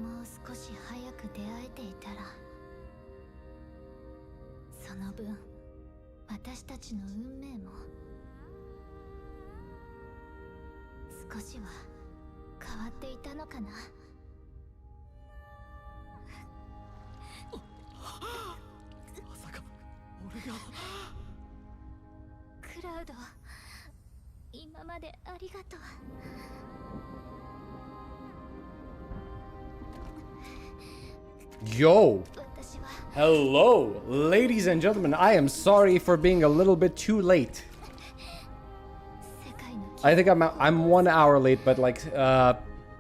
もう少し早く出会えていたら、その分私たちの運命も少しは変わっていたのかな。まさか俺が。クラウド、今までありがとう。Yo! Hello, ladies and gentlemen. I am sorry for being a little bit too late. I think I'm 1 hour late, but like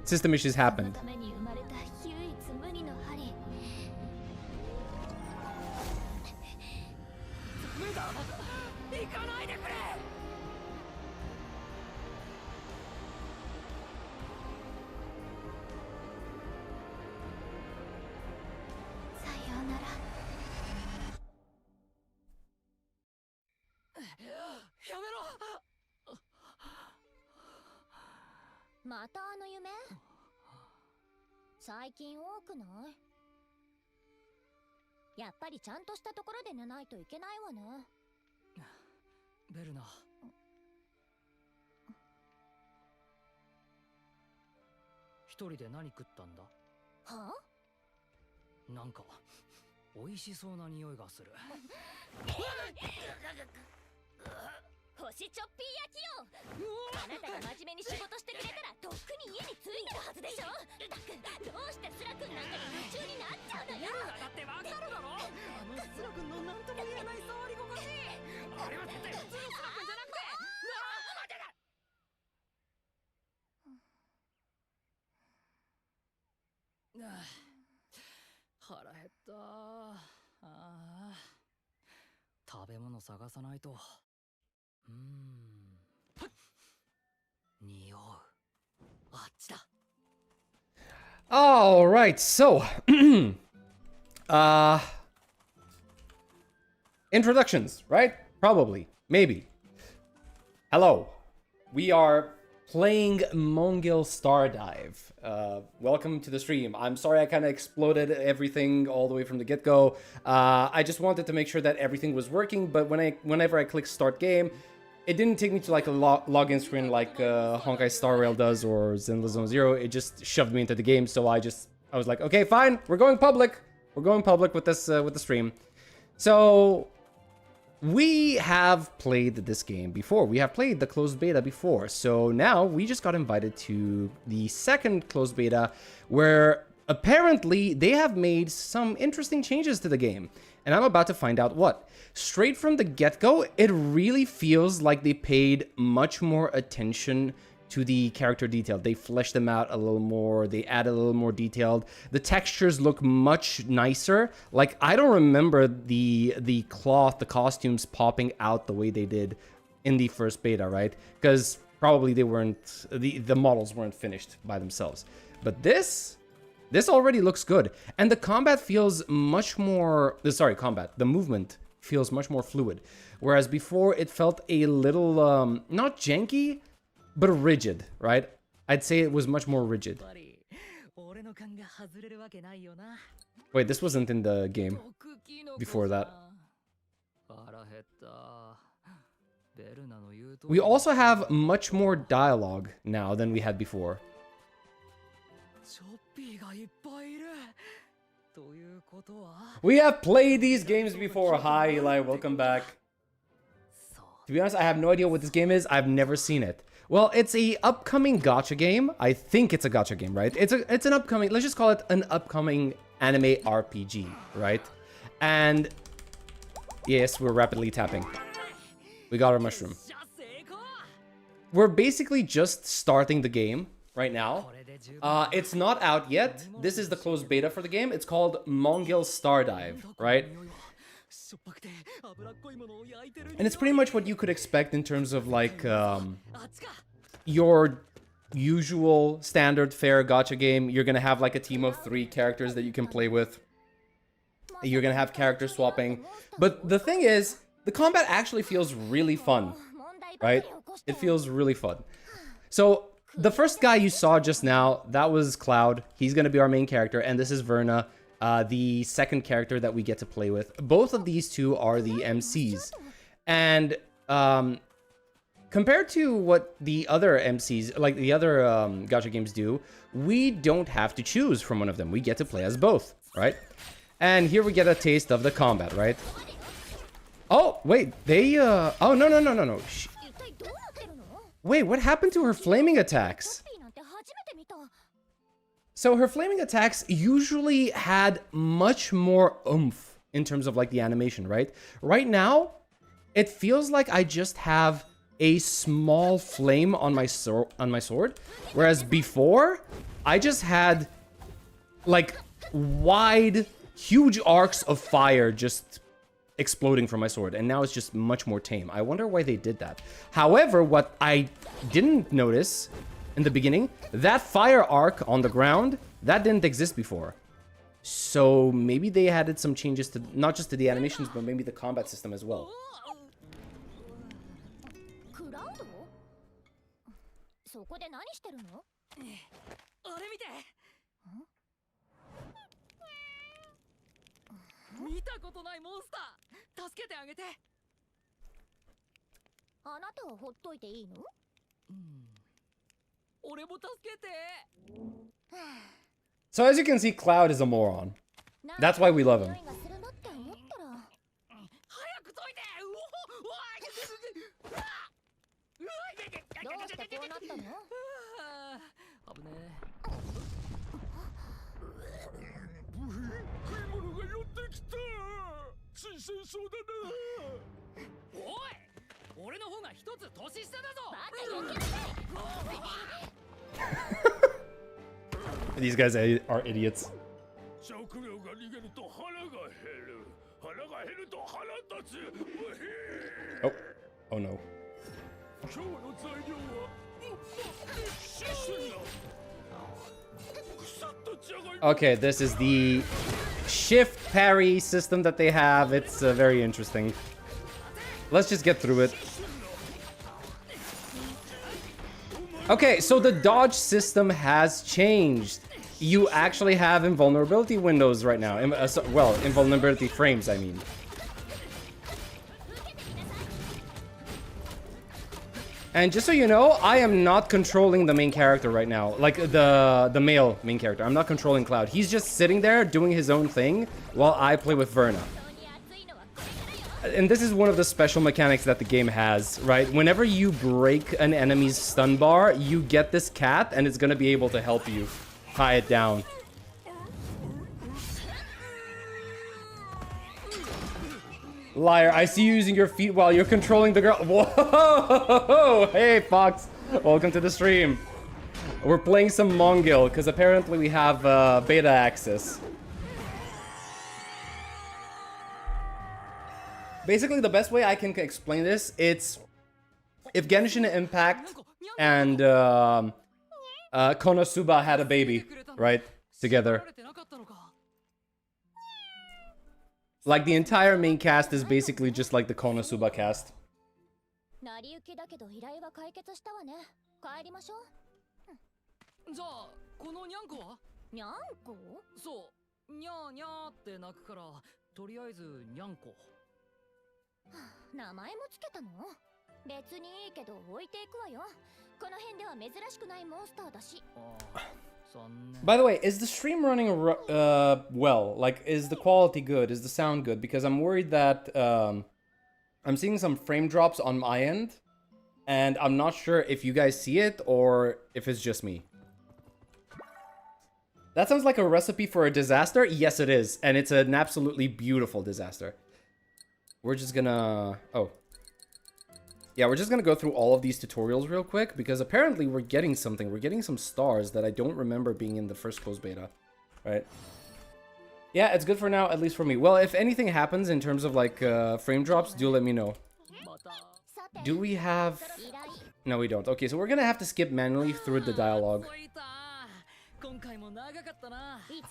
system issues happened.またあの夢？最近多くない？やっぱりちゃんとしたところで寝ないといけないわね。ベルナ。一人で何食ったんだ？はあ？なんか美味しそうな匂いがする。星チョッピー焼きよ。あなたが真面目に仕事してくれたらとっくに家に着いてるはずでしょ。どうしてスラ君なんかに夢中になっちゃうのよ。だってわかるだろ。スラ君のなんとも言えない触り心地。あれは絶対普通のスラ君じゃなくて。待てだ。腹減った。食べ物探さないと。匂う。あっちだ。All right, so introductions, right? Probably, maybe. Hello, we are playing Mongil Star Dive. Welcome to the stream. I'm sorry I kind of exploded everything all the way from the get-go. I just wanted to make sure that everything was working, but whenever I click start game, it didn't take me to like a login screen like Honkai Star Rail does or Zenless Zone Zero. It just shoved me into the game, so I was like, okay, fine, we're going public. We're going public with this with the stream. So we have played this game before. We have played the closed beta before. So now we just got invited to the second closed beta where apparently they have made some interesting changes to the game. And I'm about to find out what. Straight from the get-go, it really feels like they paid much more attention to the character detail. They fleshed them out a little more. They added a little more detailed. The textures look much nicer. Like, I don't remember the cloth, the costumes popping out the way they did in the first beta, right? Because probably they weren't, the models weren't finished by themselves. But this already looks good. And the combat feels much more, the movement feels much more fluid. Whereas before it felt a little, not janky, but rigid, right? I'd say it was much more rigid. Wait, this wasn't in the game before that. We also have much more dialogue now than we had before. We have played these games before. Hi, Eli, welcome back. To be honest, I have no idea what this game is. I've never seen it. Well, it's a upcoming gacha game. I think it's a gacha game, right? It's an upcoming, let's just call it an upcoming anime RPG, right? And yes, we're rapidly tapping. We got our mushroom. We're basically just starting the game right now. It's not out yet. This is the closed beta for the game. It's called Mongil Star Dive, right? And it's pretty much what you could expect in terms of like your usual standard fare gacha game. You're gonna have like a team of 3 characters that you can play with. You're gonna have character swapping. But the thing is, the combat actually feels really fun, right? It feels really fun. So the first guy you saw just now, that was Cloud. He's gonna be our main character, and this is Verna, the second character that we get to play with. Both of these two are the MCs. And compared to what the other MCs, like the other gacha games do, we don't have to choose from one of them. We get to play as both, right? And here we get a taste of the combat, right? Oh, wait, they, oh, no. Wait, what happened to her flaming attacks? So her flaming attacks usually had much more oomph in terms of like the animation, right? Right now, it feels like I just have a small flame on my sword, whereas before, I just had like wide, huge arcs of fire just exploding from my sword, and now it's just much more tame. I wonder why they did that. However, what I didn't notice in the beginning, that fire arc on the ground, that didn't exist before. So maybe they added some changes to, not just to the animations, but maybe the combat system as well. So as you can see, Cloud is a moron. That's why we love him. These guys are idiots. Oh. Oh no. Okay, this is the shift parry system that they have. It's very interesting. Let's just get through it. Okay, so the dodge system has changed. You actually have invulnerability windows right now. Well, invulnerability frames, I mean. And just so you know, I am not controlling the main character right now. Like, the male main character. I'm not controlling Cloud. He's just sitting there doing his own thing while I play with Verna. And this is one of the special mechanics that the game has, right? Whenever you break an enemy's stun bar, you get this cat, and it's gonna be able to help you tie it down. Liar, I see you using your feet while you're controlling the girl. Whoa! Hey, Fox. Welcome to the stream. We're playing some Mongil, because apparently we have beta access. Basically, the best way I can explain this, it's if Genshin Impact and Konosuba had a baby, right, together. Like, the entire main cast is basically just like the Konosuba cast. By the way, is the stream running well? Like, is the quality good? Is the sound good? Because I'm worried that I'm seeing some frame drops on my end, and I'm not sure if you guys see it or if it's just me. That sounds like a recipe for a disaster. Yes, it is, and it's an absolutely beautiful disaster. We're just gonna... Oh. Yeah, we're just gonna go through all of these tutorials real quick, because apparently we're getting something. We're getting some stars that I don't remember being in the first closed beta. Right? Yeah, it's good for now, at least for me. Well, if anything happens in terms of, like, frame drops, do let me know. Do we have... No, we don't. Okay, so we're gonna have to skip manually through the dialogue.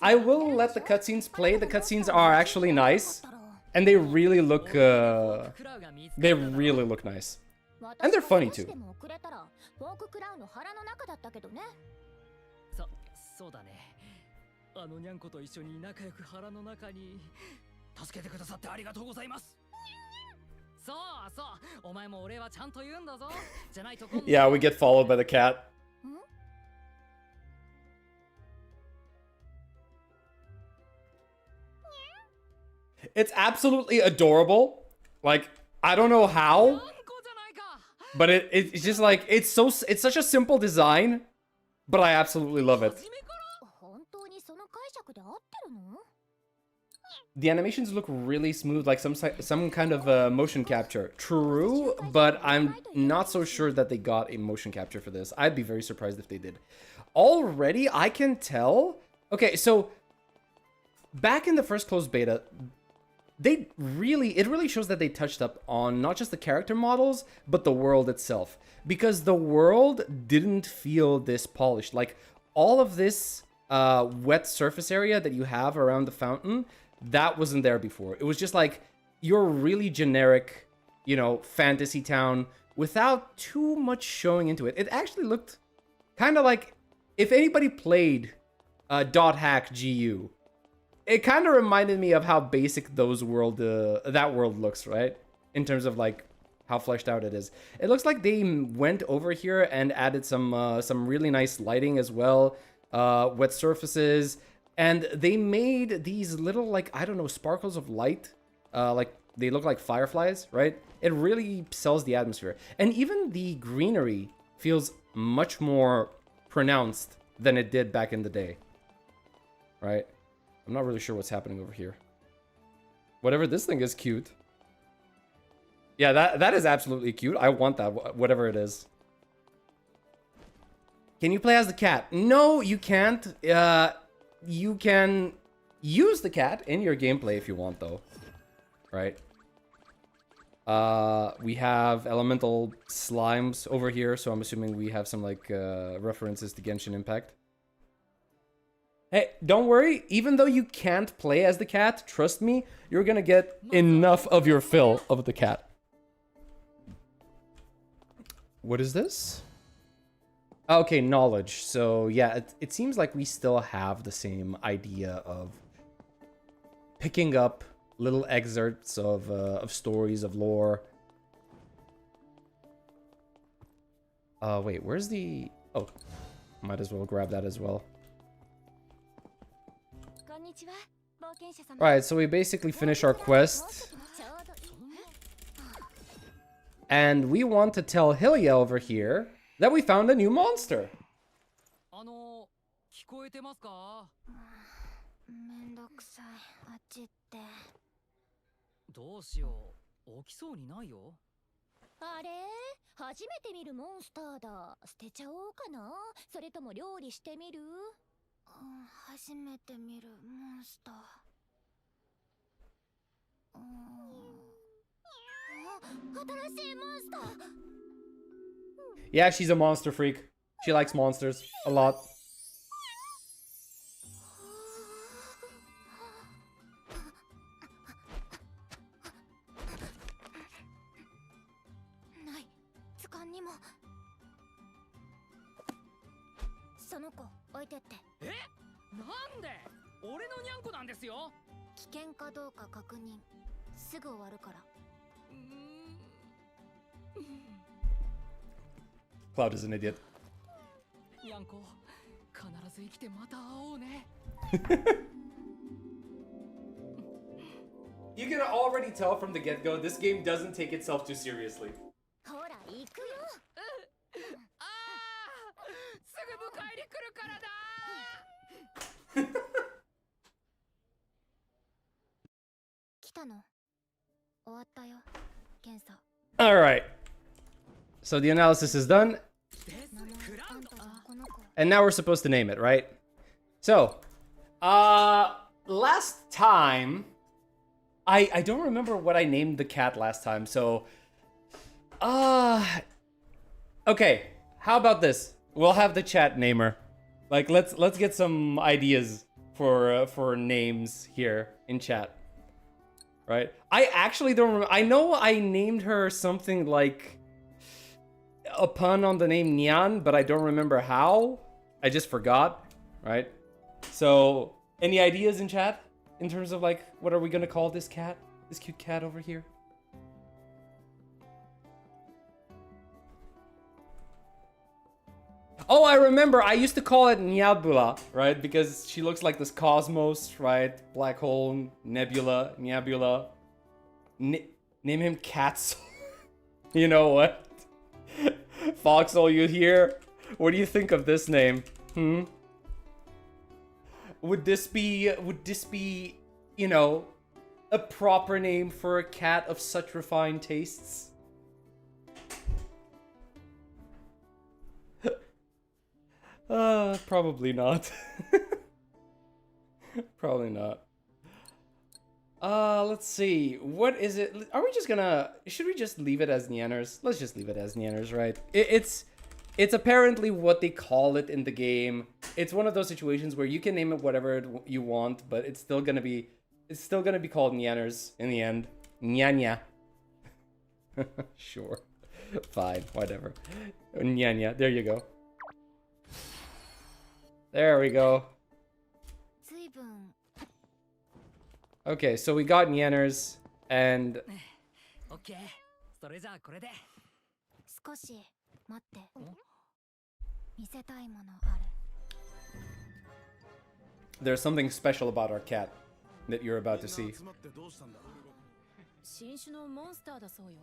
I will let the cutscenes play. The cutscenes are actually nice. And they really look nice. And they're funny too. そうだね。あのにゃんこと一緒に仲良く腹の中に助けてくださってありがとうございます。そうそう、お前も俺はちゃんと言うんだぞ。じゃないと今度。Yeah, we get followed by the cat. It's absolutely adorable. Like, I don't know how, but it's just like it's such a simple design, but I absolutely love it. The animations look really smooth, like some kind of motion capture. True, but I'm not so sure that they got a motion capture for this. I'd be very surprised if they did. Already, I can tell. Okay, so back in the first closed beta, it really shows that they touched up on not just the character models, but the world itself. Because the world didn't feel this polished. Like, all of this wet surface area that you have around the fountain, that wasn't there before. It was just like your really generic, you know, fantasy town without too much showing into it. It actually looked kind of like, if anybody played .hack GU, it kind of reminded me of how basic that world looks, right? In terms of like how fleshed out it is. It looks like they went over here and added some really nice lighting as well, wet surfaces, and they made these little, like, I don't know, sparkles of light, like they look like fireflies, right? It really sells the atmosphere, and even the greenery feels much more pronounced than it did back in the day, right? I'm not really sure what's happening over here. Whatever this thing is, cute. Yeah, that is absolutely cute. I want that, whatever it is. Can you play as the cat? No, you can't. You can use the cat in your gameplay if you want, though. Right? We have elemental slimes over here, so I'm assuming we have some, like, references to Genshin Impact. Hey, don't worry. Even though you can't play as the cat, trust me, you're gonna get enough of your fill of the cat. What is this? Okay, knowledge. So, yeah, it seems like we still have the same idea of picking up little excerpts of stories, of lore. Wait, where's the... Oh, might as well grab that as well. Alright, so we basically finish our quest. And we want to tell Hylia over here that we found a new monster. 聞こえてますか？めんどくさい。あっちって。どうしよう。起きそうにないよ。あれ？初めて見るモンスターだ。捨てちゃおうかな？それとも料理してみる？初めて見るモンスター。新しいモンスター。Yeah, she's a monster freak. She likes monsters a lot. Cloud is an idiot. You can already tell from the get-go, this game doesn't take itself too seriously. Alright. So the analysis is done. And now we're supposed to name it, right? So, last time... I don't remember what I named the cat last time, so... Okay, how about this? We'll have the chat name her. Like, let's get some ideas for names here in chat. Right? I actually don't remember. I know I named her something like... a pun on the name Nyan, but I don't remember how. I just forgot, right? So, any ideas in chat? In terms of like, what are we gonna call this cat? This cute cat over here? Oh, I remember. I used to call it Nyabula, right? Because she looks like this cosmos, right? Black hole, nebula, Nyabula. Name him Cats. You know what? Foxhole, you here? What do you think of this name? Would this be, you know, a proper name for a cat of such refined tastes? Probably not. Probably not. Let's see. What is it? Are we just gonna... Should we just leave it as Nyanners? Let's just leave it as Nyanners, right? It's apparently what they call it in the game. It's one of those situations where you can name it whatever you want, but it's still gonna be called Nyanners in the end. Nyanya. Sure. Fine, whatever. Nyanya. There you go. There we go. Okay, so we got Nyanners, and... Okay. それじゃあこれで。少し待って。見せたいものある。 There's something special about our cat that you're about to see. 新種のモンスターだそうよ。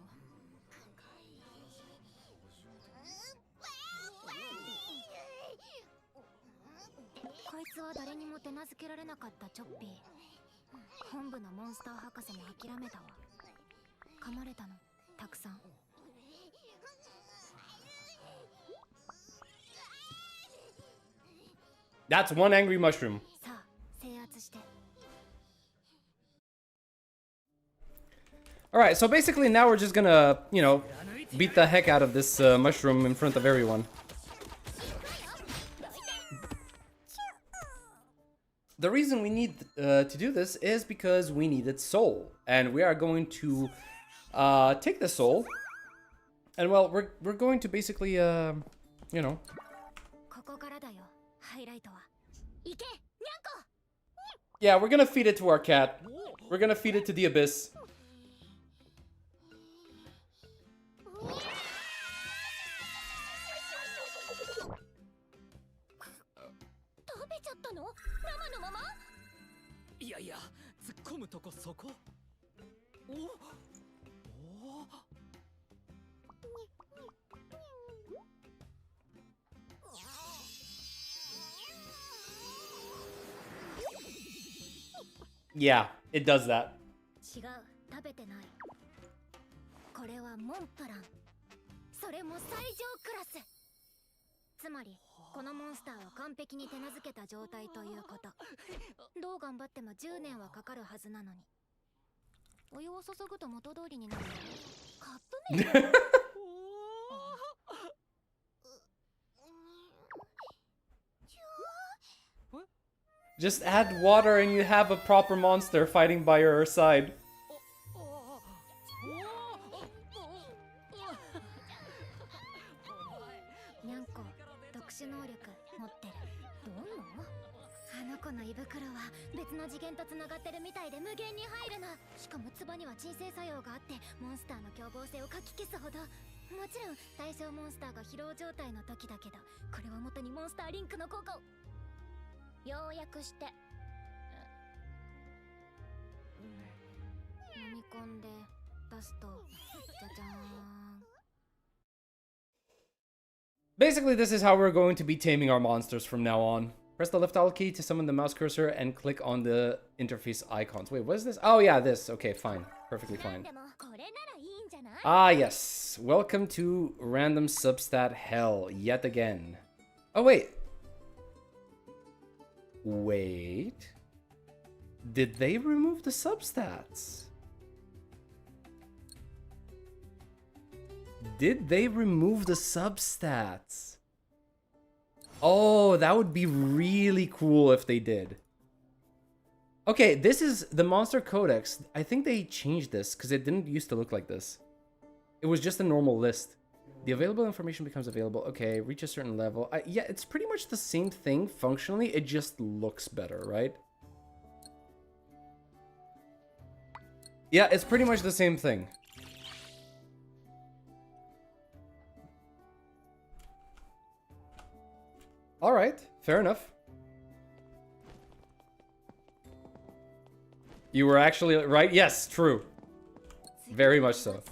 こいつは誰にも手なずけられなかったチョッピー。本部のモンスター博士も諦めたわ。噛まれたの、たくさん。That's one angry mushroom. さあ、制圧して。 Alright, so basically now we're just gonna, you know, beat the heck out of this mushroom in front of everyone. The reason we need to do this is because we need its soul. And we are going to take the soul. And well, we're going to basically, you know. Yeah, we're gonna feed it to our cat. We're gonna feed it to the abyss. Yeah, it does that. 違う、食べてない。これはモンプラン。それも最上クラス。つまり、このモンスターは完璧に手なずけた状態ということ。どう頑張っても10年はかかるはずなのに。お湯を注ぐと元通りになる。カップ麺。Just add water and you have a proper monster fighting by your side. にゃんこ、特殊能力持ってる。どうも？あの子の胃袋は別の次元と繋がってるみたいで無限に入るの。しかも唾には鎮静作用があってモンスターの凶暴性をかき消すほど。もちろん対象モンスターが疲労状態の時だけど、これは元にモンスターリンクの効果を。要約して。飲み込んで出すと、じゃじゃーん。Basically, this is how we're going to be taming our monsters from now on. Press the left alt key to summon the mouse cursor and click on the interface icons. Wait, what is this? Oh yeah, this. Okay, fine. Perfectly fine. Ah, yes. Welcome to random substat hell yet again. Oh, wait. Wait. Did they remove the substats? Did they remove the substats? Oh, that would be really cool if they did. Okay, this is the Monster Codex. I think they changed this because it didn't used to look like this. It was just a normal list. The available information becomes available. Okay, reach a certain level. Yeah, it's pretty much the same thing functionally. It just looks better, right? Yeah, it's pretty much the same thing. All right, fair enough. You were actually right. Yes, true. Very much so.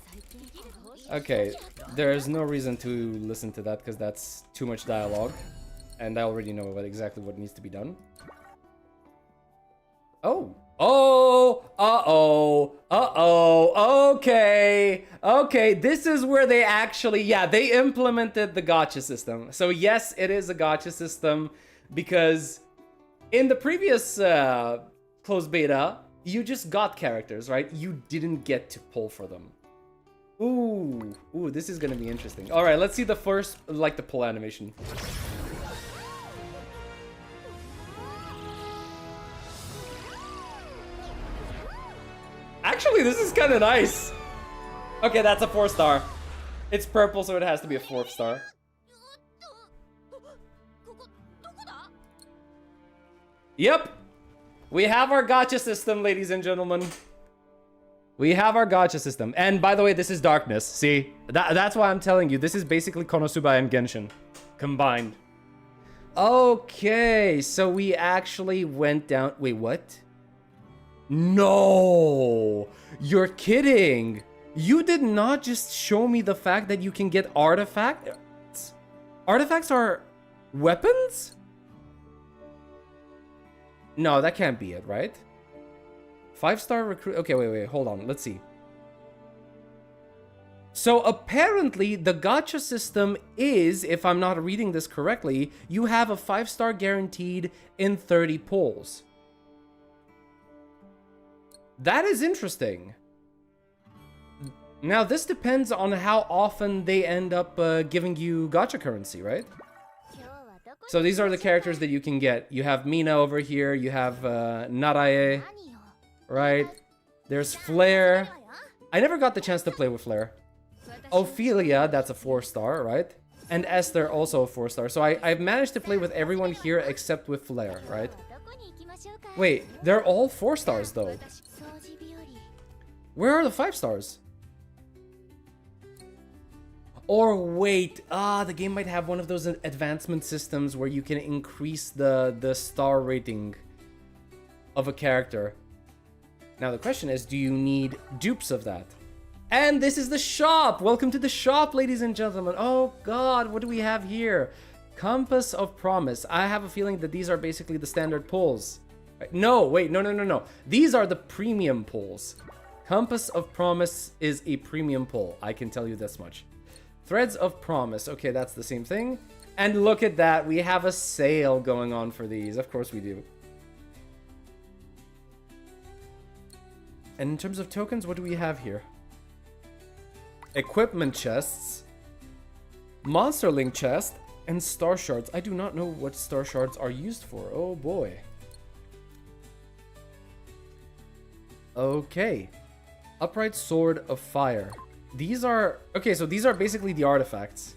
Okay, there's no reason to listen to that because that's too much dialogue. And I already know exactly what needs to be done. Oh. Oh. Uh-oh. Uh-oh. Okay. Okay, this is where they actually... Yeah, they implemented the gacha system. So yes, it is a gacha system because in the previous closed beta, you just got characters, right? You didn't get to pull for them. Ooh, this is gonna be interesting. All right, let's see the first, like, the pull animation. Actually, this is kind of nice. Okay, that's a 4-star. It's purple, so it has to be a 4-star. Yep. We have our gacha system, ladies and gentlemen. We have our gacha system. And by the way, this is darkness. See? That's why I'm telling you. This is basically Konosuba and Genshin combined. Okay, so we actually went down... Wait, what? No! You're kidding! You did not just show me the fact that you can get artifacts? Artifacts are weapons? No, that can't be it, right? 5-star recruit... Okay, wait, hold on. Let's see. So apparently, the gacha system is, if I'm not reading this correctly, you have a 5-star guaranteed in 30 pulls. That is interesting. Now, this depends on how often they end up giving you gacha currency, right? So these are the characters that you can get. You have Mina over here. You have Narae, right? There's Flare. I never got the chance to play with Flare. Ophelia, that's a 4-star, right? And Esther, also a 4-star. So I've managed to play with everyone here except with Flare, right? Wait, they're all 4-stars though. Where are the 5-stars? Or wait, the game might have one of those advancement systems where you can increase the star rating of a character. Now the question is, do you need dupes of that? And this is the shop! Welcome to the shop, ladies and gentlemen. Oh god, what do we have here? Compass of Promise. I have a feeling that these are basically the standard pulls. No, wait, no. These are the premium pulls. Compass of Promise is a premium pull. I can tell you this much. Threads of Promise. Okay, that's the same thing. And look at that. We have a sale going on for these. Of course we do. And in terms of tokens, what do we have here? Equipment chests. Monster Link chest. And star shards. I do not know what star shards are used for. Oh boy. Okay. Upright Sword of Fire. These are... Okay, so these are basically the artifacts.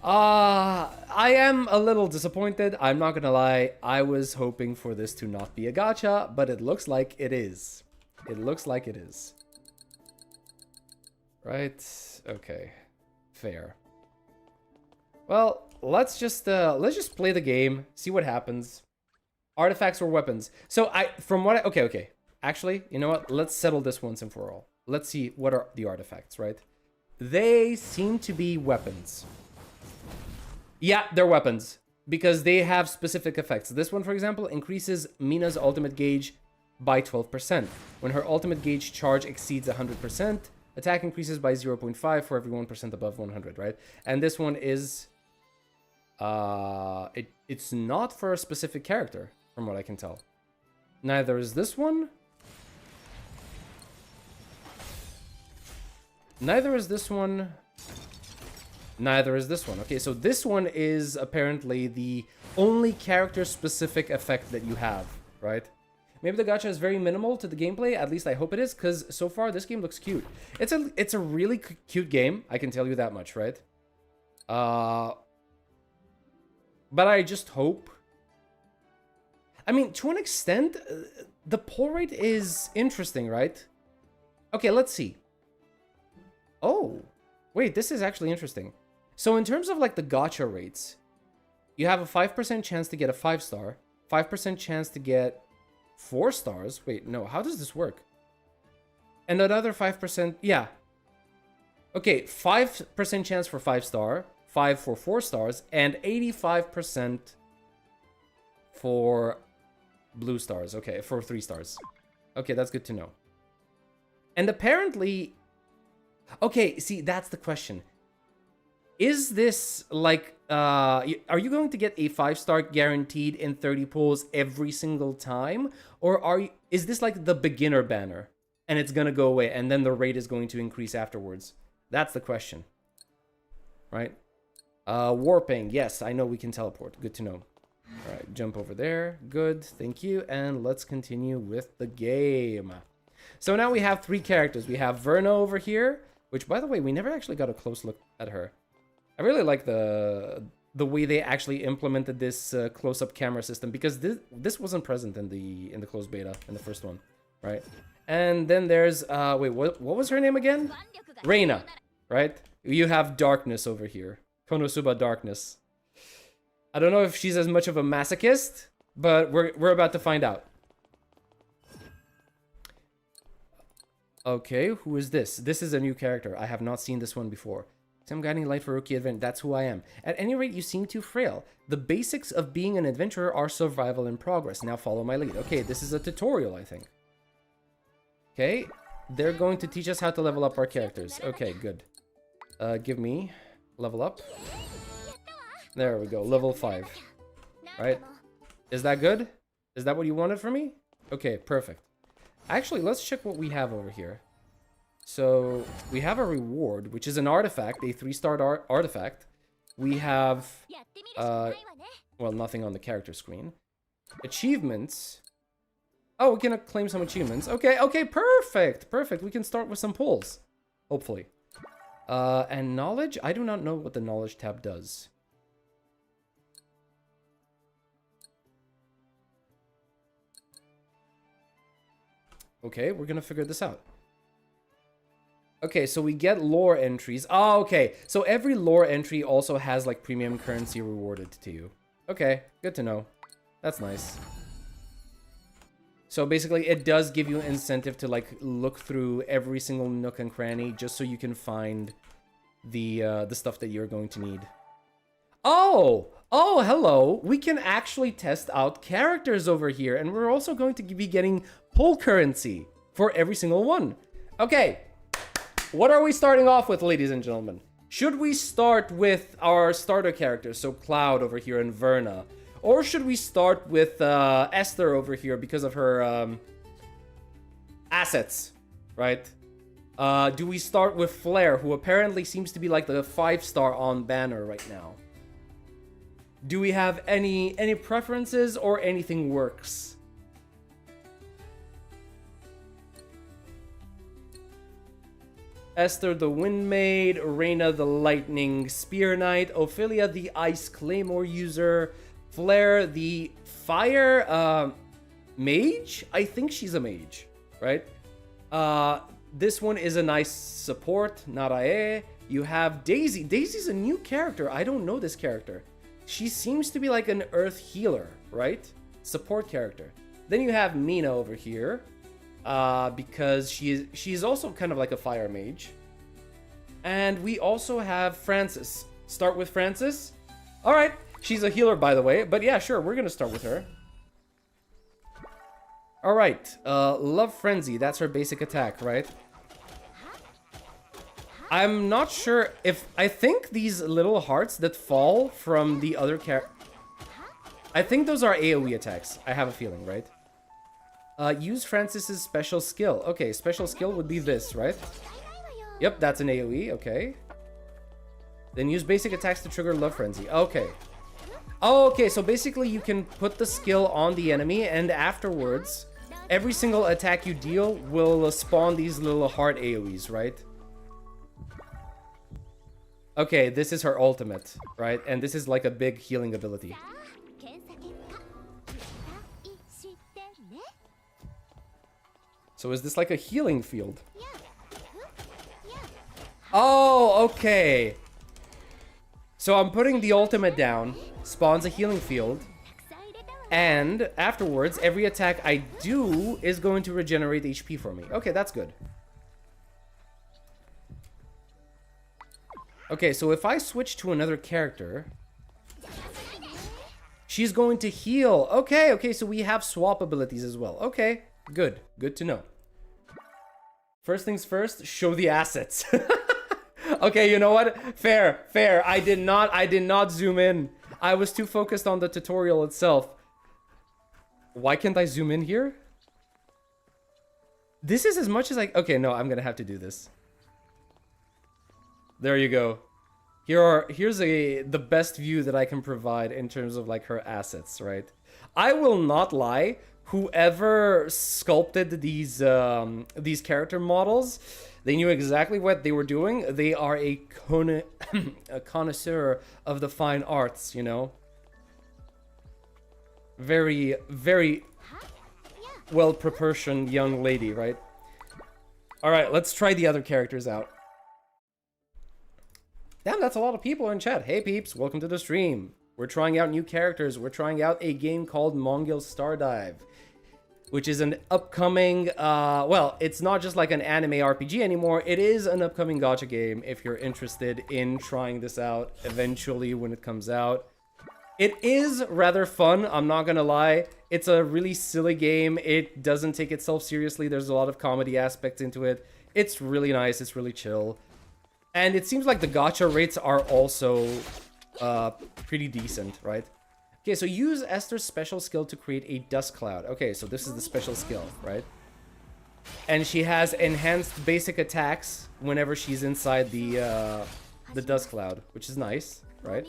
I am a little disappointed. I'm not gonna lie. I was hoping for this to not be a gacha, but it looks like it is. It looks like it is. Right? Okay. Fair. Well, let's just play the game, see what happens. Artifacts or weapons. So okay. Actually, you know what? Let's settle this once and for all. Let's see, what are the artifacts, right? They seem to be weapons. Yeah, they're weapons. Because they have specific effects. This one, for example, increases Mina's ultimate gauge by 12%. When her ultimate gauge charge exceeds 100%, attack increases by 0.5 for every 1% above 100, right? And this one is... It's not for a specific character, from what I can tell. Neither is this one. Neither is this one. Neither is this one. Okay, so this one is apparently the only character-specific effect that you have, right? Maybe the gacha is very minimal to the gameplay. At least I hope it is, because so far this game looks cute. It's a really cute game. I can tell you that much, right? But I just hope. I mean, to an extent, the pull rate is interesting, right? Okay, let's see. Oh, wait, this is actually interesting. So in terms of like the gacha rates, you have a 5% chance to get a 5-star, 5% chance to get 4 stars. Wait, no, how does this work? And another 5%, yeah. Okay, 5% chance for 5-star, 5 for 4 stars, and 85% for blue stars. Okay, for 3 stars. Okay, that's good to know. And apparently, okay, see, that's the question. Is this like, are you going to get a 5-star guaranteed in 30 pulls every single time? Or is this like the beginner banner and it's gonna go away and then the rate is going to increase afterwards? That's the question, right? Warping, yes, I know we can teleport. Good to know. All right, jump over there. Good, thank you. And let's continue with the game. So now we have 3 characters. We have Verna over here, which, by the way, we never actually got a close look at her. I really like the way they actually implemented this close-up camera system, because this wasn't present in the closed beta, in the first one, right? And then there's wait, what was her name again? Reina, right? You have Darkness over here. Konosuba Darkness. I don't know if she's as much of a masochist, but we're about to find out. Okay, who is this? This is a new character. I have not seen this one before. Some guiding light for rookie adventure. That's who I am. At any rate, you seem too frail. The basics of being an adventurer are survival and progress. Now follow my lead. Okay, this is a tutorial, I think. Okay, they're going to teach us how to level up our characters. Okay, good. Give me level up. There we go, level 5. Right? Is that good? Is that what you wanted from me? Okay, perfect. Actually, let's check what we have over here. So, we have a reward, which is an artifact, a 3-star artifact. We have, well, nothing on the character screen. Achievements. Oh, we can claim some achievements. Okay, okay, perfect, perfect. We can start with some pulls, hopefully. And knowledge? I do not know what the knowledge tab does. Okay, we're gonna figure this out. Okay, so we get lore entries. Oh, okay. So every lore entry also has like premium currency rewarded to you. Okay, good to know. That's nice. So basically it does give you an incentive to like look through every single nook and cranny just so you can find the stuff that you're going to need. Oh, hello. We can actually test out characters over here, and we're also going to be getting pull currency for every single one. Okay. What are we starting off with, ladies and gentlemen? Should we start with our starter characters, so Cloud over here and Verna? Or should we start with Esther over here because of her assets, right? Do we start with Flare, who apparently seems to be like the 5-star on banner right now? Do we have any preferences or anything works? Esther the Wind Maid, Reina the Lightning Spear Knight, Ophelia the Ice Claymore user, Flare the Fire Mage? I think she's a mage, right? This one is a nice support, Narae. You have Daisy. Daisy's a new character. I don't know this character. She seems to be like an earth healer, right? Support character. Then you have Mina over here. Because she's also kind of like a fire mage. And we also have Francis. Start with Francis. All right, she's a healer, by the way. But yeah, sure, we're gonna start with her. All right, Love Frenzy. That's her basic attack, right? I'm not sure if I think these little hearts that fall from the other I think those are AoE attacks. I have a feeling, right? Use Francis's special skill. Okay, special skill would be this, right? Yep, that's an AoE, okay. Then use basic attacks to trigger Love Frenzy. Okay. Oh, okay, so basically you can put the skill on the enemy and afterwards every single attack you deal will spawn these little heart AoEs, right? Okay, this is her ultimate, right? And this is like a big healing ability. So is this like a healing field? Oh, okay. So I'm putting the ultimate down, spawns a healing field, and afterwards, every attack I do is going to regenerate HP for me. Okay, that's good. Okay, so if I switch to another character, she's going to heal. Okay, so we have swap abilities as well. Okay, good to know. First things first, show the assets. Okay, you know what? Fair. I did not zoom in. I was too focused on the tutorial itself. Why can't I zoom in here? This is as much as I... Okay, no, I'm gonna have to do this. There you go. Here's the best view that I can provide in terms of like her assets, right? I will not lie. Whoever sculpted these character models, they knew exactly what they were doing. They are a connoisseur of the fine arts, you know? Very, very well-proportioned young lady, right? Alright, let's try the other characters out. Damn, that's a lot of people in chat. Hey peeps, welcome to the stream. We're trying out new characters. We're trying out a game called Mongil Star Dive, which is an upcoming, well, it's not just like an anime RPG anymore. It is an upcoming gacha game if you're interested in trying this out eventually when it comes out. It is rather fun, I'm not gonna lie. It's a really silly game. It doesn't take itself seriously. There's a lot of comedy aspects into it. It's really nice, it's really chill. And it seems like the gacha rates are also pretty decent, right? Okay, so use Esther's special skill to create a dust cloud. Okay, so this is the special skill, right? And she has enhanced basic attacks whenever she's inside the dust cloud, which is nice, right?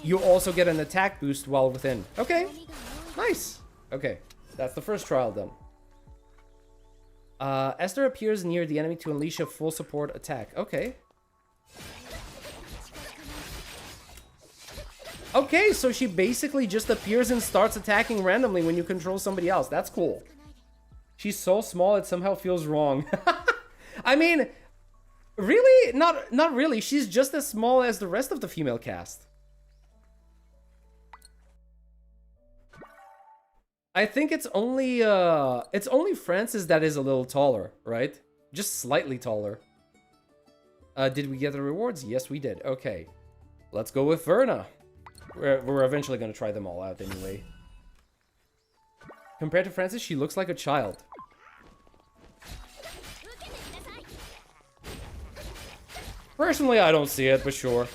You also get an attack boost while within. Okay, nice. Okay, that's the first trial done. Esther appears near the enemy to unleash a full support attack. Okay. Okay, so she basically just appears and starts attacking randomly when you control somebody else. That's cool. She's so small it somehow feels wrong. I mean, really? Not really. She's just as small as the rest of the female cast. I think it's only Francis that is a little taller, right? Just slightly taller. Did we get the rewards? Yes, we did. Okay. Let's go with Verna. We're eventually going to try them all out anyway. Compared to Francis, she looks like a child. Personally, I don't see it, but sure.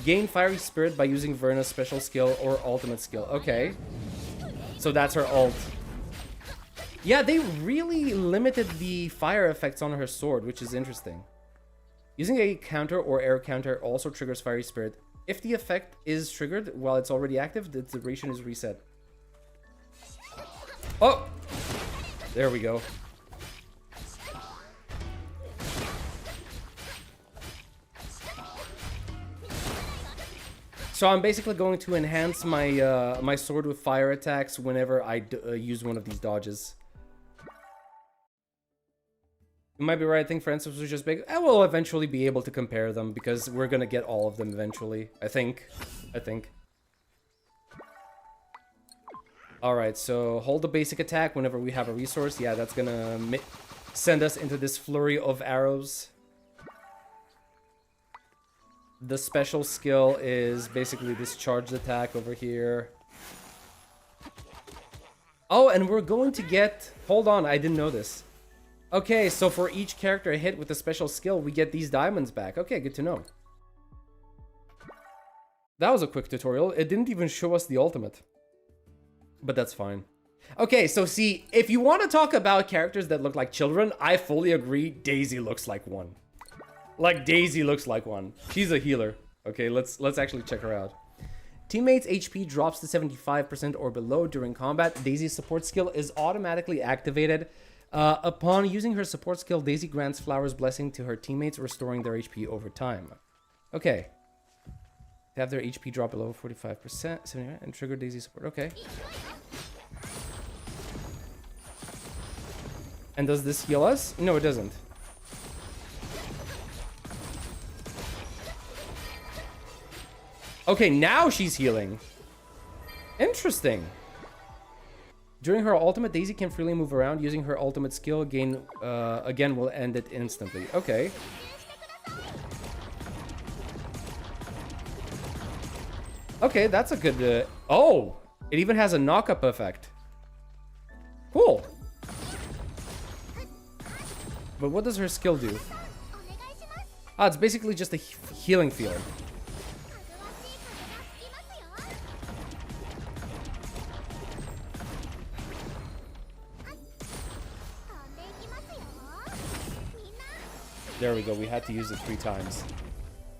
Gain Fiery Spirit by using Verna's special skill or ultimate skill. Okay. So that's her ult. Yeah, they really limited the fire effects on her sword, which is interesting. Using a counter or air counter also triggers Fiery Spirit. If the effect is triggered while it's already active, the duration is reset. Oh! There we go. So I'm basically going to enhance my my sword with fire attacks whenever I use one of these dodges. You might be right, I think Francis was just big. I will eventually be able to compare them because we're gonna get all of them eventually. I think. Alright, so hold the basic attack whenever we have a resource. Yeah, that's gonna send us into this flurry of arrows. The special skill is basically this charged attack over here. Oh, and we're going to get... Hold on, I didn't know this. Okay, so for each character hit with a special skill, we get these diamonds back. Okay, good to know. That was a quick tutorial. It didn't even show us the ultimate. But that's fine. Okay, so see, if you want to talk about characters that look like children, I fully agree. Daisy looks like one. Like, Daisy looks like one. She's a healer. Okay, let's actually check her out. Teammates' HP drops to 75% or below during combat. Daisy's support skill is automatically activated. Upon using her support skill, Daisy grants Flower's Blessing to her teammates, restoring their HP over time. Okay. Have their HP drop below 45%, 79, and trigger Daisy support. Okay. And does this heal us? No, it doesn't. Okay, now she's healing. Interesting. During her ultimate, Daisy can freely move around. Using her ultimate skill, again will end it instantly. Okay. Okay, that's a good... oh! It even has a knock-up effect. Cool. But what does her skill do? Ah, it's basically just a healing field. There we go, we had to use it 3 times.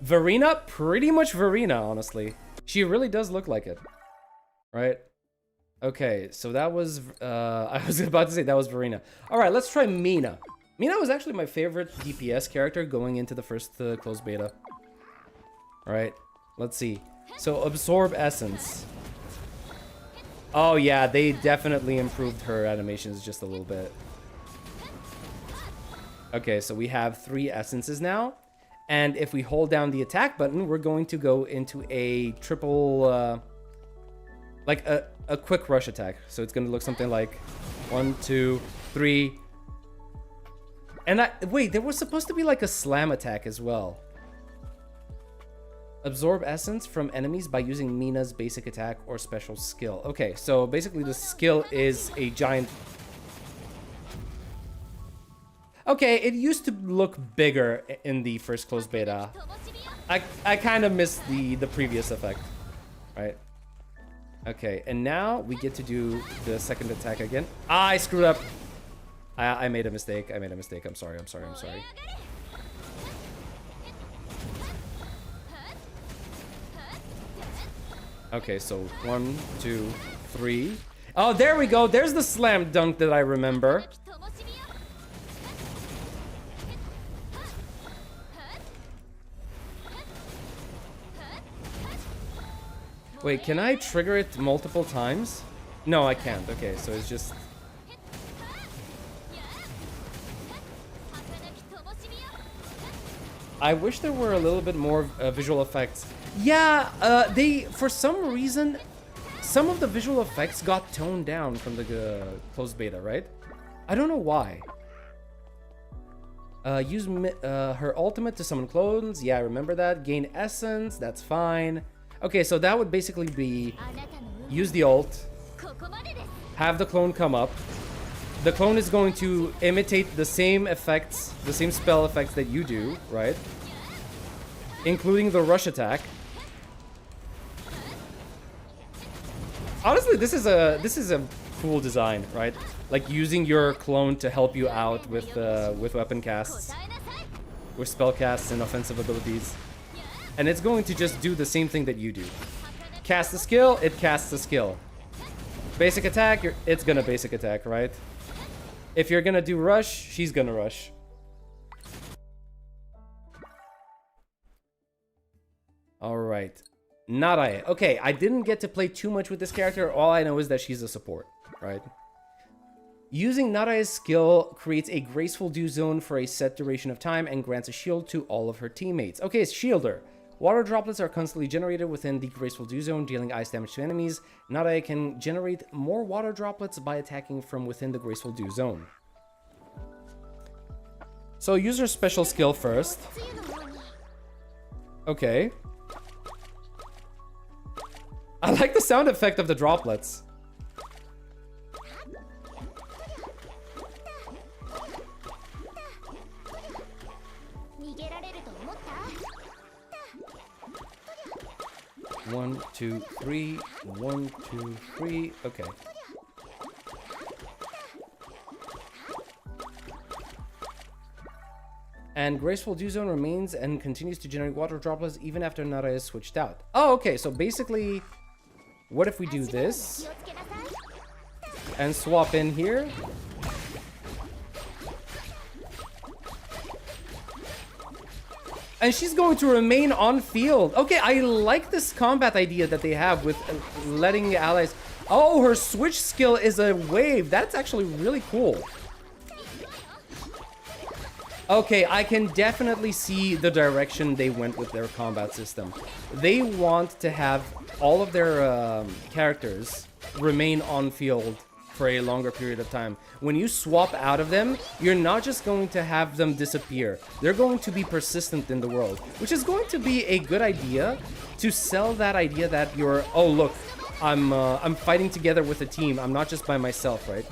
Verena? Pretty much Verena, honestly. She really does look like it. Right? Okay, so that was... I was about to say that was Verena. Alright, let's try Mina. Mina was actually my favorite DPS character going into the first closed beta. Alright, let's see. So, Absorb Essence. Oh yeah, they definitely improved her animations just a little bit. Okay, so we have 3 essences now. And if we hold down the attack button, we're going to go into a triple... like a quick rush attack. So it's going to look something like 1, 2, 3... And wait, there was supposed to be like a slam attack as well. Absorb essence from enemies by using Mina's basic attack or special skill. Okay, so basically the skill is a giant... Okay, it used to look bigger in the first closed beta. I kind of missed the previous effect, right? Okay, and now we get to do the second attack again. Ah, I screwed up. I made a mistake. I made a mistake. I'm sorry. I'm sorry. I'm sorry. Okay, so 1, 2, 3. Oh, there we go. There's the slam dunk that I remember. Wait, can I trigger it multiple times? No, I can't. Okay, so it's just... I wish there were a little bit more visual effects. Yeah, for some reason, some of the visual effects got toned down from the closed beta, right? I don't know why. Use her ultimate to summon clones. Yeah, I remember that. Gain essence. That's fine. Okay, so that would basically be use the ult, have the clone come up. The clone is going to imitate the same effects, the same spell effects that you do, right? Including the rush attack. Honestly, this is a cool design, right? Like using your clone to help you out with weapon casts, with spell casts and offensive abilities. And it's going to just do the same thing that you do. Cast a skill, it casts a skill. Basic attack, it's gonna basic attack, right? If you're gonna do rush, she's gonna rush. Alright. Narae. Okay, I didn't get to play too much with this character. All I know is that she's a support, right? Using Narae's skill creates a graceful dew zone for a set duration of time and grants a shield to all of her teammates. Okay, Shielder. Water droplets are constantly generated within the graceful dew zone, dealing ice damage to enemies. Narae can generate more water droplets by attacking from within the graceful dew zone. So use her special skill first. Okay. I like the sound effect of the droplets. One, two, three. 1, 2, 3. Okay. And Graceful Dew Zone remains and continues to generate water droplets even after Nara is switched out. Oh, okay. So basically, what if we do this and swap in here? And she's going to remain on field. Okay, I like this combat idea that they have with letting allies... Oh, her switch skill is a wave. That's actually really cool. Okay, I can definitely see the direction they went with their combat system. They want to have all of their characters remain on field for a longer period of time. When you swap out of them, you're not just going to have them disappear. They're going to be persistent in the world, which is going to be a good idea to sell that idea that you're, oh look, I'm fighting together with a team. I'm not just by myself, right?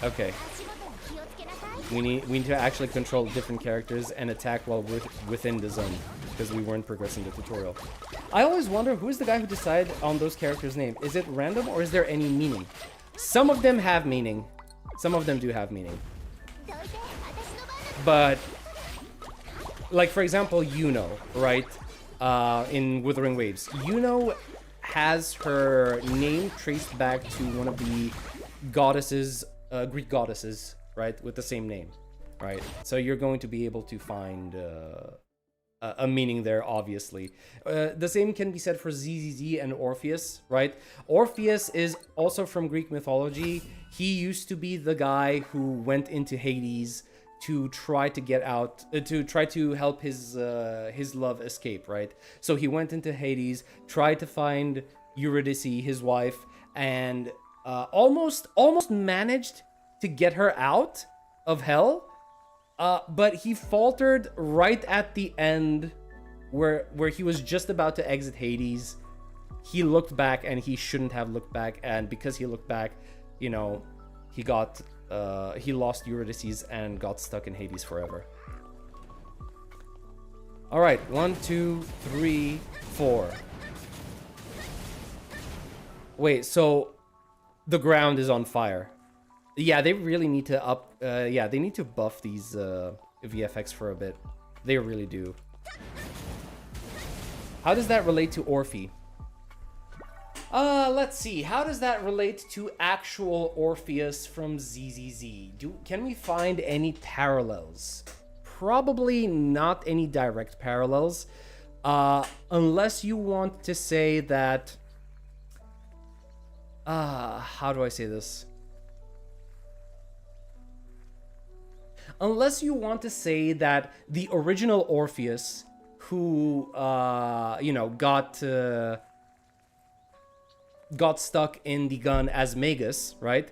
Okay. We need to actually control different characters and attack while we're within the zone, because we weren't progressing the tutorial. I always wonder who's the guy who decided on those characters' name. Is it random or is there any meaning? Some of them have meaning. Some of them do have meaning. But, like for example, Yuno, right? In Wuthering Waves. Yuno has her name traced back to one of the goddesses, Greek goddesses, right, with the same name, right? So you're going to be able to find a meaning there, obviously. The same can be said for ZZZ and Orpheus, right? Orpheus is also from Greek mythology. He used to be the guy who went into Hades to try to get out, to try to help his love escape, right? So he went into Hades, tried to find Eurydice, his wife, and almost managed to get her out of hell, but he faltered right at the end where he was just about to exit Hades. He looked back and he shouldn't have looked back, and because he looked back, you know, he lost Eurydice and got stuck in Hades forever. All right, 1, 2, 3, 4. Wait, so the ground is on fire. Yeah, they really need to they need to buff these VFX for a bit. They really do. How does that relate to Orphe? Let's see. How does that relate to actual Orpheus from ZZZ? Can we find any parallels? Probably not any direct parallels. Unless you want to say that... how do I say this? Unless you want to say that the original Orpheus, who, you know, got stuck in the gun as Magus, right?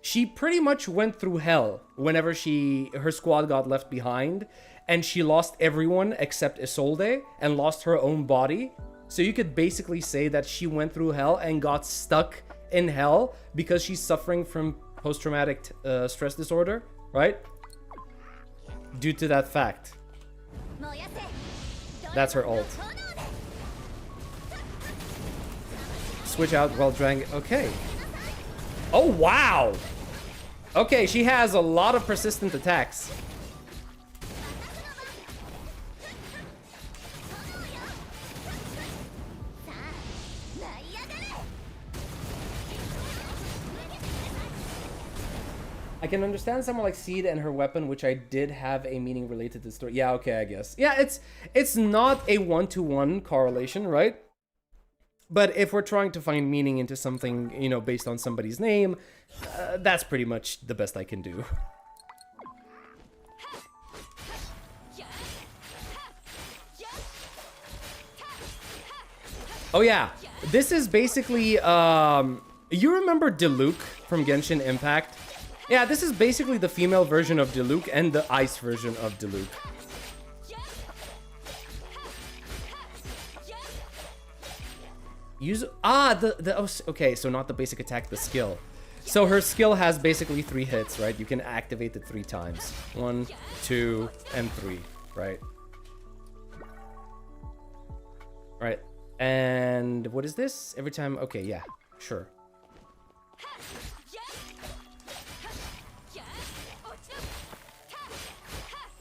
She pretty much went through hell whenever her squad got left behind, and she lost everyone except Isolde and lost her own body. So you could basically say that she went through hell and got stuck in hell because she's suffering from post-traumatic stress disorder, right? Due to that fact. That's her ult. Switch out while dragging. Okay. Oh, wow. Okay, she has a lot of persistent attacks. I can understand someone like Seed and her weapon, which I did have a meaning related to the story. Yeah, okay, I guess. Yeah, it's not a one-to-one correlation, right? But if we're trying to find meaning into something, you know, based on somebody's name, that's pretty much the best I can do. Oh yeah, this is basically, you remember Diluc from Genshin Impact? Yeah, this is basically the female version of Diluc and the ice version of Diluc. Use okay, so not the basic attack, the skill. So her skill has basically 3 hits, right? You can activate it 3 times. 1, 2, and 3, right? Right. And what is this? Every time, okay, yeah, sure.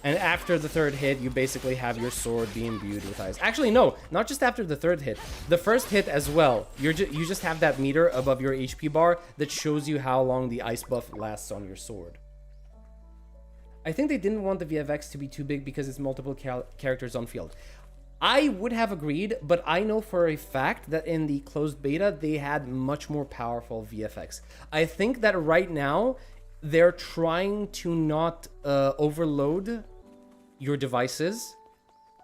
And after the third hit, you basically have your sword be imbued with ice. Actually, no, not just after the third hit. The first hit as well. You just have that meter above your HP bar that shows you how long the ice buff lasts on your sword. I think they didn't want the VFX to be too big because it's multiple characters on field. I would have agreed, but I know for a fact that in the closed beta, they had much more powerful VFX. I think that right now, they're trying to not overload your devices.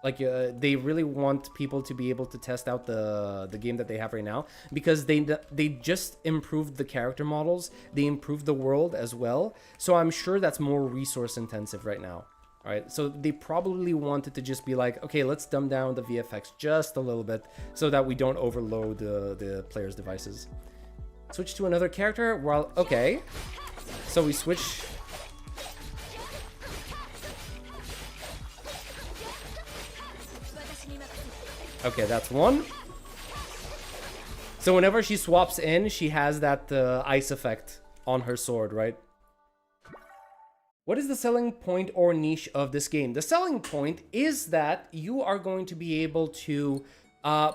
Like they really want people to be able to test out the game that they have right now, because they just improved the character models, they improved the world as well. So I'm sure that's more resource intensive right now. All right, so they probably wanted to just be like, okay, let's dumb down the VFX just a little bit so that we don't overload the player's devices. Switch to another character. Well, okay, so we switch. Okay, that's one. So whenever she swaps in, she has that ice effect on her sword, right? What is the selling point or niche of this game? The selling point is that you are going to be able to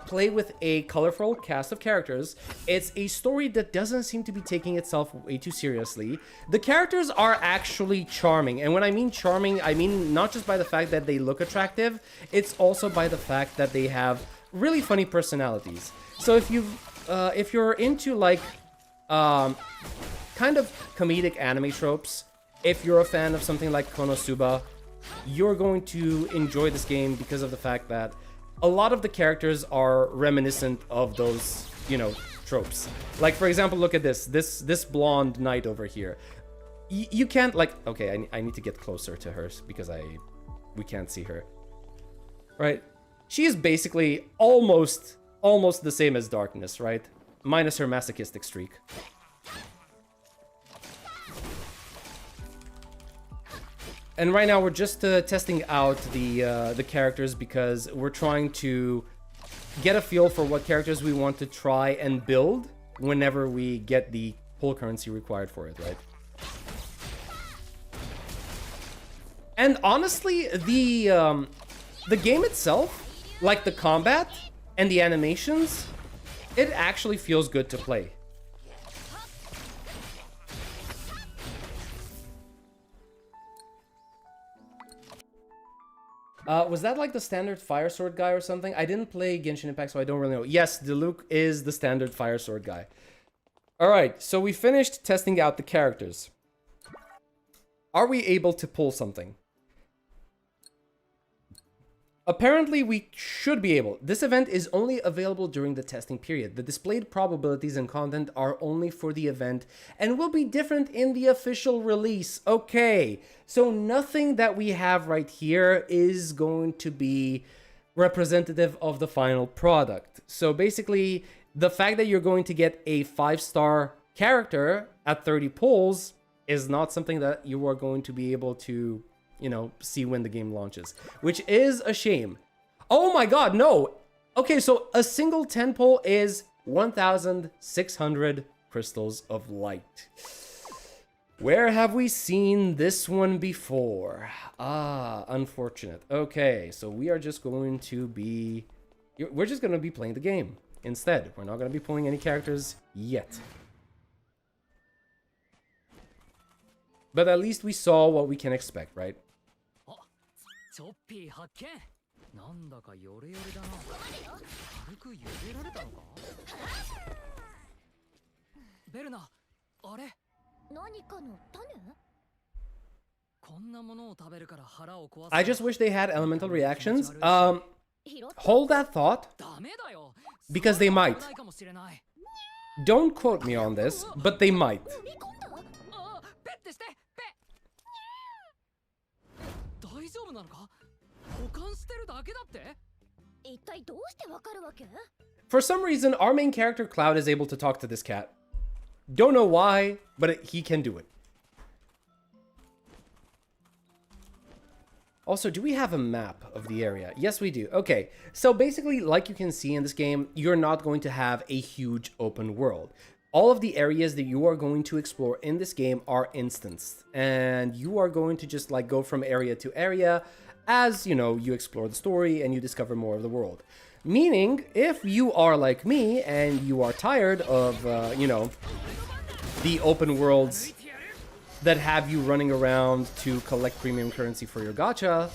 play with a colorful cast of characters. It's a story that doesn't seem to be taking itself way too seriously. The characters are actually charming. And when I mean charming, I mean not just by the fact that they look attractive, it's also by the fact that they have really funny personalities. So if you're into like kind of comedic anime tropes, if you're a fan of something like Konosuba, you're going to enjoy this game because of the fact that a lot of the characters are reminiscent of those, you know, tropes. Like, for example, look at this blonde knight over here. You can't, like, okay, I need to get closer to her because we can't see her. Right? She is basically almost the same as Darkness, right? Minus her masochistic streak. And right now we're just testing out the characters because we're trying to get a feel for what characters we want to try and build whenever we get the pull currency required for it, right? And honestly, the game itself, like the combat and the animations, it actually feels good to play. Was that like the standard fire sword guy or something? I didn't play Genshin Impact, so I don't really know. Yes, Diluc is the standard fire sword guy. Alright, so we finished testing out the characters. Are we able to pull something? Apparently, we should be able. This event is only available during the testing period. The displayed probabilities and content are only for the event and will be different in the official release. Okay, so nothing that we have right here is going to be representative of the final product. So basically, the fact that you're going to get a 5-star character at 30 pulls is not something that you are going to be able to, you know, see when the game launches, which is a shame. Oh my god, no! Okay, so a single 10 pull is 1,600 crystals of light. Where have we seen this one before? Ah, unfortunate. Okay, so we are just going to be... We're just going to be playing the game instead. We're not going to be pulling any characters yet. But at least we saw what we can expect, right? I just wish they had elemental reactions. Hold that thought, because they might. Don't quote me on this, but they might. For some reason, our main character, Cloud, is able to talk to this cat. Don't know why, but he can do it. Also, do we have a map of the area? Yes, we do. Okay, so basically, like you can see in this game, you're not going to have a huge open world. all of the areas that you are going to explore in this game are instanced, and you are going to just like go from area to area as, you know, you explore the story and you discover more of the world. Meaning, if you are like me and you are tired of, you know, the open worlds that have you running around to collect premium currency for your gacha,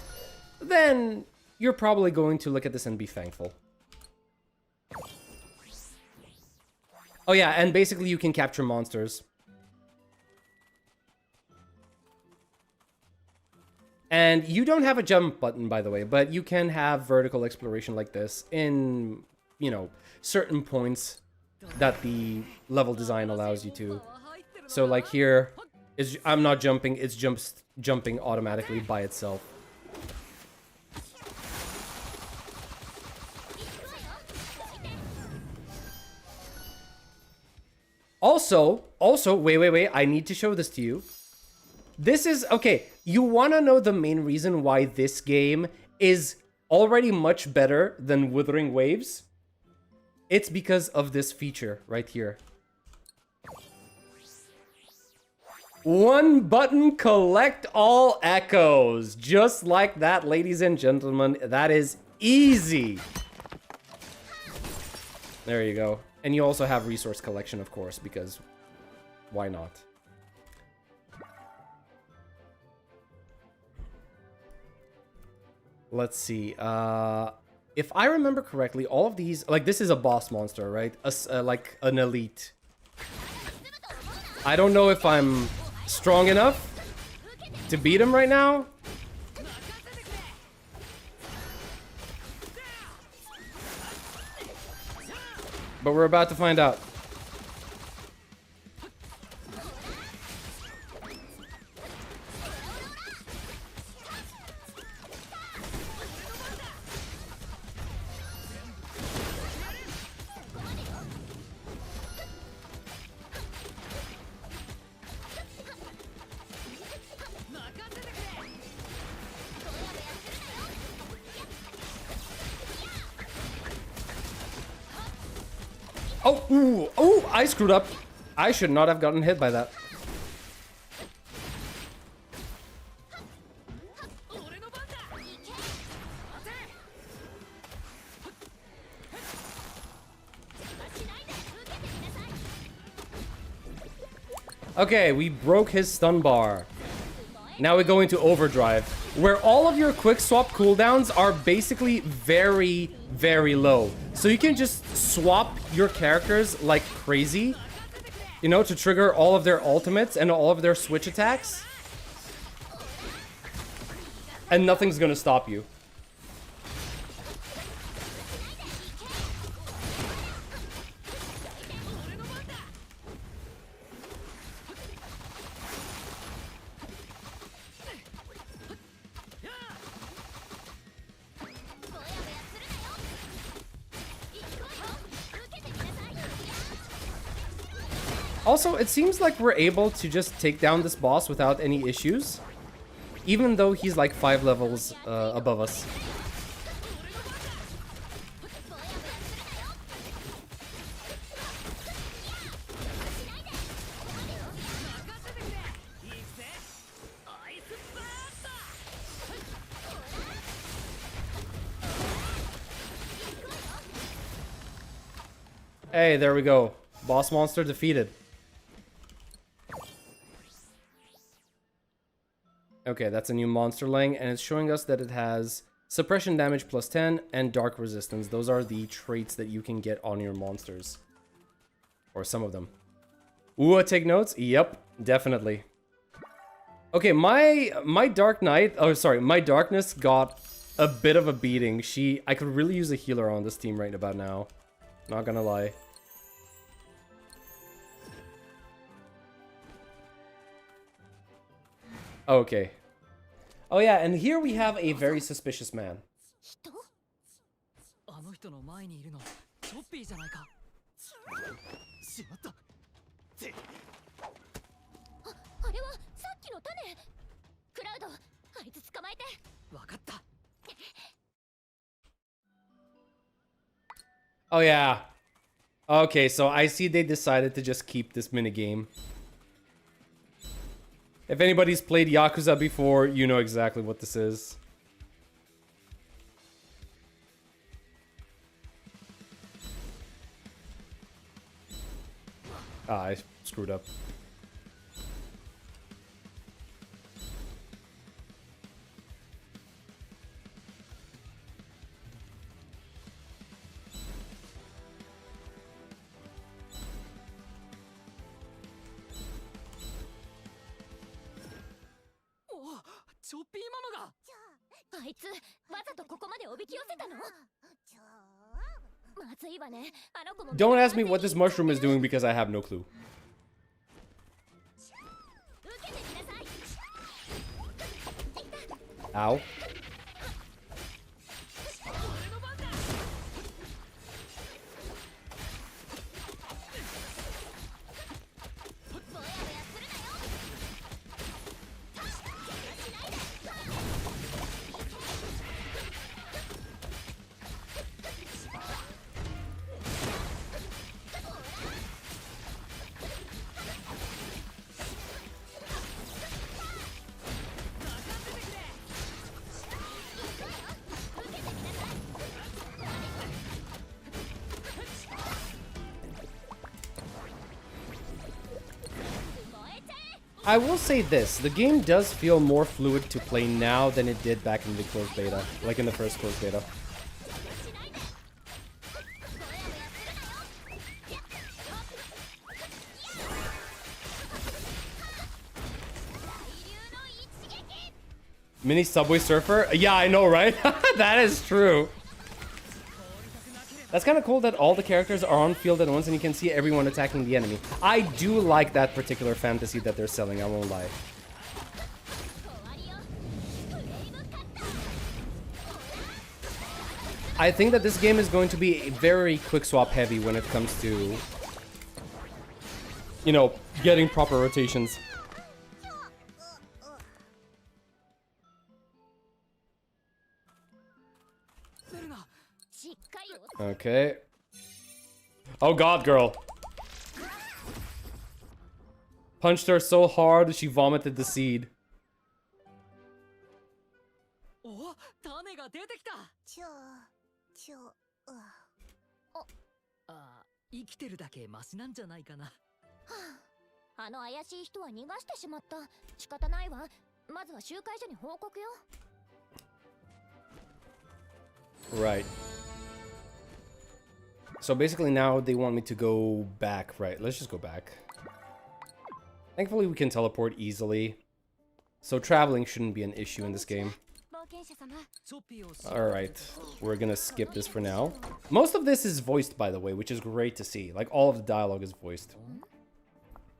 then you're probably going to look at this and be thankful. Oh yeah, and basically you can capture monsters. And you don't have a jump button, by the way, but you can have vertical exploration like this in, you know, certain points that the level design allows you to. So like here, I'm not jumping, it's jumping automatically by itself. Also, wait, I need to show this to you. This is, okay, you want to know the main reason why this game is already much better than Wuthering Waves? It's because of this feature right here. One button, collect all echoes. Just like that, ladies and gentlemen, that is easy. There you go. And you also have resource collection, of course, because why not? Let's see. If I remember correctly, all of these, like this is a boss monster, right? Like an elite. I don't know if I'm strong enough to beat him right now. But we're about to find out. Oh, ooh, I screwed up. I should not have gotten hit by that. Okay, we broke his stun bar. Now we go into overdrive, where all of your quick swap cooldowns are basically very, very low. So you can just swap your characters like crazy, you know, to trigger all of their ultimates and all of their switch attacks. And nothing's gonna stop you. Also, it seems like we're able to just take down this boss without any issues, even though he's like 5 levels above us. Hey, there we go. Boss monster defeated. Okay, that's a new monster lang, and it's showing us that it has suppression damage plus 10 and dark resistance. Those are the traits that you can get on your monsters. Or some of them. Ooh, take notes? Yep, definitely. Okay, my Dark Knight, oh sorry, my Darkness got a bit of a beating. I could really use a healer on this team right about now. Not gonna lie. Okay. Oh yeah, and here we have a very suspicious man. Oh yeah. Okay, so I see they decided to just keep this minigame. If anybody's played Yakuza before, you know exactly what this is. Ah, I screwed up. Oh, チョッピーママが。あいつわざとここまでおびき寄せたの？まずいわね。あの子も Don't ask me what this mushroom is doing because I have no clue. 受けてきなさい。 Ow. I will say this, the game does feel more fluid to play now than it did back in the closed beta, like in the first closed beta. Mini Subway Surfer? Yeah, I know, right? That is true. That's kind of cool that all the characters are on field at once and you can see everyone attacking the enemy. I do like that particular fantasy that they're selling, I won't lie. I think that this game is going to be very quick swap heavy when it comes to, you know, getting proper rotations. Okay. Oh god, girl. Punched her so hard she vomited the seed. お、種が出てきた。あ、生きてるだけマシなんじゃないかな。あの怪しい人は逃がしてしまった。仕方ないわ。まずは集会所に報告よ。Right. So basically now they want me to go back, right? Let's just go back. Thankfully we can teleport easily. So traveling shouldn't be an issue in this game. Alright, we're gonna skip this for now. Most of this is voiced, by the way, which is great to see. Like, all of the dialogue is voiced.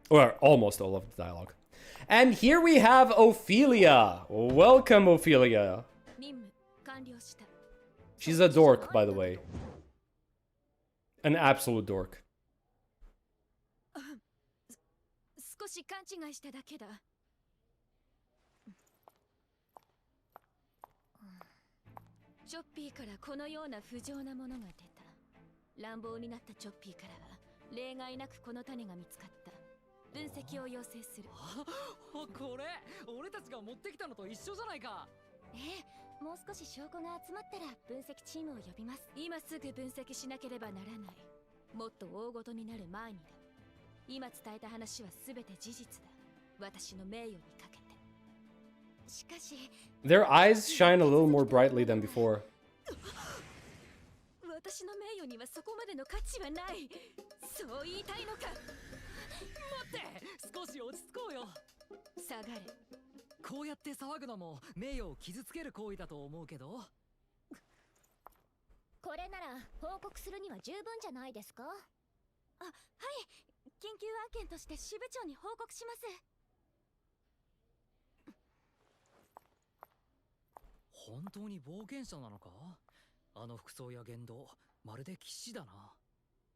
Or almost all of the dialogue. And here we have Ophelia! Welcome, Ophelia! She's a dork, by the way. An absolute dork. 少し勘違いしただけだ。チョッピーからこのような不浄なものが出た。乱暴になったチョッピーからは例外なくこの種が見つかった。分析を要請する。これ、俺たちが持ってきたのと一緒じゃないか。ええ、もう少し証拠が集まったら分析チームを呼びます。今すぐ分析しなければならない。もっと大ごとになる前にだ。今伝えた話はすべて事実だ。私の名誉にかけて。しかし、Their eyes shine a little more brightly than before. 私の名誉にはそこまでの価値はない。そう言いたいのか。待って、少し落ち着こうよ。下がれ。こうやって騒ぐのも名誉を傷つける行為だと思うけど。これなら報告するには十分じゃないですか。あ、はい。緊急案件として支部長に報告します。本当に冒険者なのか？あの服装や言動、まるで騎士だな。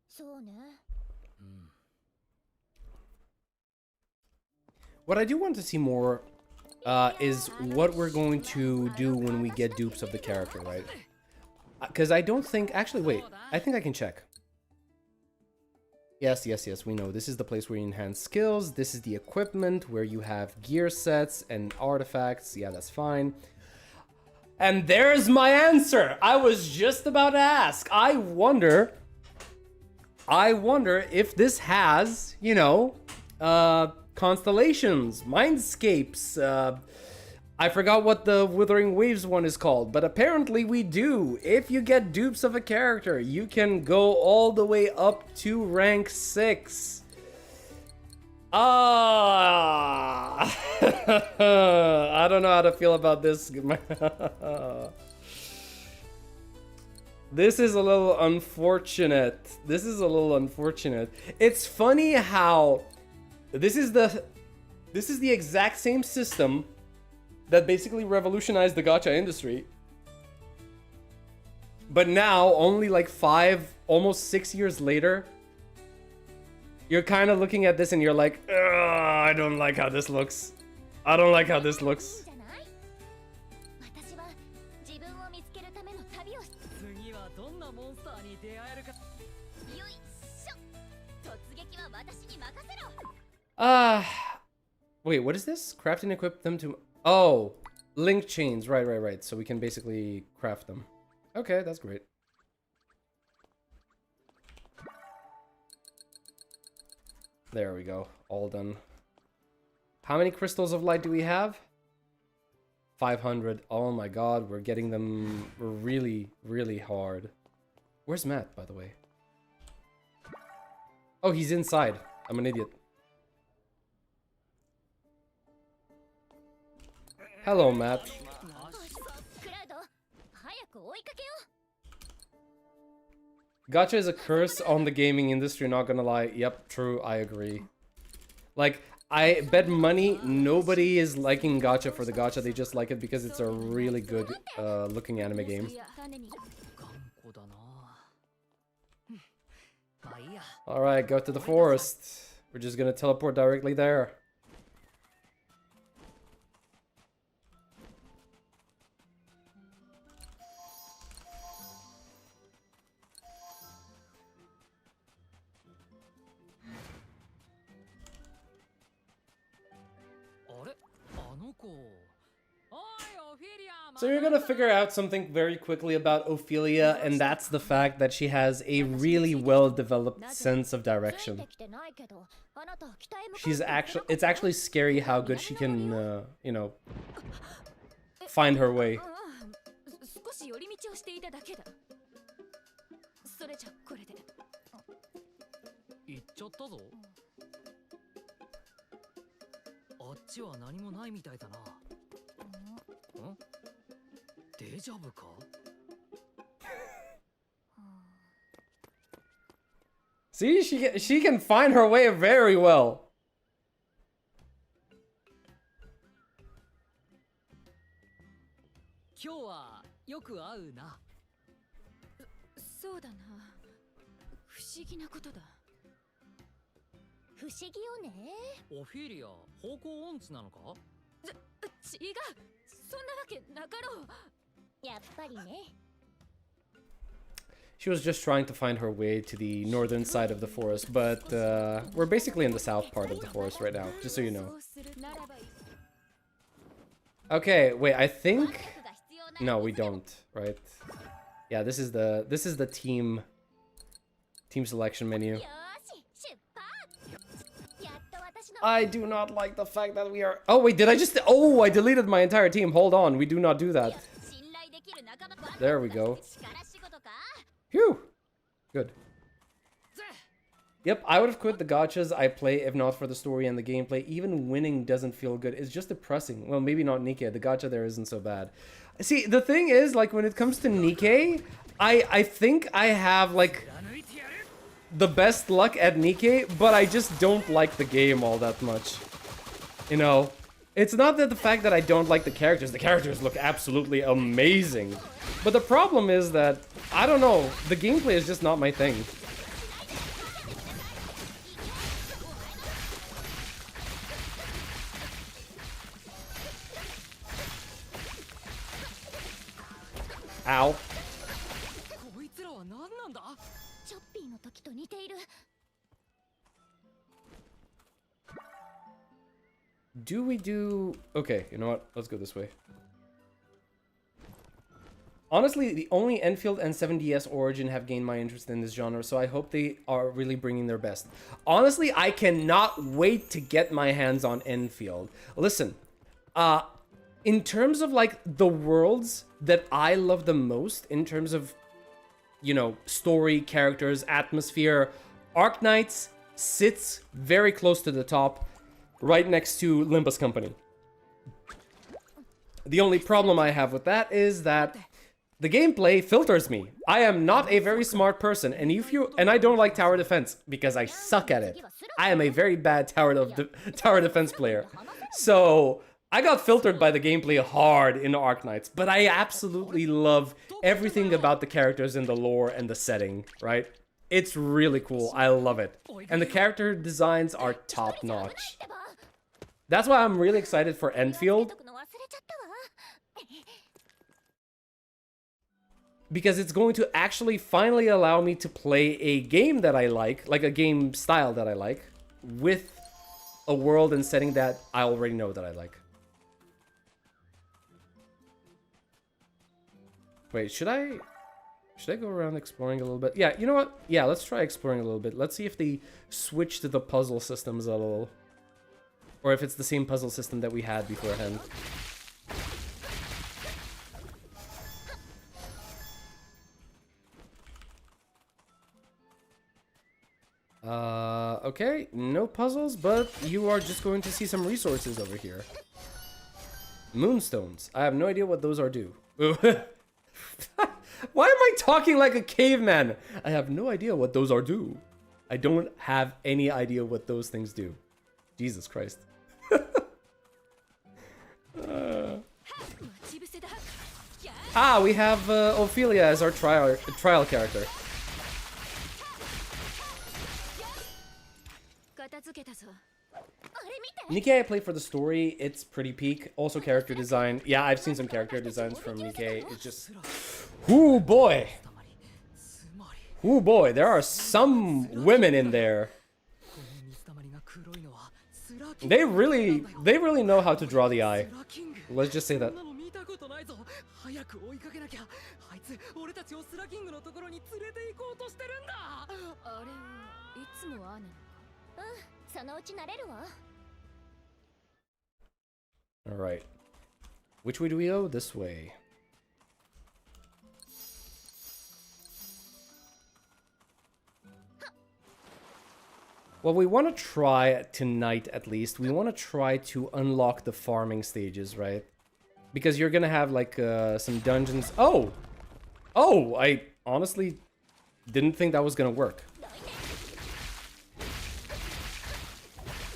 そうね。うん。What I do want to see more is what we're going to do when we get dupes of the character, right? Because I don't think... Actually, wait. I think I can check. Yes, yes, yes, we know. This is the place where you enhance skills. This is the equipment where you have gear sets and artifacts. Yeah, that's fine. And there's my answer. I was just about to ask. I wonder if this has, you know, constellations, mindscapes. I forgot what the Wuthering Waves one is called, but apparently we do. If you get dupes of a character, you can go all the way up to rank 6. Ah, I don't know how to feel about this. This is a little unfortunate. This is a little unfortunate. It's funny how this is the exact same system that basically revolutionized the gacha industry. But now, only like 5, almost 6 years later, you're kind of looking at this and you're like, "Ugh, I don't like how this looks. I don't like how this looks." 私は自分を見つけるための旅をし次はどんなモンスターに出会えるか。よいしょ突撃は私に任せろ Wait, what is this? Craft and equip them to... Oh, link chains. Right, right, right. So we can basically craft them. Okay, that's great. There we go. All done. How many crystals of light do we have? 500. Oh my god, we're getting them really, really hard. Where's Matt, by the way? Oh, he's inside. I'm an idiot. Hello, Matt. クラウド早く追いかけよ Gacha is a curse on the gaming industry, not gonna lie. Yep, true, I agree. Like, I bet money nobody is liking gacha for the gacha, they just like it because it's a really good looking anime game. Alright, go to the forest. We're just gonna teleport directly there. So you're gonna figure out something very quickly about Ophelia, and that's the fact that she has a really well-developed sense of direction. It's actually scary how good she can, you know, find her way. 少し寄り道をしていただけだそれじゃこれで行っちゃったぞ。あっちは何もないみたいだな。ん？デジャブか？ See, she can find her way very well. 今日はよく会うな。そうだな不思議なことだ不思議よねオフィリア、方向音痴なのか？違うそんなわけなかろうやっぱりね She was just trying to find her way to the northern side of the forest, but we're basically in the south part of the forest right now, just so you know. Okay, wait, I think... No, we don't, right? Yeah, this is the team selection menu. I do not like the fact that we are... Oh, wait, did I just... Oh, I deleted my entire team. Hold on, we do not do that. There we go. Phew! Good. Yep, I would have quit the gachas I play if not for the story and the gameplay. Even winning doesn't feel good. It's just depressing. Well, maybe not Nikkei. The gacha there isn't so bad. See, the thing is, like, when it comes to Nikkei, I think I have, like, the best luck at Nikkei, but I just don't like the game all that much. You know? It's not that the fact that I don't like the characters. The characters look absolutely amazing. But the problem is that, I don't know, the gameplay is just not my thing. Ow. こいつらは何なんだ？チョッピーの時と似ている Do we do... Okay, you know what? Let's go this way. Honestly, the only Enfield and 7DS Origin have gained my interest in this genre, so I hope they are really bringing their best. Honestly, I cannot wait to get my hands on Enfield. Listen, in terms of like the worlds that I love the most, in terms of, you know, story, characters, atmosphere, Arknights sits very close to the top, right next to Limbus Company. The only problem I have with that is that the gameplay filters me. I am not a very smart person, and and I don't like tower defense because I suck at it. I am a very bad tower defense player. So I got filtered by the gameplay hard in Arknights, but I absolutely love everything about the characters and the lore and the setting, right? It's really cool. I love it. And the character designs are top-notch. That's why I'm really excited for Enfield. Because it's going to actually finally allow me to play a game that I like a game style that I like, with a world and setting that I already know that I like. Wait, should I go around exploring a little bit? Yeah, you know what? Yeah, let's try exploring a little bit. Let's see if they switch to the puzzle systems a little. Or if it's the same puzzle system that we had beforehand. Okay, no puzzles, but you are just going to see some resources over here. Moonstones. I have no idea what those are due. Why am I talking like a caveman? I have no idea what those are due. I don't have any idea what those things do. Jesus Christ. We have Ophelia as our trial character. Nikkei I play for the story. It's pretty peak. Also character design. Yeah, I've seen some character designs from Nikkei. It's just... Ooh boy! Ooh boy, there are some women in there. They really know how to draw the eye. Let's just say that. Alright. Which way do we go? This way. Well, we want to try tonight, at least. We want to try to unlock the farming stages, right? Because you're gonna have, like, some dungeons... Oh! Oh! I honestly didn't think that was gonna work.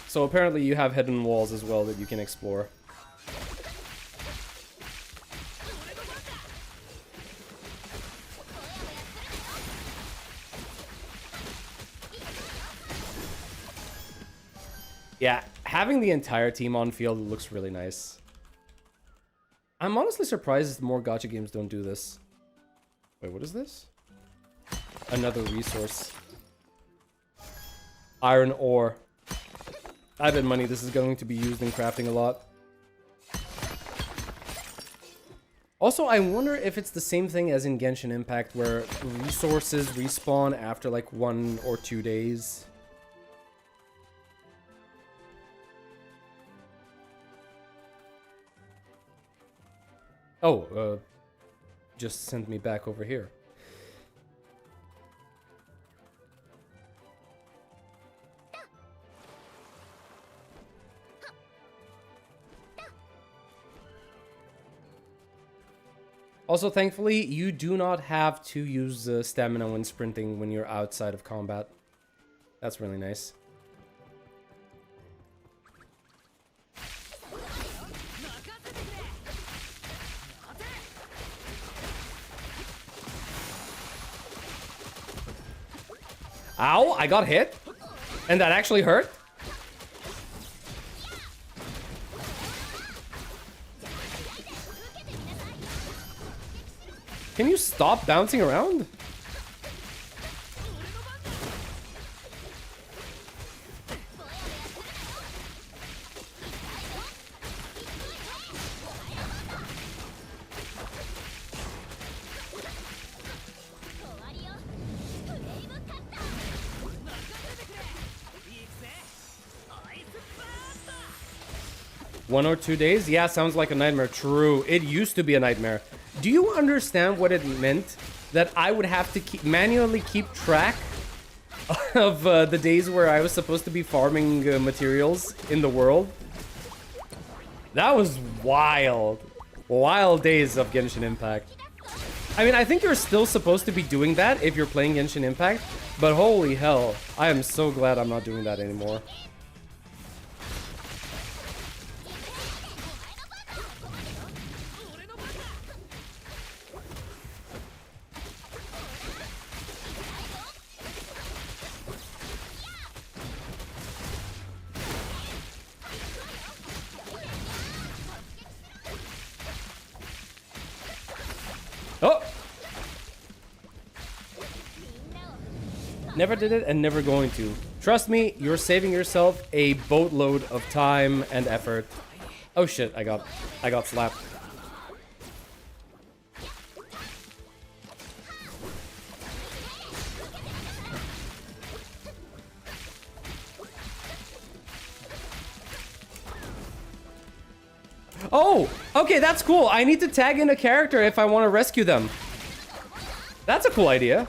So apparently you have hidden walls as well that you can explore. Yeah, having the entire team on field looks really nice. I'm honestly surprised more gacha games don't do this. Wait, what is this? Another resource. Iron ore. I bet money this is going to be used in crafting a lot. Also, I wonder if it's the same thing as in Genshin Impact, where resources respawn after like 1 or 2 days. Oh, just sent me back over here. Also, thankfully, you do not have to use stamina when sprinting when you're outside of combat. That's really nice. Ow, I got hit? And that actually hurt? Can you stop bouncing around? 1 or 2 days? Yeah, sounds like a nightmare. True. It used to be a nightmare. Do you understand what it meant? That I would have to manually keep track of the days where I was supposed to be farming materials in the world? That was wild. Wild days of Genshin Impact. I mean, I think you're still supposed to be doing that if you're playing Genshin Impact, but holy hell, I am so glad I'm not doing that anymore. Oh! Never did it and never going to. Trust me, you're saving yourself a boatload of time and effort. Oh shit, I got slapped. Oh, okay, that's cool. I need to tag in a character if I want to rescue them. That's a cool idea.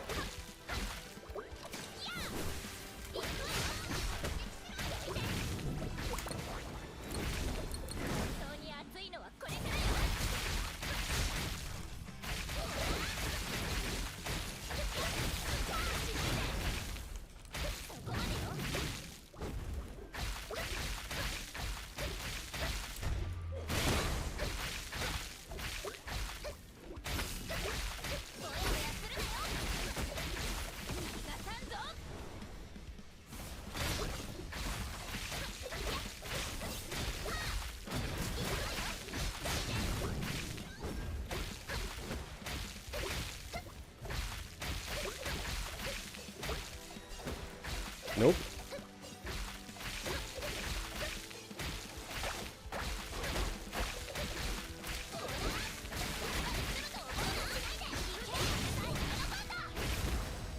Nope.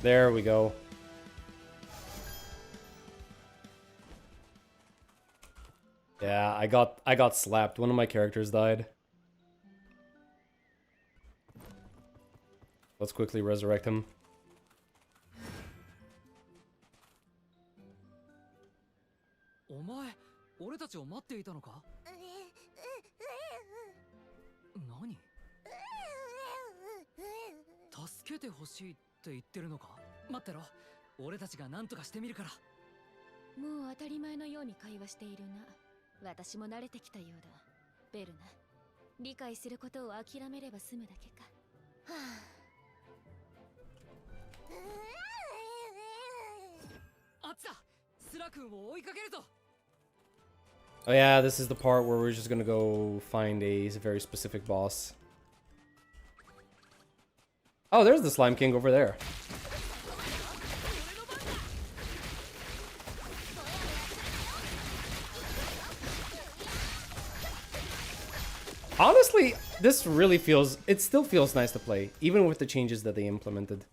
There we go. Yeah, I got slapped. One of my characters died. Let's quickly resurrect him. Oh yeah, this is the part where we're just gonna go find a very specific boss. Oh, there's the Slime King over there. Honestly, this really feels... It still feels nice to play, even with the changes that they implemented.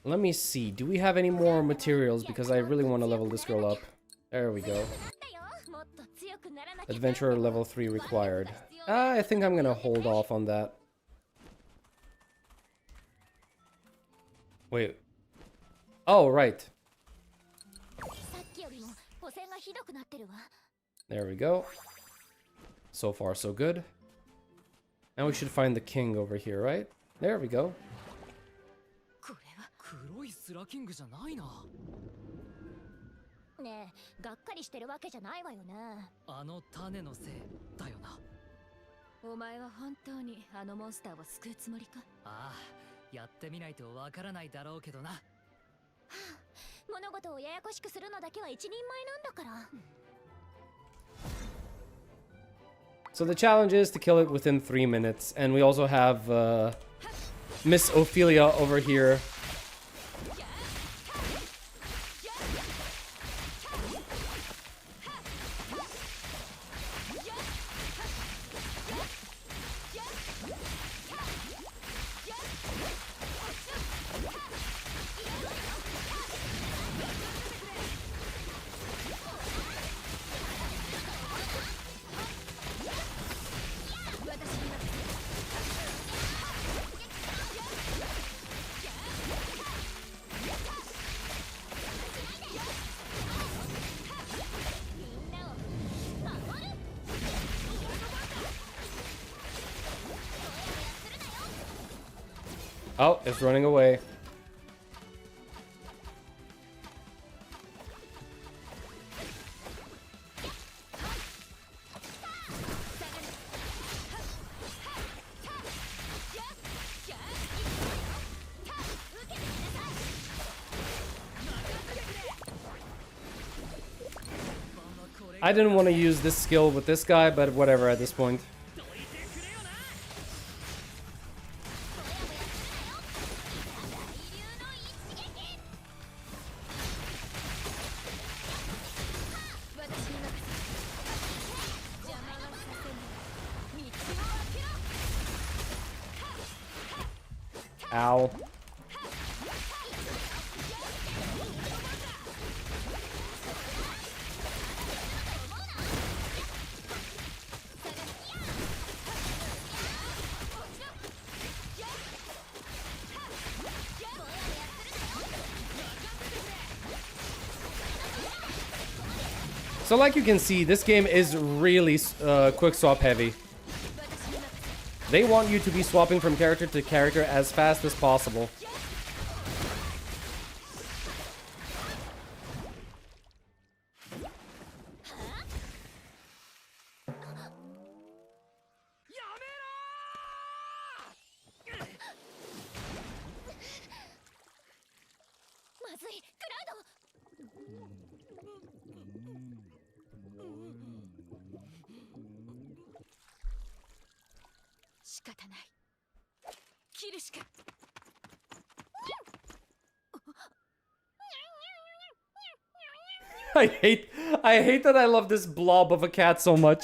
Let me see. Do we have any more materials? Because I really want to level this girl up. There we go. Adventurer level 3 required. I think I'm gonna hold off on that. Wait. Oh, right. There we go. So far, so good. Now we should find the king over here, right? There we go. So the challenge is to kill it within 3 minutes, and we also have Miss Ophelia over here. Oh, it's running away. I didn't want to use this skill with this guy, but whatever at this point. Ow. So like you can see, this game is really quick swap heavy. They want you to be swapping from character to character as fast as possible. I hate that I love this blob of a cat so much.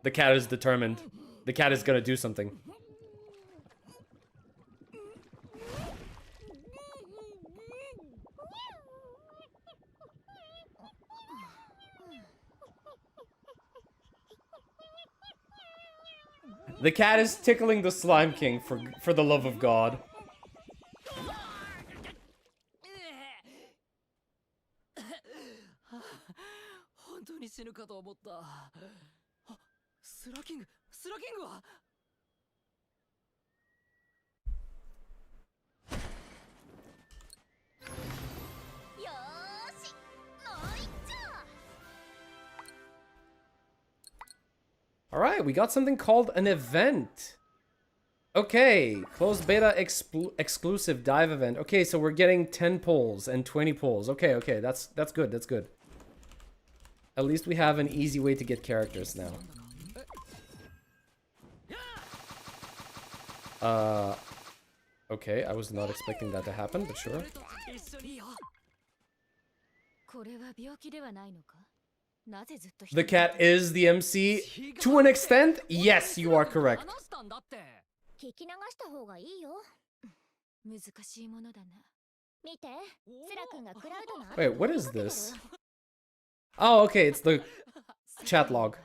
The cat is determined. The cat is gonna do something. The cat is tickling the Slime King for the love of God. Alright, we got something called an event. Okay, closed beta exclusive dive event. Okay, so we're getting 10 pulls and 20 pulls. Okay, that's good, that's good. At least we have an easy way to get characters now. Okay, I was not expecting that to happen, but sure. The cat is the MC to an extent. Yes, you are correct. Wait, what is this? Oh, okay, it's the chat log.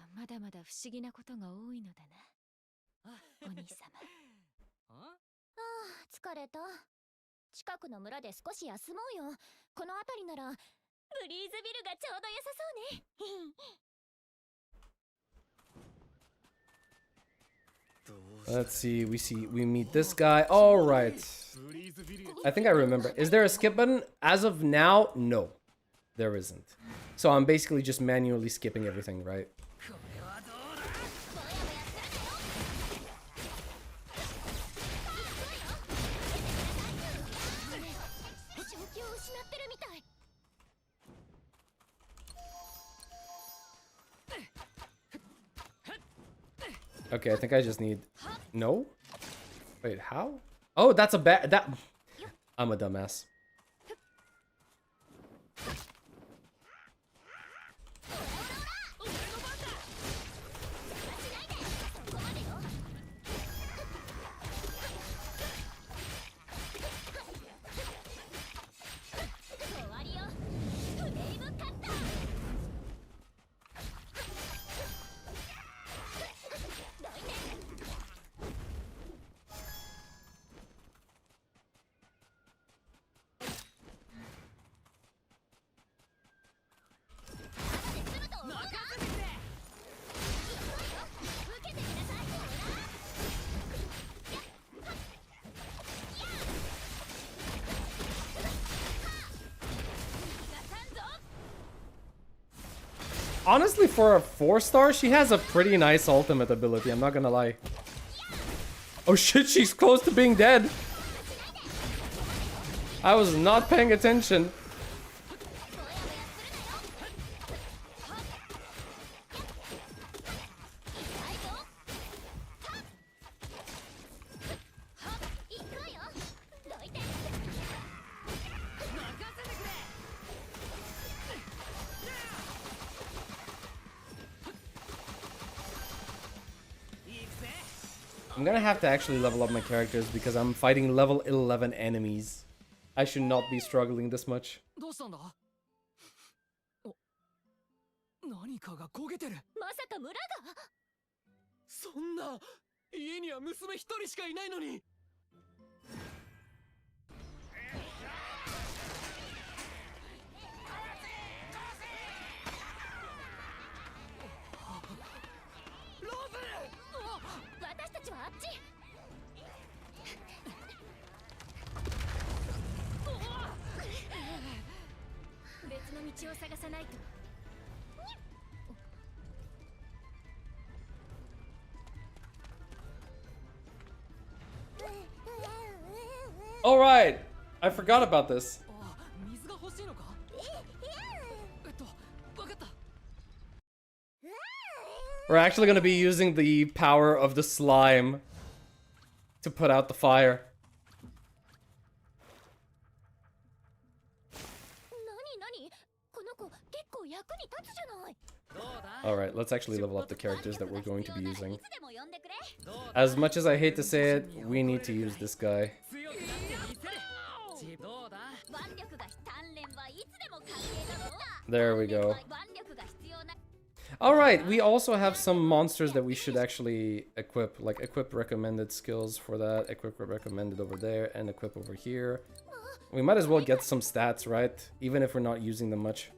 Let's see, we meet this guy. All right. I think I remember. Is there a skip button? As of now, no. There isn't. So I'm basically just manually skipping everything, right? Okay, I think I just need... No? Wait, how? Oh, that's a bad... That... I'm a dumbass. Honestly, for a 4-star, she has a pretty nice ultimate ability, I'm not gonna lie. Oh shit, she's close to being dead. I was not paying attention. I'm gonna have to actually level up my characters because I'm fighting level 11 enemies. I should not be struggling this much. どうしたんだ？お、何かが焦げてる。まさか村が？そんな、家には娘一人しかいないのに。ローズ！私たちはあっち。別の道を探さないと。All right, I forgot about this. あ、水が欲しいのか？わかった。We're actually gonna be using the power of the slime to put out the fire. 何？この子結構役に立つじゃない。 All right, let's actually level up the characters that we're going to be using. As much as I hate to say it, we need to use this guy. There we go. Alright, we also have some monsters that we should actually equip. Like, equip recommended skills for that. Equip recommended over there. And equip over here. We might as well get some stats, right? Even if we're not using them much.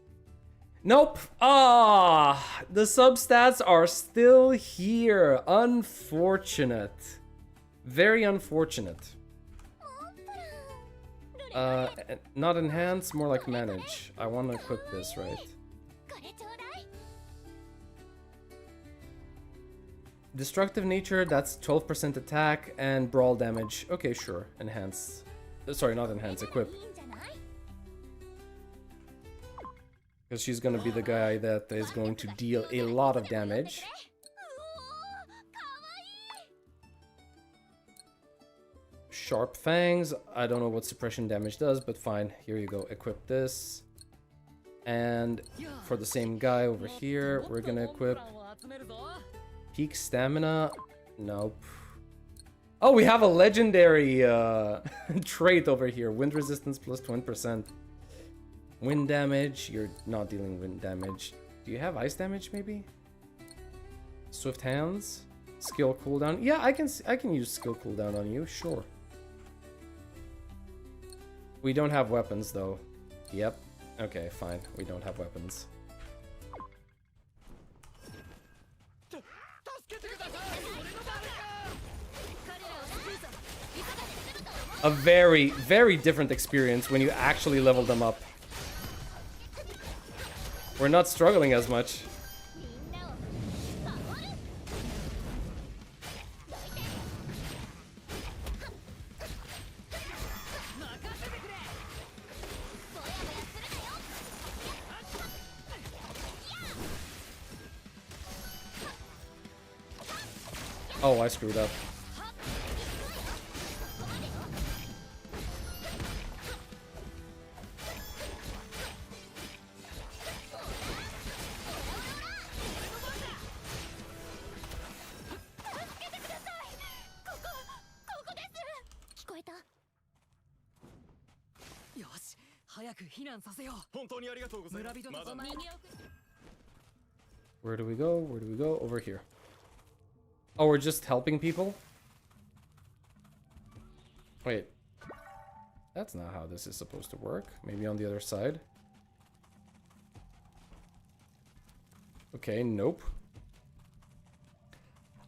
Nope! Ah! The substats are still here. Unfortunate. Very unfortunate. Not enhance, more like manage. I want to equip this, right? Destructive nature, that's 12% attack and brawl damage. Okay, sure. Enhance. Sorry, not enhance, equip. Because she's gonna be the guy that is going to deal a lot of damage. Sharp fangs. I don't know what suppression damage does, but fine. Here you go. Equip this. And for the same guy over here, we're gonna equip peak stamina. Nope. Oh, we have a legendary trait over here. Wind resistance plus 20%. Wind damage. You're not dealing wind damage. Do you have ice damage maybe? Swift hands. Skill cooldown. Yeah, I can use skill cooldown on you. Sure. We don't have weapons though. Yep. Okay, fine. We don't have weapons. A very, very different experience when you actually level them up. We're not struggling as much. Oh, I screwed up. Where do we go? Where do we go? Over here. Oh, we're just helping people? Wait. That's not how this is supposed to work. Maybe on the other side. Okay, nope.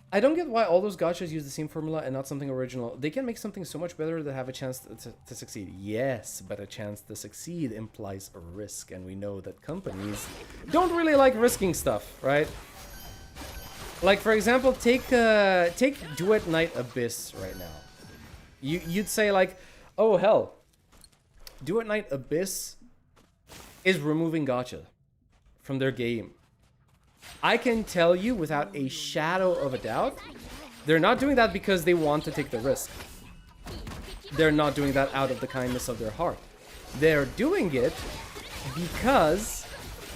I don't get why all those gachas use the same formula and not something original. They can make something so much better that have a chance to succeed. Yes, but a chance to succeed implies a risk, and we know that companies don't really like risking stuff, right? Like, for example, take Duet Night Abyss right now. You'd say like, oh hell, Duet Night Abyss is removing gacha from their game. I can tell you without a shadow of a doubt, they're not doing that because they want to take the risk. They're not doing that out of the kindness of their heart. They're doing it because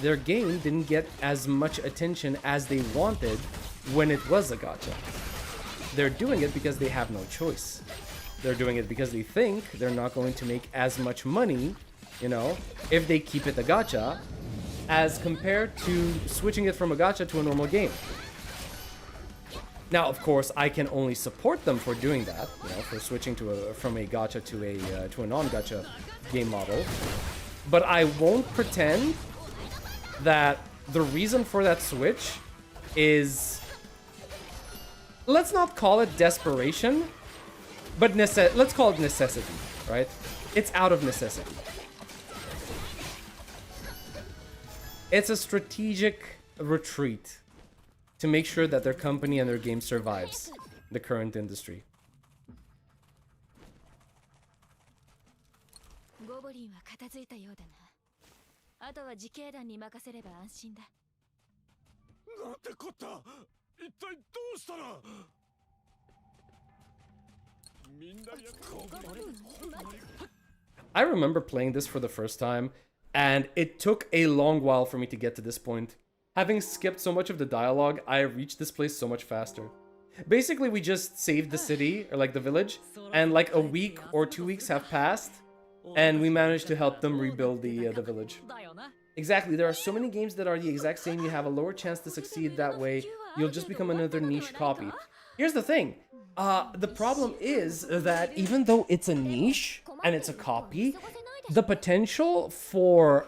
their game didn't get as much attention as they wanted when it was a gacha. They're doing it because they have no choice. They're doing it because they think they're not going to make as much money, you know, if they keep it a gacha, as compared to switching it from a gacha to a normal game. Now, of course, I can only support them for doing that, you know, for switching from a gacha to a non-gacha game model. But I won't pretend that the reason for that switch is, let's not call it desperation, but let's call it necessity, right? It's out of necessity. It's a strategic retreat to make sure that their company and their game survives the current industry. I remember playing this for the first time, and it took a long while for me to get to this point. Having skipped so much of the dialogue, I reached this place so much faster. Basically, we just saved the city, or like the village, and like a week or 2 weeks have passed, and we managed to help them rebuild the village. Exactly, there are so many games that are the exact same. You have a lower chance to succeed that way. You'll just become another niche copy. Here's the thing. The problem is that even though it's a niche and it's a copy, the potential for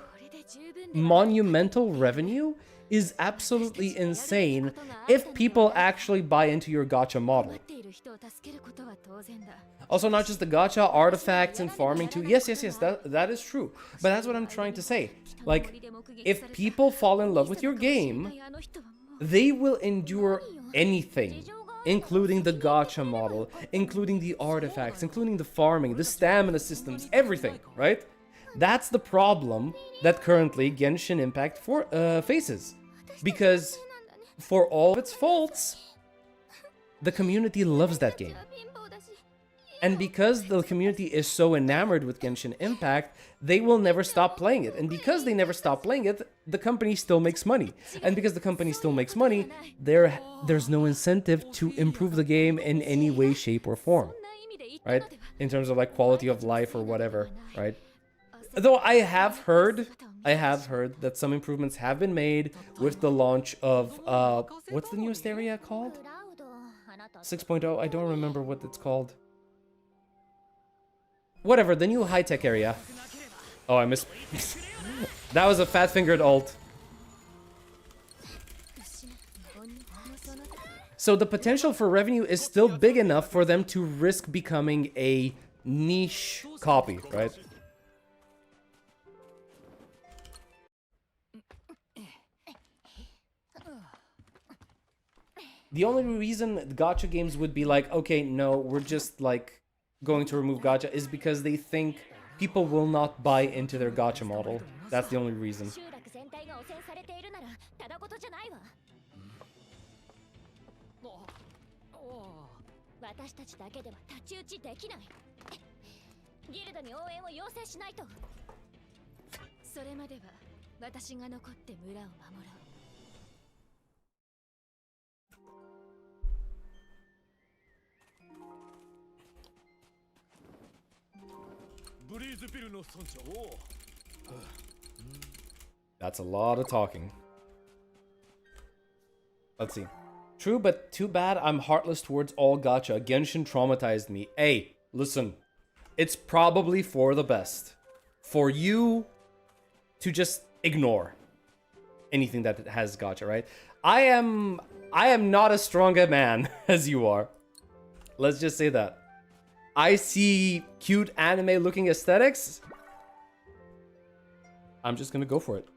monumental revenue is absolutely insane if people actually buy into your gacha model. Also, not just the gacha, artifacts and farming too. Yes, that is true. But that's what I'm trying to say. Like, if people fall in love with your game, they will endure anything, including the gacha model, including the artifacts, including the farming, the stamina systems, everything, right? That's the problem that currently Genshin Impact faces. Because for all of its faults, the community loves that game. And because the community is so enamored with Genshin Impact, they will never stop playing it. And because they never stop playing it, the company still makes money. And because the company still makes money, there's no incentive to improve the game in any way, shape, or form. Right? In terms of like quality of life or whatever, right? Though I have heard that some improvements have been made with the launch of, what's the newest area called? 6.0, I don't remember what it's called. Whatever, the new high-tech area. Oh, I missed. That was a fat-fingered ult. So the potential for revenue is still big enough for them to risk becoming a niche copy, right? The only reason gacha games would be like, okay, no, we're just like going to remove gacha is because they think people will not buy into their gacha model. That's the only reason. 私たちだけでは太刀打ちできない。ギルドに応援を要請しないと。それまでは私が残って村を守ろブリーズビルの村長。 That's a lot of talking. Let's see. True, but too bad I'm heartless towards all gacha. Genshin traumatized me. Hey, listen. It's probably for the best. For you to just ignore anything that has gacha, right? I am not as strong a man as you are. Let's just say that. I see cute anime looking aesthetics. I'm just gonna go for it.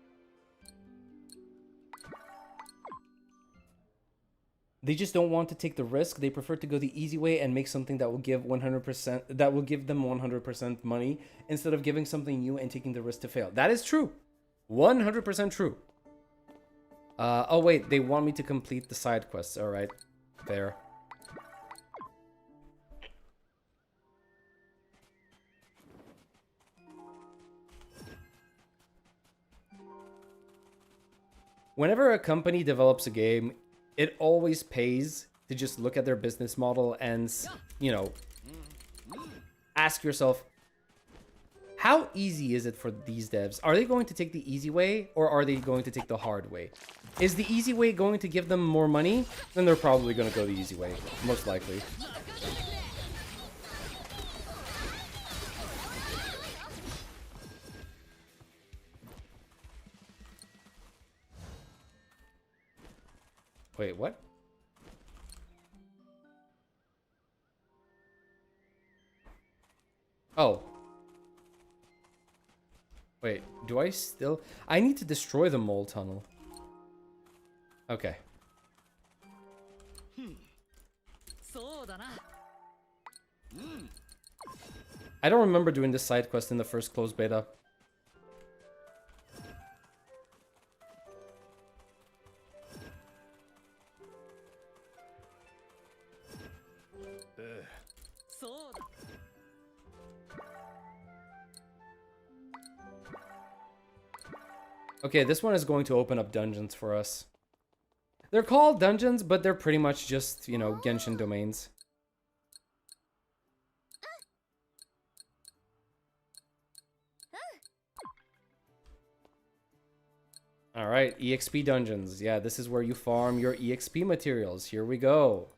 They just don't want to take the risk. They prefer to go the easy way and make something that will give 100%, that will give them 100% money instead of giving something new and taking the risk to fail. That is true. 100% true. Oh wait, they want me to complete the side quests. All right, fair. Whenever a company develops a game, it always pays to just look at their business model and, you know, ask yourself, how easy is it for these devs? Are they going to take the easy way or are they going to take the hard way? Is the easy way going to give them more money? Then they're probably going to go the easy way, most likely. Wait, what? Oh. Wait, do I still... I need to destroy the mole tunnel. Okay. I don't remember doing this side quest in the first closed beta. Okay, this one is going to open up dungeons for us. They're called dungeons, but they're pretty much just, you know, Genshin domains. Alright, EXP dungeons. Yeah, this is where you farm your EXP materials. Here we go.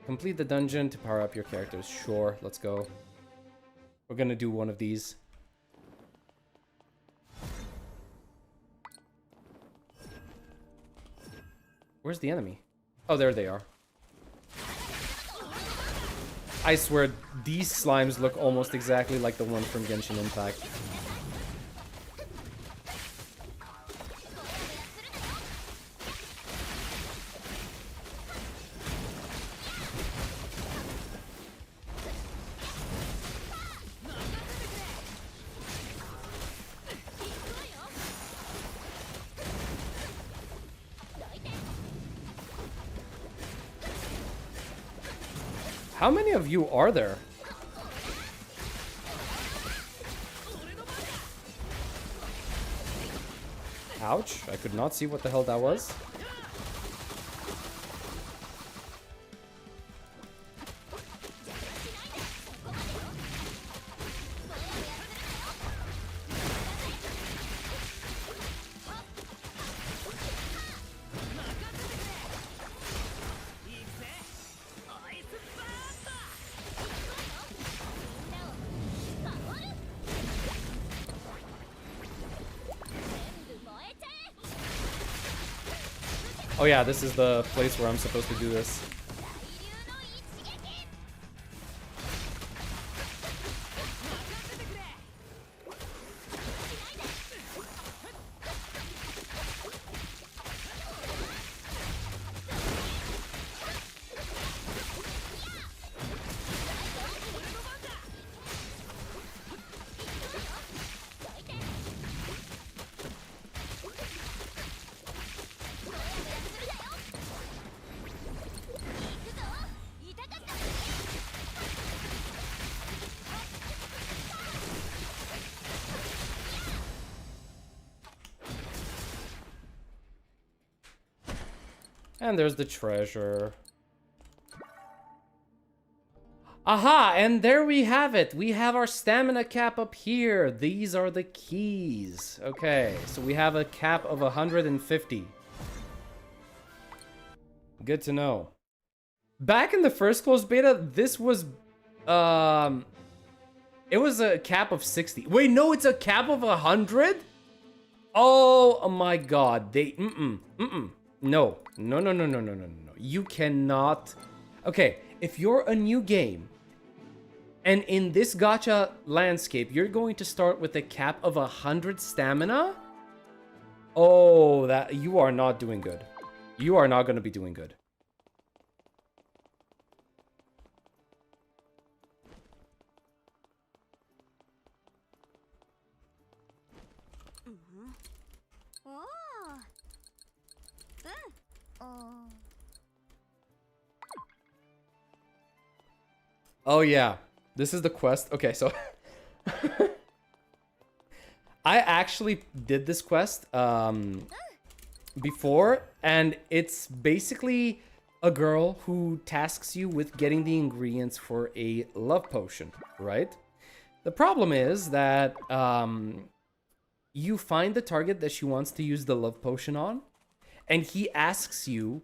Complete the dungeon to power up your characters. Sure, let's go. We're gonna do one of these. Where's the enemy? Oh, there they are. I swear, these slimes look almost exactly like the one from Genshin Impact. How many of you are there? Ouch, I could not see what the hell that was. Oh yeah, this is the place where I'm supposed to do this. And there's the treasure. Aha, and there we have it. We have our stamina cap up here. These are the keys. Okay, so we have a cap of 150. Good to know. Back in the first closed beta, this was, it was a cap of 60. Wait, no, it's a cap of 100? Oh my god, they, No. No. You cannot. Okay, if you're a new game, and in this gacha landscape, you're going to start with a cap of 100 stamina? Oh, that you are not doing good. You are not going to be doing good. Oh yeah, this is the quest. Okay, so I actually did this quest before, and it's basically a girl who tasks you with getting the ingredients for a love potion, right? The problem is that you find the target that she wants to use the love potion on, and he asks you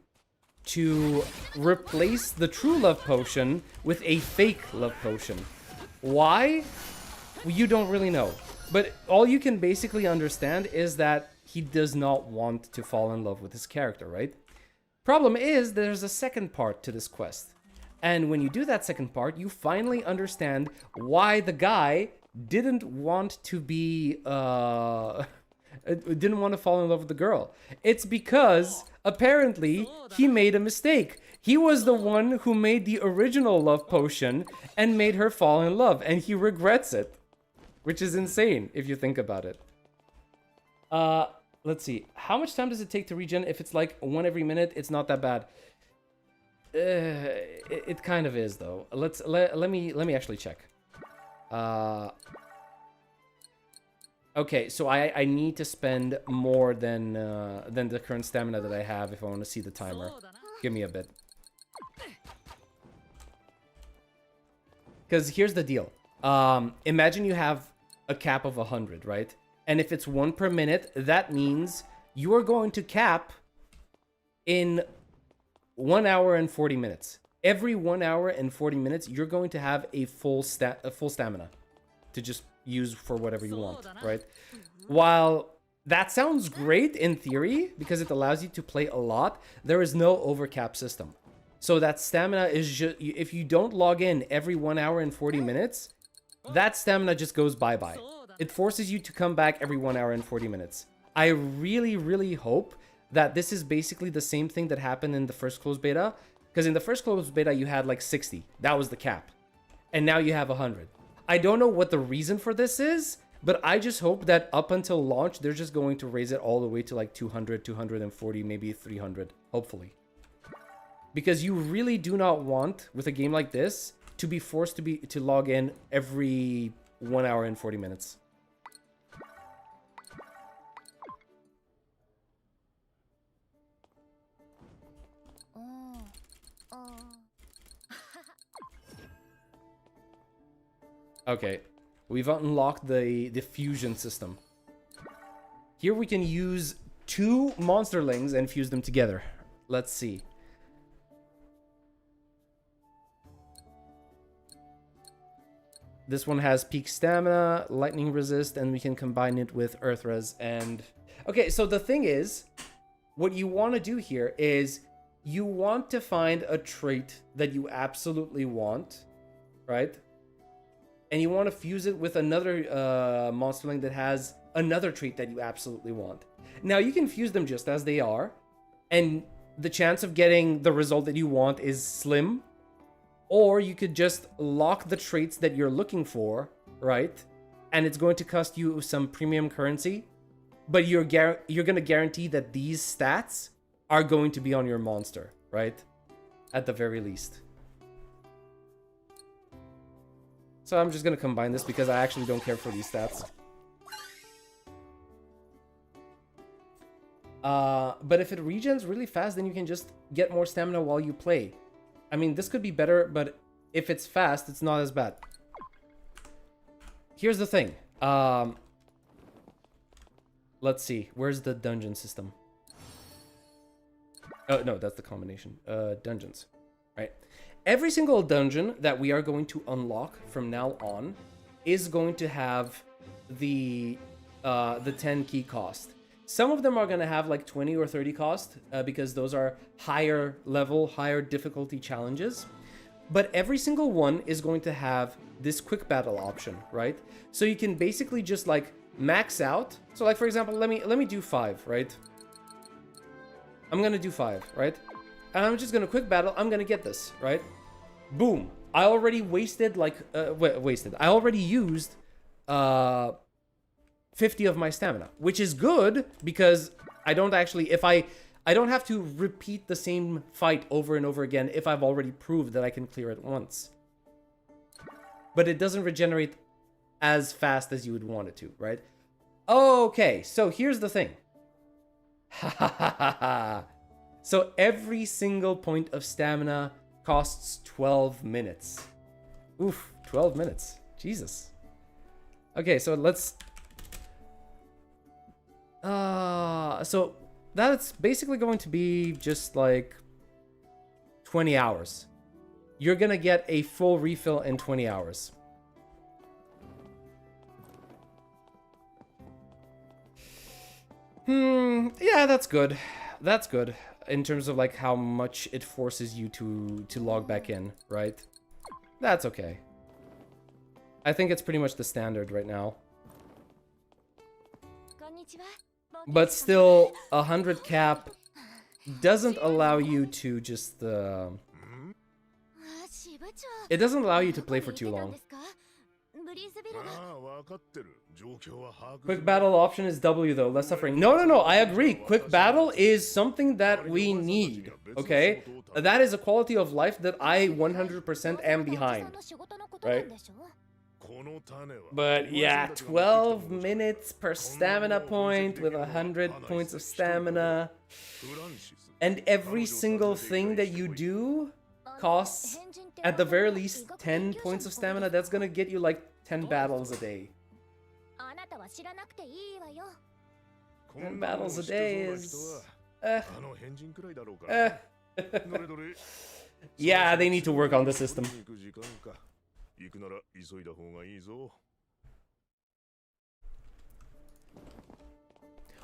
to replace the true love potion with a fake love potion. Why? You don't really know. But all you can basically understand is that he does not want to fall in love with his character, right? Problem is, there's a second part to this quest. And when you do that second part, you finally understand why the guy didn't want to be, didn't want to fall in love with the girl. It's because apparently he made a mistake. He was the one who made the original love potion and made her fall in love, and he regrets it, which is insane if you think about it. Let's see. How much time does it take to regen? If it's like 1 every minute, it's not that bad. It kind of is though. Let me actually check. Okay, so I need to spend more than the current stamina that I have if I want to see the timer. Give me a bit. Because here's the deal. Imagine you have a cap of 100, right? And if it's 1 per minute, that means you are going to cap in 1 hour and 40 minutes. Every 1 hour and 40 minutes, you're going to have a full stamina to just use for whatever you want, right? While that sounds great in theory because it allows you to play a lot, there is no overcap system. So that stamina is just, if you don't log in every 1 hour and 40 minutes, that stamina just goes bye-bye. It forces you to come back every 1 hour and 40 minutes. I really, really hope that this is basically the same thing that happened in the first closed beta, because in the first closed beta you had like 60. That was the cap. And now you have 100. I don't know what the reason for this is, but I just hope that up until launch, they're just going to raise it all the way to like 200, 240, maybe 300, hopefully. Because you really do not want, with a game like this, to be forced to log in every 1 hour and 40 minutes. Okay, we've unlocked the fusion system. Here we can use 2 monsterlings and fuse them together. Let's see. This one has peak stamina, lightning resist, and we can combine it with earth res. And okay, so the thing is, what you want to do here is you want to find a trait that you absolutely want, right? And you want to fuse it with another monsterling that has another trait that you absolutely want. Now, you can fuse them just as they are, and the chance of getting the result that you want is slim. Or you could just lock the traits that you're looking for, right? And it's going to cost you some premium currency, but you're going to guarantee that these stats are going to be on your monster, right? At the very least. So I'm just going to combine this because I actually don't care for these stats. But if it regens really fast, then you can just get more stamina while you play. I mean, this could be better, but if it's fast, it's not as bad. Here's the thing. Let's see. Where's the dungeon system? Oh, no, that's the combination. Dungeons. Right. Every single dungeon that we are going to unlock from now on is going to have the 10 key cost. Some of them are going to have like 20 or 30 cost because those are higher level, higher difficulty challenges. But every single one is going to have this quick battle option, right? So you can basically just like max out. So like, for example, let me do 5, right? I'm going to do 5, right? And I'm just going to quick battle. I'm going to get this, right? Boom. I already wasted like, I already used 50 of my stamina, which is good because I don't actually, I don't have to repeat the same fight over and over again if I've already proved that I can clear it once. But it doesn't regenerate as fast as you would want it to, right? Okay, so here's the thing. So every single point of stamina costs 12 minutes. Oof, 12 minutes. Jesus. Okay, so let's... so that's basically going to be just like 20 hours. You're gonna get a full refill in 20 hours. Yeah, that's good. That's good in terms of like how much it forces you to log back in, right? That's okay. I think it's pretty much the standard right now. But still, 100 cap doesn't allow you to just... it doesn't allow you to play for too long. Quick battle option is W though, less suffering. No, I agree. Quick battle is something that we need, okay? That is a quality of life that I 100% am behind, right? But yeah, 12 minutes per stamina point with 100 points of stamina. And every single thing that you do costs, at the very least, 10 points of stamina. That's gonna get you like 10 battles a day. 10 battles a day is... yeah, they need to work on the system.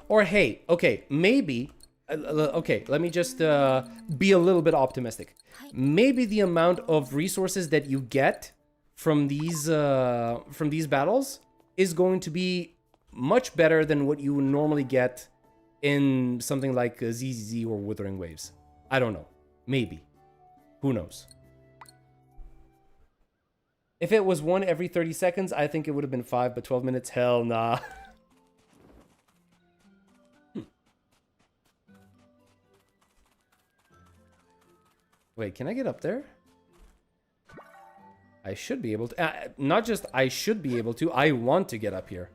Or hey, okay, maybe... okay, let me just be a little bit optimistic. Maybe the amount of resources that you get from these battles is going to be much better than what you would normally get in something like ZZZ or Wuthering Waves. I don't know. Maybe. Who knows? If it was 1 every 30 seconds, I think it would have been 5, but 12 minutes, hell nah. Wait, can I get up there? I should be able to. Not just I should be able to, I want to get up here.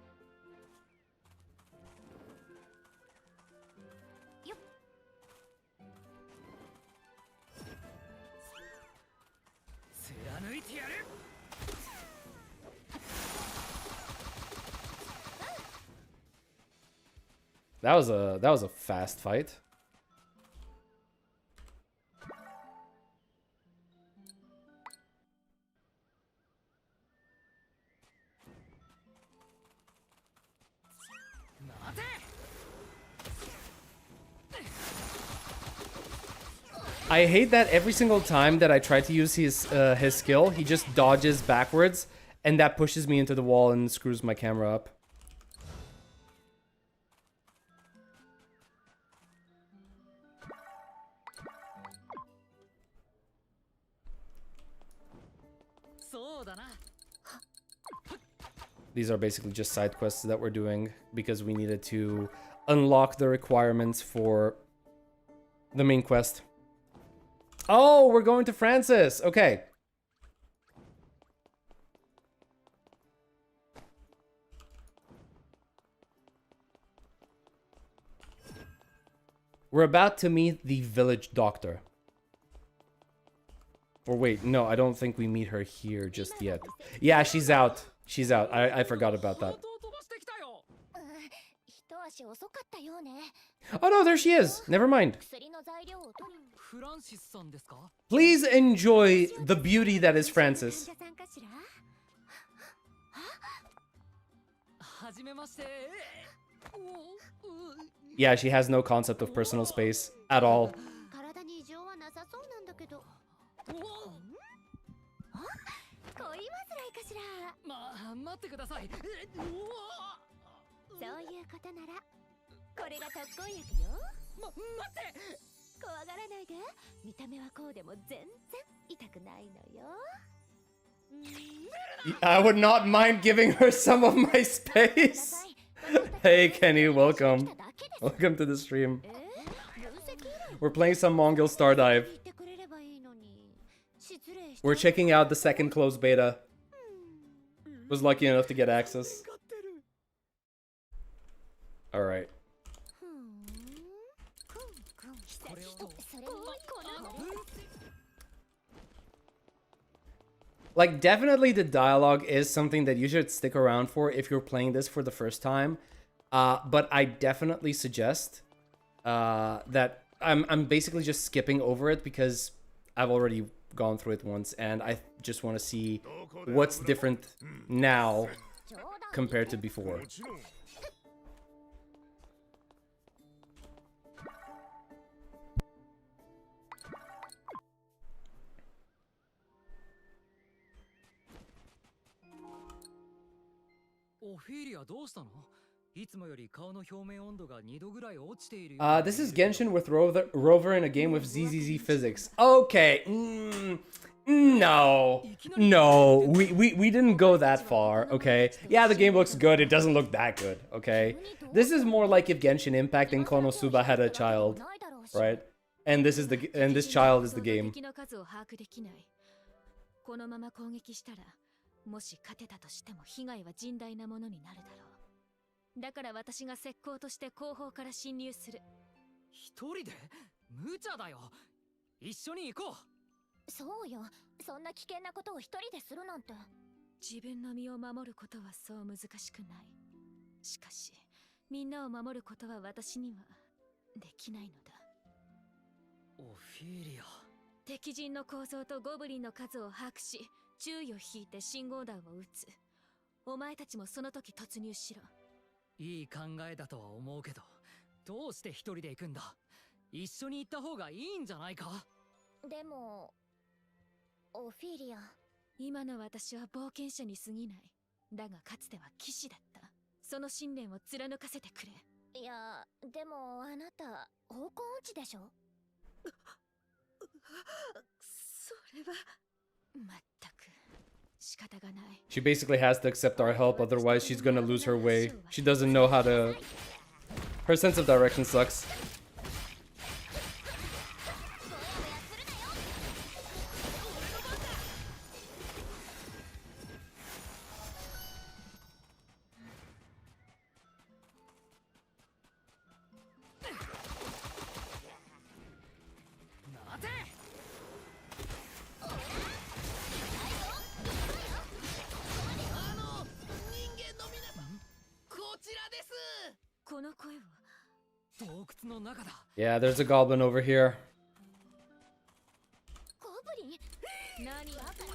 That was a fast fight. I hate that every single time that I try to use his skill, he just dodges backwards, and that pushes me into the wall and screws my camera up. These are basically just side quests that we're doing because we needed to unlock the requirements for the main quest. Oh, we're going to Francis. Okay. We're about to meet the village doctor. Or wait, no, I don't think we meet her here just yet. Yeah, she's out. She's out. I forgot about that. 一足遅かったようね。 Oh no, there she is. Never mind. 薬の材料を取る。フランシスさんですか？ Please enjoy the beauty that is Francis. 患者さんかしら？はじめまして。体 Yeah, she has no concept of personal space at all. に異常はなさそうなんだけど。恋煩いかしら？待ってください。そういうことなら、これが特効薬よ。待って。怖がらないで。見た目はこうでも全然痛くないのよ。I would not mind giving her some of my space. Hey Kenny, welcome. Welcome to the stream. We're playing some Mongil Star Dive. We're checking out the second closed beta. Was lucky enough to get access. Alright. Like, definitely the dialogue is something that you should stick around for if you're playing this for the first time. But I definitely suggest that I'm basically just skipping over it because I've already gone through it once and I just want to see what's different now compared to before. This is Genshin with Rover in a game with ZZZ physics. Okay. No. No. We didn't go that far, okay? Yeah, the game looks good. It doesn't look that good, okay? This is more like if Genshin Impact and Konosuba had a child, right? And this child is the game. このまま攻撃したら、もし勝てたとしても被害は甚大なものになるだろう。だから私が石膏として後方から侵入する。一人で？無茶だよ。一緒に行こう。そうよ。そんな危険なことを一人でするなんて。自分の身を守ることはそう難しくない。しかし、みんなを守ることは私にはできないのだ。オフィーリア。敵陣の構造とゴブリンの数を把握し、注意を引いて信号弾を撃つ。お前たちもその時突入しろ。いい考えだとは思うけど、どうして一人で行くんだ？一緒に行った方がいいんじゃないか？でも、オフィーリア。今の私は冒険者に過ぎない。だがかつては騎士だった。その信念を貫かせてくれ。いや、でもあなた、方向音痴でしょ？それはまったく仕方がない。 She basically has to accept our help, otherwise she's gonna lose her way. She doesn't know how to... Her sense of direction sucks. Yeah, there's a goblin over here.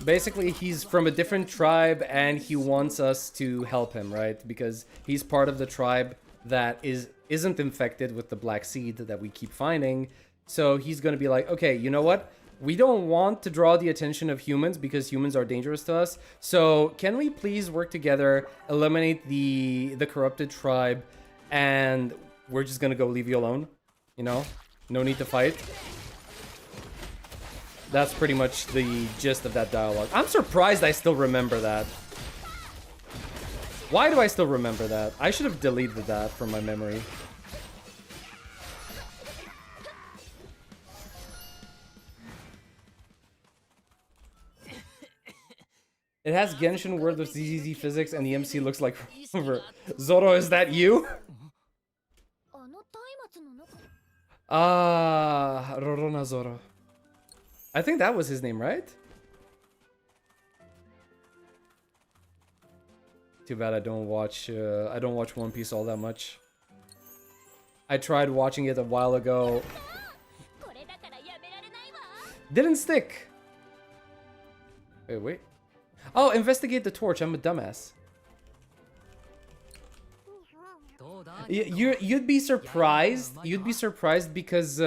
Basically, he's from a different tribe and he wants us to help him, right? Because he's part of the tribe that isn't infected with the black seed that we keep finding. So he's gonna be like, okay, you know what? We don't want to draw the attention of humans because humans are dangerous to us. So can we please work together, eliminate the corrupted tribe, and we're just gonna go leave you alone? You know? No need to fight. That's pretty much the gist of that dialogue. I'm surprised I still remember that. Why do I still remember that? I should have deleted that from my memory. It has Genshin word with ZZZ physics and the MC looks like Rover. Zoro, is that you? Ah, Rorona Zoro. I think that was his name, right? Too bad I don't watch One Piece all that much. I tried watching it a while ago. Didn't stick. Wait. Oh, investigate the torch. I'm a dumbass. You'd be surprised. You'd be surprised because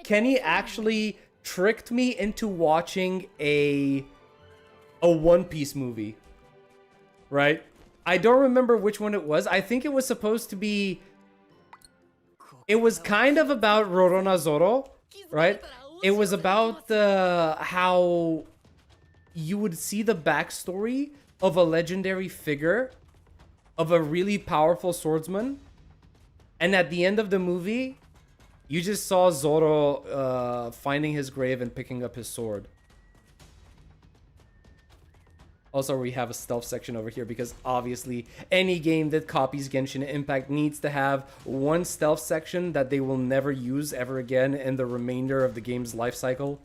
Kenny actually tricked me into watching a One Piece movie. Right? I don't remember which one it was. I think it was supposed to be... It was kind of about Rorona Zoro, right? It was about how you would see the backstory of a legendary figure, of a really powerful swordsman, and at the end of the movie, you just saw Zoro finding his grave and picking up his sword. Also, we have a stealth section over here because obviously any game that copies Genshin Impact needs to have one stealth section that they will never use ever again in the remainder of the game's life cycle.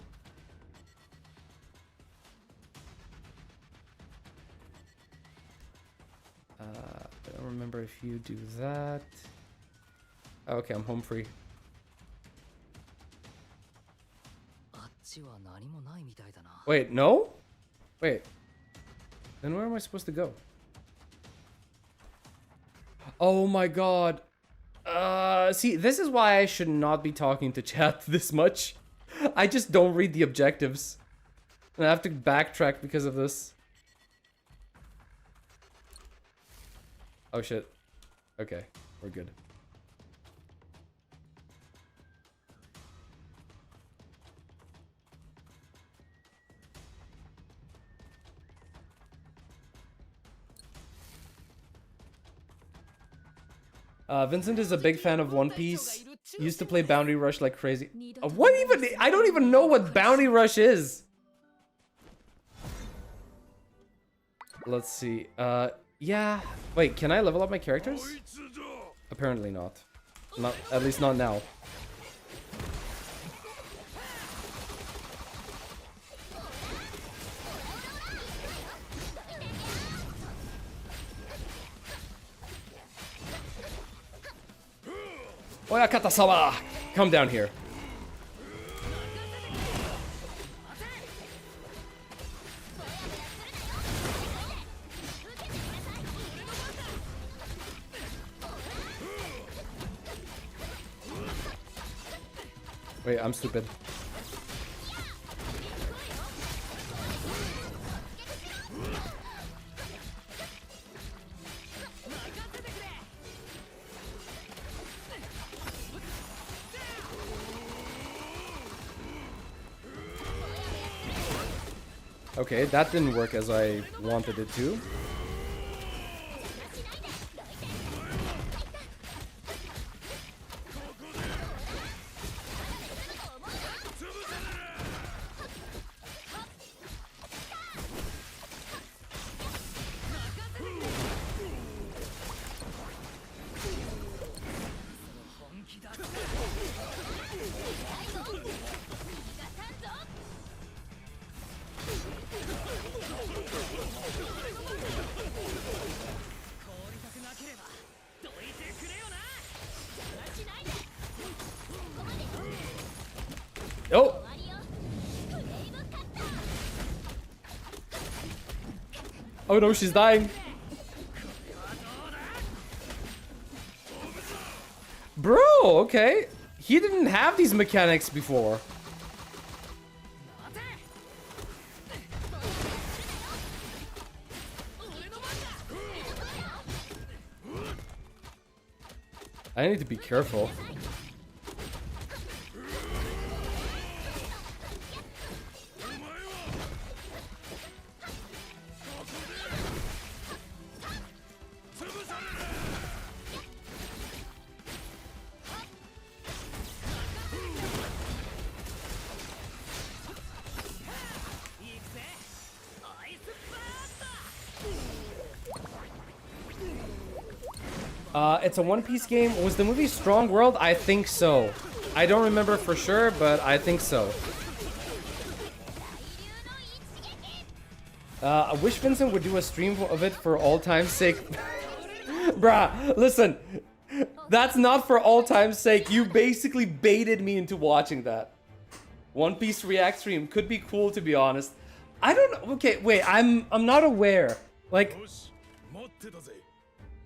I don't remember if you do that. Okay, I'm home free. Wait, no? Wait. Then where am I supposed to go? Oh my god. See, this is why I should not be talking to chat this much. I just don't read the objectives. And I have to backtrack because of this. Oh shit. Okay, we're good. Vincent is a big fan of One Piece. Used to play Bounty Rush like crazy. What even? I don't even know what Bounty Rush is. Let's see. Yeah. Wait, can I level up my characters? Apparently not. Not, at least not now. Oyakata-sama! Come down here. Wait, I'm stupid. Okay, that didn't work as I wanted it to. Oh! Oh no, she's dying. Bro, okay. He didn't have these mechanics before. I need to be careful. It's a One Piece game. Was the movie Strong World? I think so. I don't remember for sure, but I think so. I wish Vincent would do a stream of it for all time's sake. Bruh, listen. That's not for all time's sake. You basically baited me into watching that. One Piece React stream could be cool, to be honest. I don't know. Okay, wait. I'm not aware. Like, よし待ってたぜ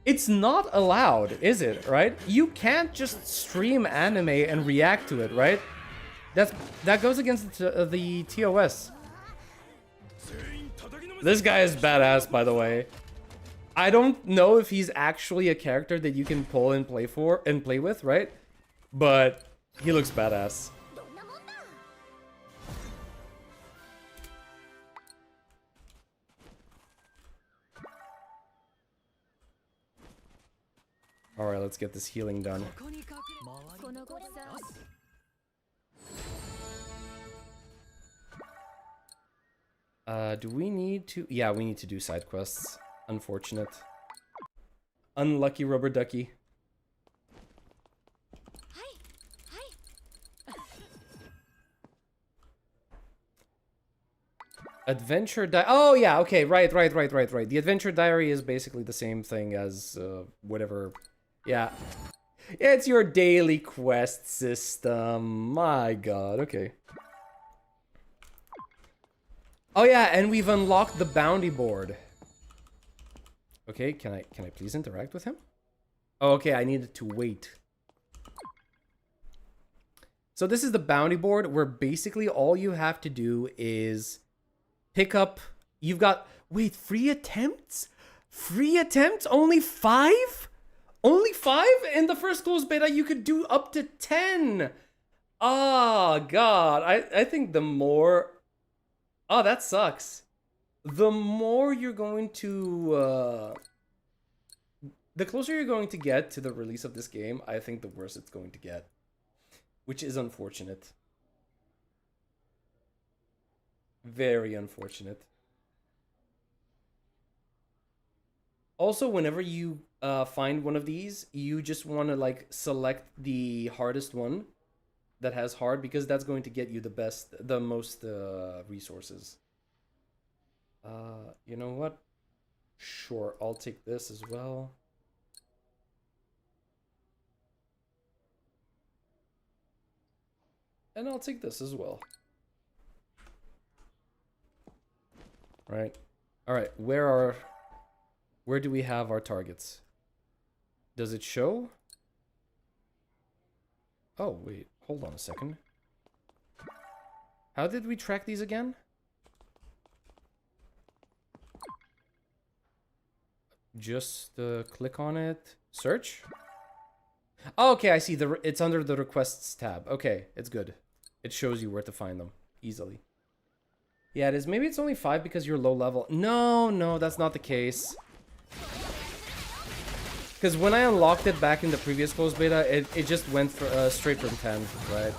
it's not allowed, is it? Right? You can't just stream anime and react to it, right? That goes against the TOS. 全員叩きのめ This guy is badass, by the way. I don't know if he's actually a character that you can pull and play with, right? But he looks badass. どんなもんだ。 All right, let's get this healing done. ここに隠れ周りこのごさ Do we need to? Yeah, we need to do side quests. Unfortunate. Unlucky rubber ducky. はいはい Adventure di- Oh yeah, okay, right. The adventure diary is basically the same thing as whatever. Yeah. It's your daily quest system. My god, okay. Oh yeah, and we've unlocked the bounty board. Okay, can I please interact with him? Oh, okay, I needed to wait. So this is the bounty board where basically all you have to do is pick up, you've got, wait, free attempts? Free attempts? Only 5? Only 5? In the first closed beta, you could do up to 10. Oh, God. I think the more... Oh, that sucks. The more you're going to... the closer you're going to get to the release of this game, I think the worse it's going to get. Which is unfortunate. Very unfortunate. Also, whenever you find one of these, you just want to like select the hardest one that has hard, because that's going to get you the most resources. You know what? Sure, I'll take this as well. And I'll take this as well. Right. All right. Where do we have our targets? Does it show? Oh, wait. Hold on a second. How did we track these again? Just click on it. Search? Oh, okay, I see. It's under the requests tab. Okay, it's good. It shows you where to find them easily. Yeah, it is. Maybe it's only 5 because you're low level. No, that's not the case. Because when I unlocked it back in the previous closed beta, it just went for, straight from 10, right?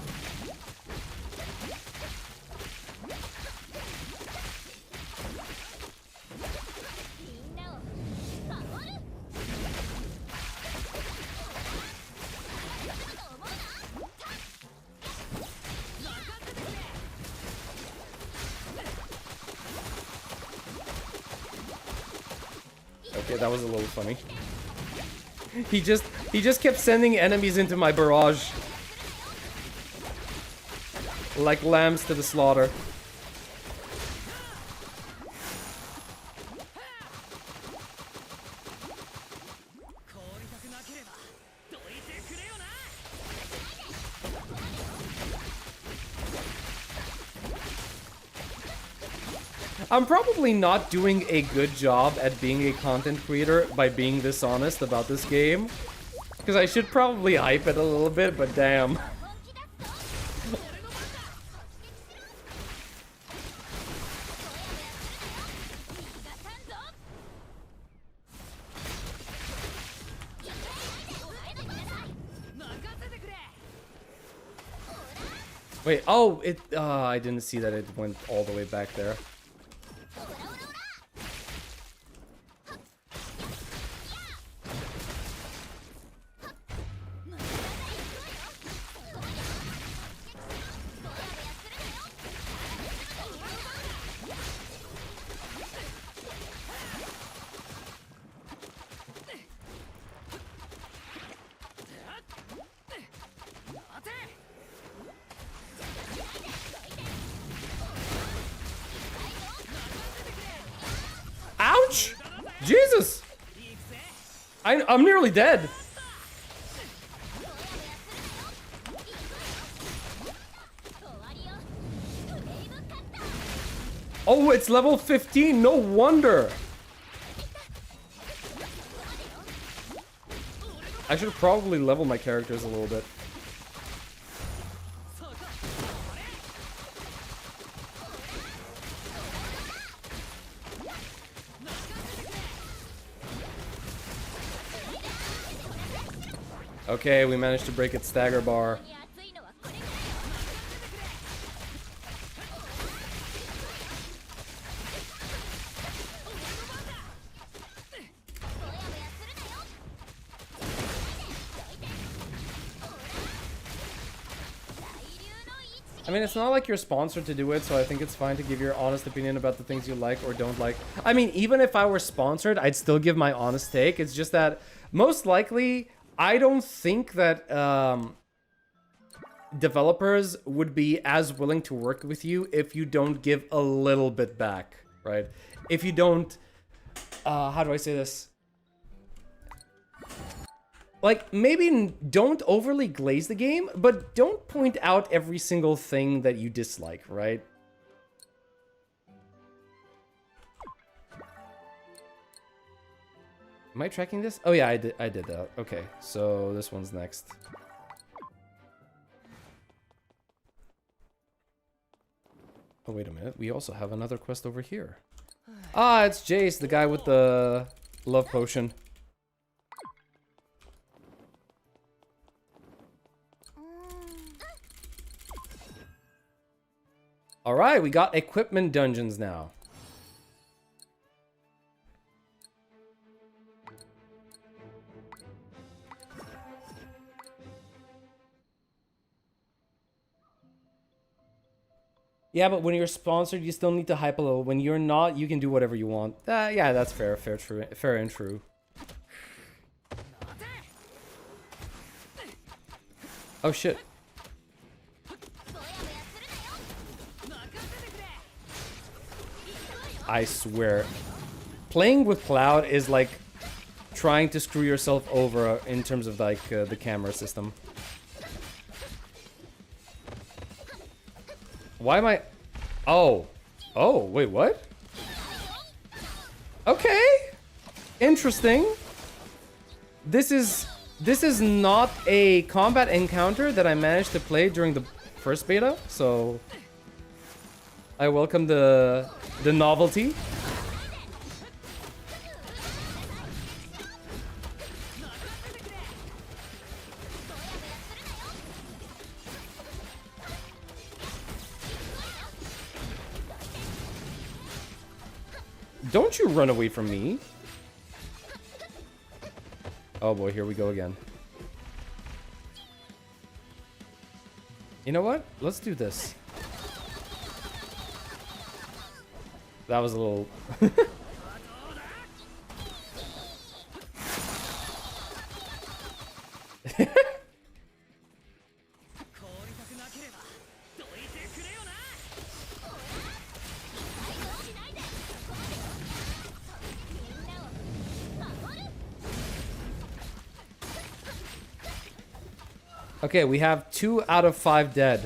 Okay, that was a little funny. He just kept sending enemies into my barrage. Like lambs to the slaughter. I'm probably not doing a good job at being a content creator by being this honest about this game. Because I should probably hype it a little bit, but damn. Wait, oh, I didn't see that it went all the way back there. I'm nearly dead. Oh, it's level 15. No wonder. I should probably level my characters a little bit. Okay, we managed to break its stagger bar. I mean, it's not like you're sponsored to do it, so I think it's fine to give your honest opinion about the things you like or don't like. I mean, even if I were sponsored, I'd still give my honest take. It's just that, most likely, I don't think that developers would be as willing to work with you if you don't give a little bit back, right? If you don't... how do I say this? Like, maybe don't overly glaze the game, but don't point out every single thing that you dislike, right? Am I tracking this? Oh yeah, I did that. Okay, so this one's next. Oh, wait a minute. We also have another quest over here. Ah, it's Jace, the guy with the love potion. Alright, we got equipment dungeons now. Yeah, but when you're sponsored, you still need to hype a little. When you're not, you can do whatever you want. Yeah, that's fair, fair and true. Oh shit. I swear. Playing with Cloud is like trying to screw yourself over in terms of like the camera system. Why am I... Oh. Oh, wait, what? Okay. Interesting. This is not a combat encounter that I managed to play during the first beta, so I welcome the novelty. Don't you run away from me. Oh boy, here we go again. You know what? Let's do this. That was a little... Okay, we have 2 out of 5 dead.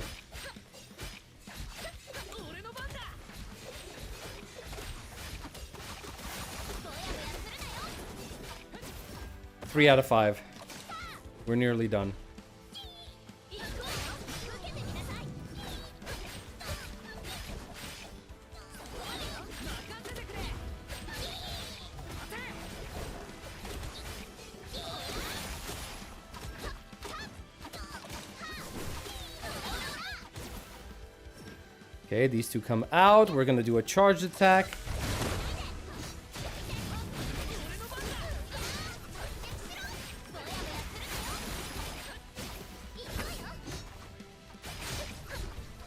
Three out of 5. We're nearly done. Okay, these two come out. We're gonna do a charged attack.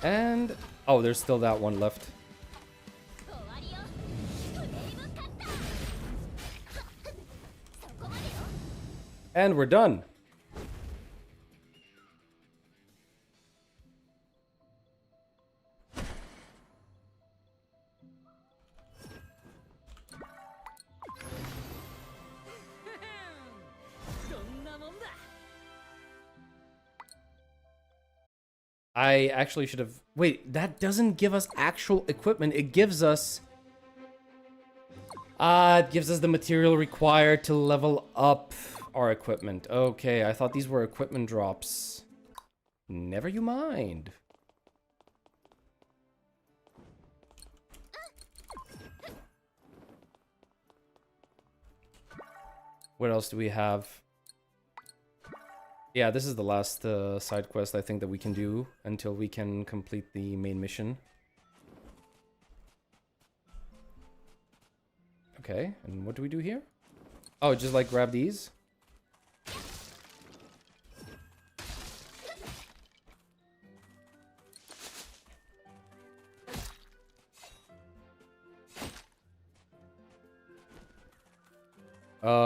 And... oh, there's still that one left. And we're done. I actually should have... Wait, that doesn't give us actual equipment. It gives us... it gives us the material required to level up our equipment. Okay, I thought these were equipment drops. Never you mind. What else do we have? Yeah, this is the last side quest I think that we can do until we can complete the main mission. Okay, and what do we do here? Oh, just like grab these?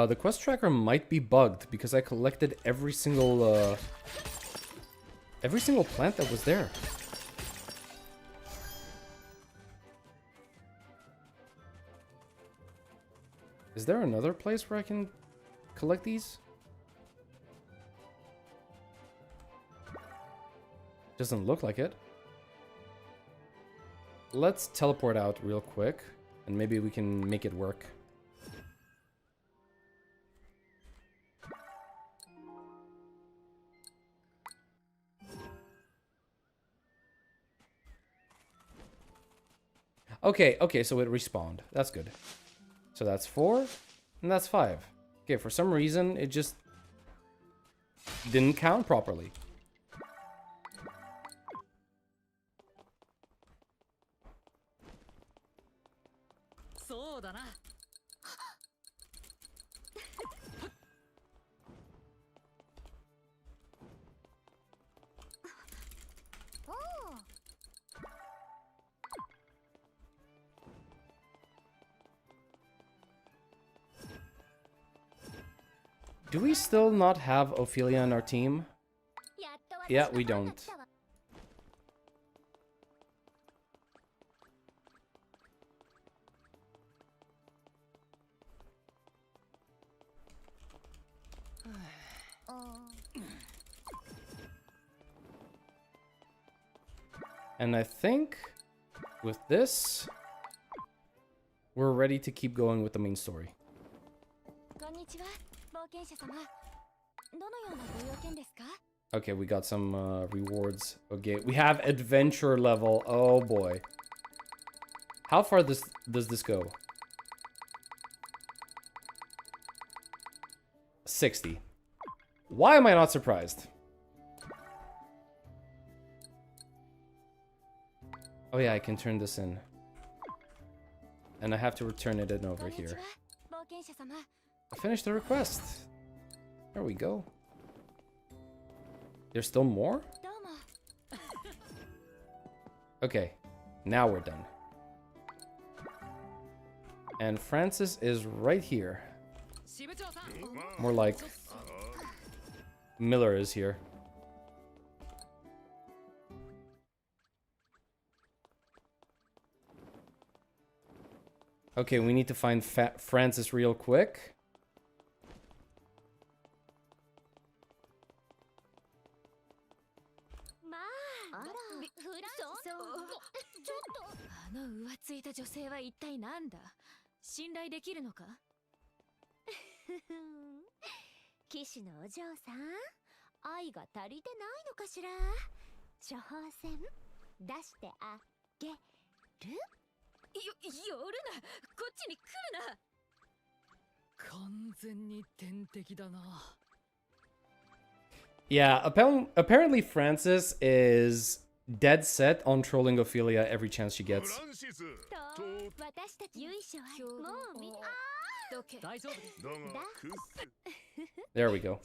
The quest tracker might be bugged because I collected every single plant that was there. Is there another place where I can collect these? Doesn't look like it. Let's teleport out real quick and maybe we can make it work. Okay, so it respawned. That's good. So that's 4, and that's 5. Okay, for some reason, it just didn't count properly. Do we still not have Ophelia in our team? Yeah, we don't. And I think with this, we're ready to keep going with the main story. Okay, we got some rewards. Okay, we have adventure level. Oh boy. How far does this go? 60. Why am I not surprised? Oh yeah, I can turn this in. And I have to return it in over here. I finished the request. There we go. There's still more? Okay, now we're done. And Francis is right here. More like Miller is here. Okay, we need to find Francis real quick. Yeah, apparently Francis is dead set on trolling Ophelia every chance she gets. There we go.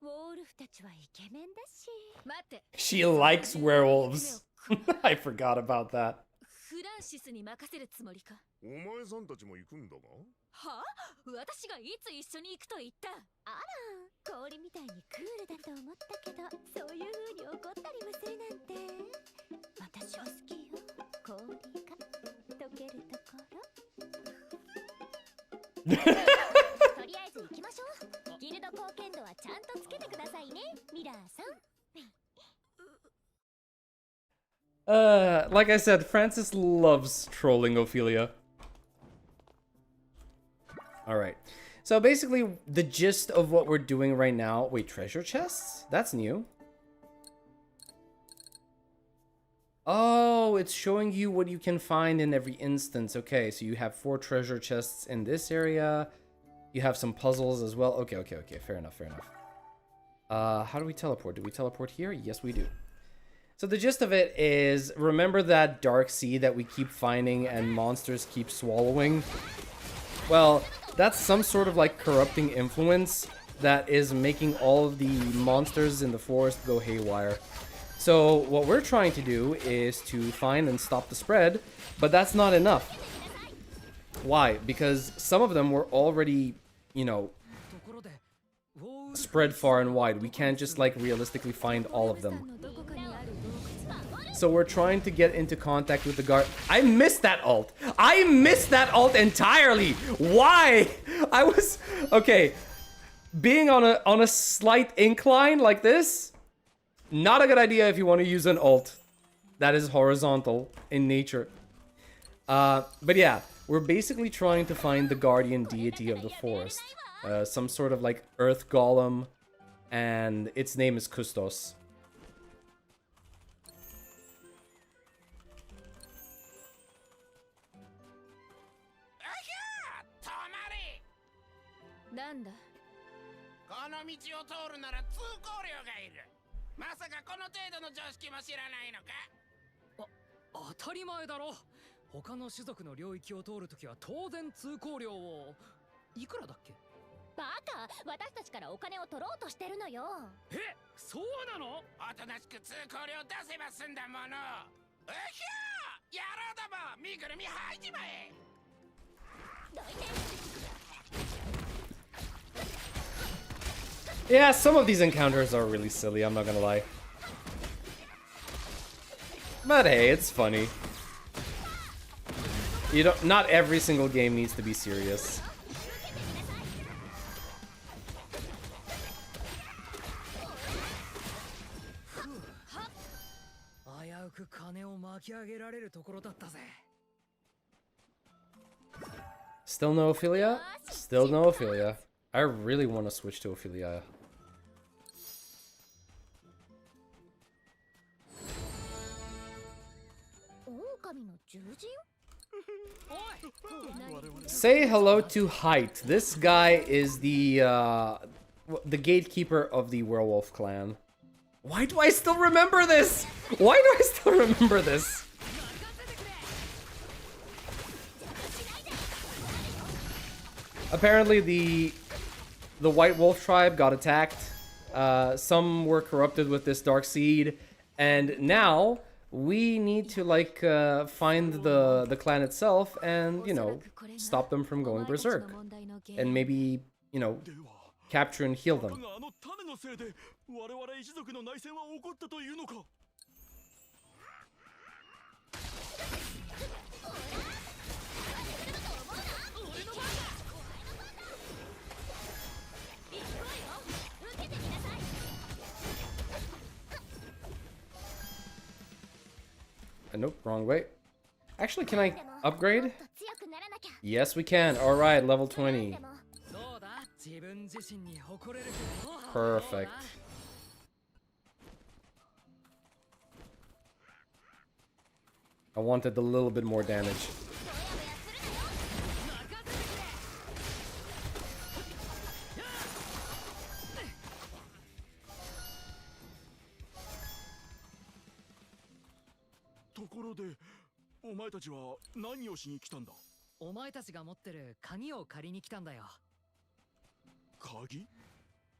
ウォールフたちはイケメンだし。待って。 She likes werewolves. I forgot about that. フランシスに任せるつもりか。お前さんたちも行くんだが。はあ、私がいつ一緒に行くと言った。あら、氷みたいにクールだと思ったけど、そういう風に怒ったりもするなんて。私は好きよ、氷が溶けるところ。とりあえず行きましょう。ギルド貢献度はちゃんとつけてくださいね、ミラーさん。Like I said, Francis loves trolling Ophelia. Alright. So basically, the gist of what we're doing right now... Wait, treasure chests? That's new. Oh, it's showing you what you can find in every instance. Okay, so you have 4 treasure chests in this area. You have some puzzles as well. Okay. Fair enough. How do we teleport? Do we teleport here? Yes, we do. So the gist of it is, remember that dark sea that we keep finding and monsters keep swallowing? Well, that's some sort of like corrupting influence that is making all of the monsters in the forest go haywire. So what we're trying to do is to find and stop the spread, but that's not enough. Why? Because some of them were already, you know, spread far and wide. We can't just like realistically find all of them. So we're trying to get into contact with the guard. I missed that ult. I missed that ult entirely. Why? I was okay. Being on a slight incline like this, not a good idea if you want to use an ult that is horizontal in nature. But yeah, we're basically trying to find the guardian deity of the forest. Some sort of like earth golem, and its name is Kustos. Yeah, some of these encounters are really silly, I'm not gonna lie. But hey, it's funny. You don't, not every single game needs to be serious. Still no Ophelia? Still no Ophelia. I really want to switch to Ophelia. Say hello to Height. This guy is the gatekeeper of the werewolf clan. Why do I still remember this? Why do I still remember this? Apparently the White Wolf tribe got attacked. Some were corrupted with this dark seed, and now we need to like find the clan itself and, you know, stop them from going berserk, and maybe, you know, capture and heal them. Nope, wrong way. Actually, can I upgrade? Yes, we can. Alright, level 20. Perfect. I wanted a little bit more damage.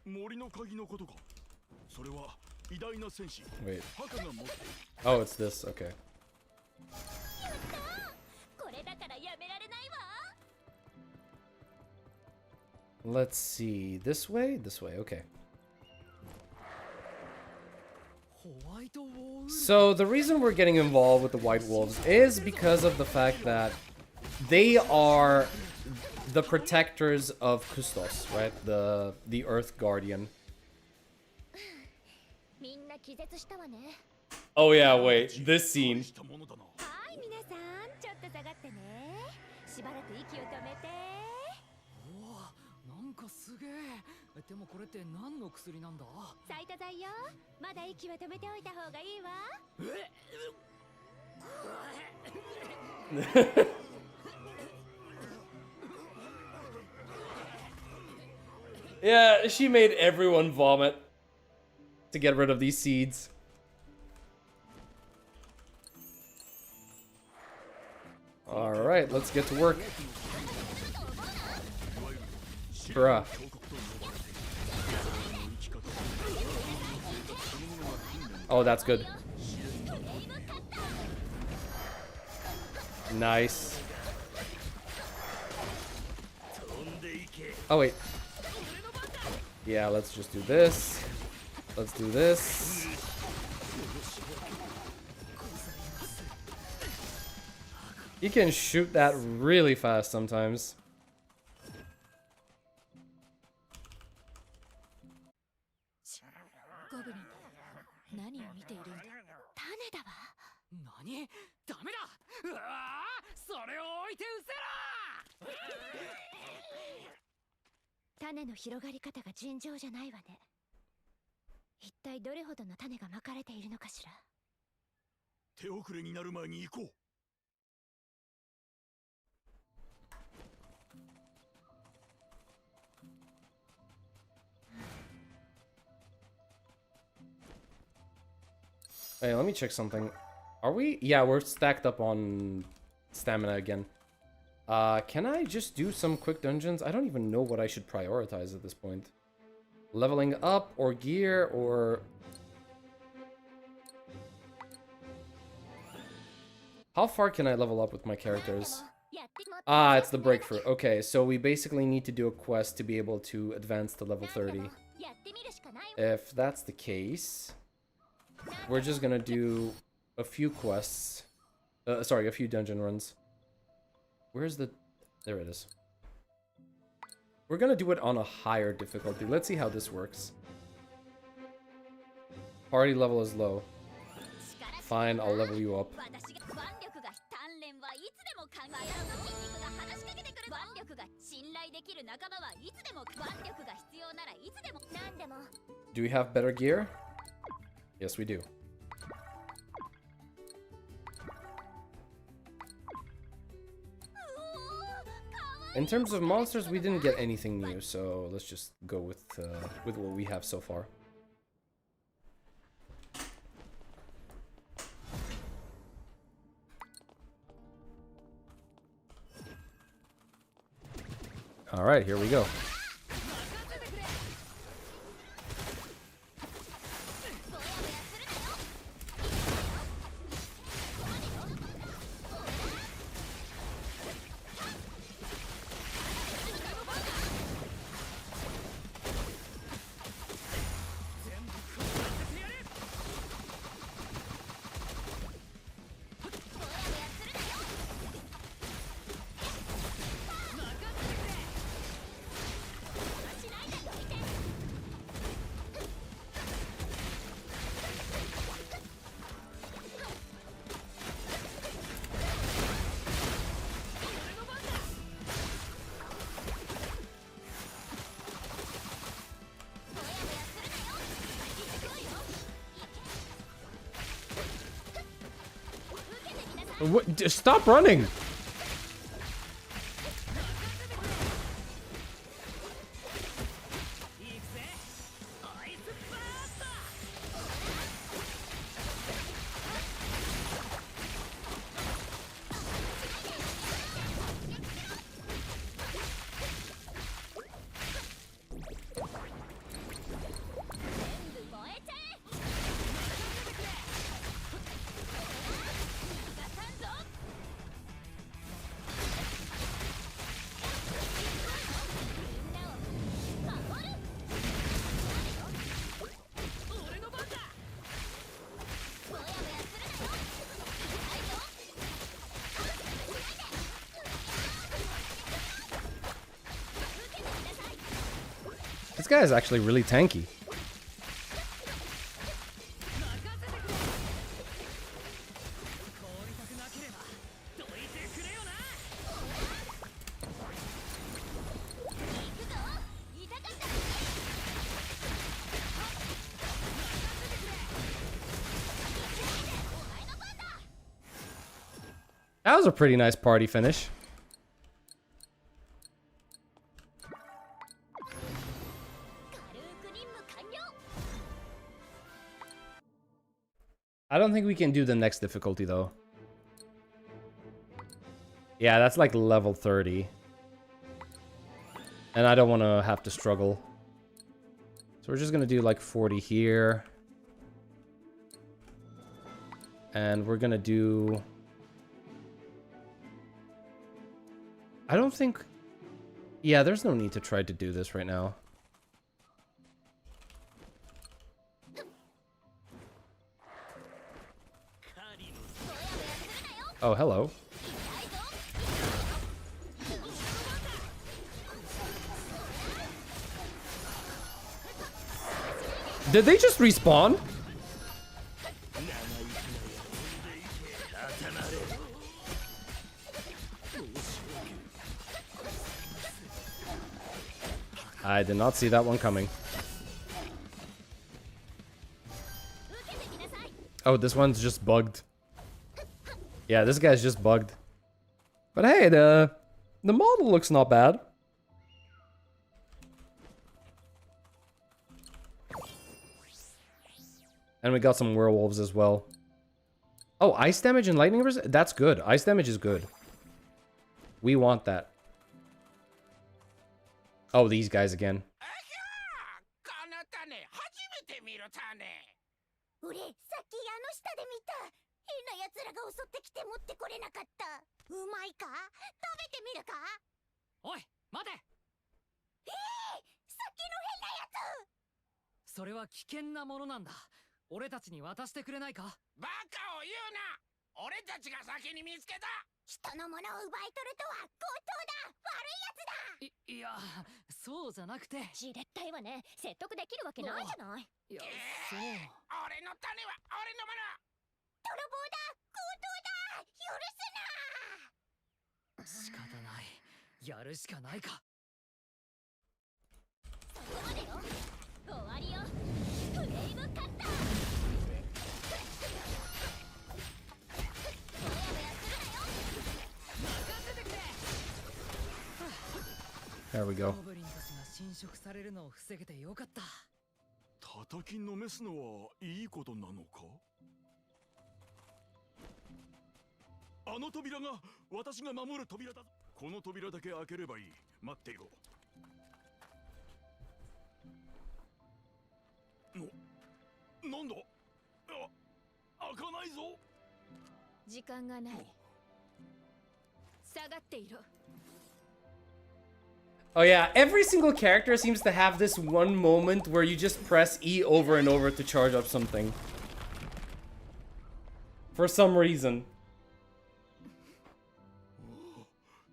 森の鍵のことか。それは偉大な戦士 Wait. ハカが持っている。 Oh, it's this. Okay. やったー。これだからやめられないわ。 Let's see. This way? This way. Okay. ホワイトウォール So the reason we're getting involved with the White Wolves is because of the fact that they are the protectors of Kustos, right? The Earth Guardian. みんな気絶したわね。 Oh yeah, wait. This scene. したものだな。はい、皆さん、ちょっと下がってね。しばらく息を止めて。おお、なんかすげえ。でもこれって何の薬なんだ？サイト剤よ。まだ息は止めておいた方がいいわ。 Yeah, she made everyone vomit to get rid of these seeds. Alright, let's get to work. Bruh. Oh, that's good. Nice. Oh, wait. Yeah, let's just do this. Let's do this. You can shoot that really fast sometimes. ゴブリン、何を見ているんだ。種だわ。何？ダメだ！うわあ！それを置いてうせろ！種の広がり方が尋常じゃないわね。一体どれほどの種がまかれているのかしら。手遅れになる前に行こう。 Hey, let me check something. Are we? Yeah, we're stacked up on stamina again. Can I just do some quick dungeons? I don't even know what I should prioritize at this point. Leveling up or gear or... How far can I level up with my characters? Ah, it's the breakthrough. Okay, so we basically need to do a quest to be able to advance to level 30. If that's the case, we're just gonna do a few quests. Sorry, a few dungeon runs. Where's the... There it is. We're gonna do it on a higher difficulty. Let's see how this works. Party level is low. Fine, I'll level you up. Do we have better gear? Yes, we do. In terms of monsters, we didn't get anything new, so let's just go with what we have so far. All right, here we go. What? Stop running! guy is actually really tanky. That was a pretty nice party finish. I don't think we can do the next difficulty though. Yeah, that's like level 30. And I don't want to have to struggle. So we're just going to do like 40 here. And we're going to do... I don't think... Yeah, there's no need to try to do this right now. Oh, hello. Did they just respawn? I did not see that one coming. Oh, this one's just bugged. Yeah, this guy's just bugged. But hey, the model looks not bad. And we got some werewolves as well. Oh, ice damage and lightning resist? That's good. Ice damage is good. We want that. Oh, these guys again. 俺さっきあの下で見た変な奴らが襲ってきて持ってこれなかったうまいか食べてみるかおい待てさっきの変なやつそれは危険なものなんだ俺たちに渡してくれないかバカを言うな俺たちが先に見つけた人のものを奪い取るとは強盗だ悪いやつだいやそうじゃなくてじれったいわね説得できるわけないじゃないいやそう俺の種は俺のもの泥棒だ強盗だ許仕方ないやるしかないかすなそこまでよ終わりよフレームカッター There we go. ゴブリンたちが侵食されるのを防げてよかった叩きのめすのはいいことなのかあの扉が私が守る扉だこの扉だけ開ければいい待っていろなんだ開かないぞ時間がない下がっていろ Oh yeah, every single character seems to have this one moment where you just press E over and over to charge up something. For some reason.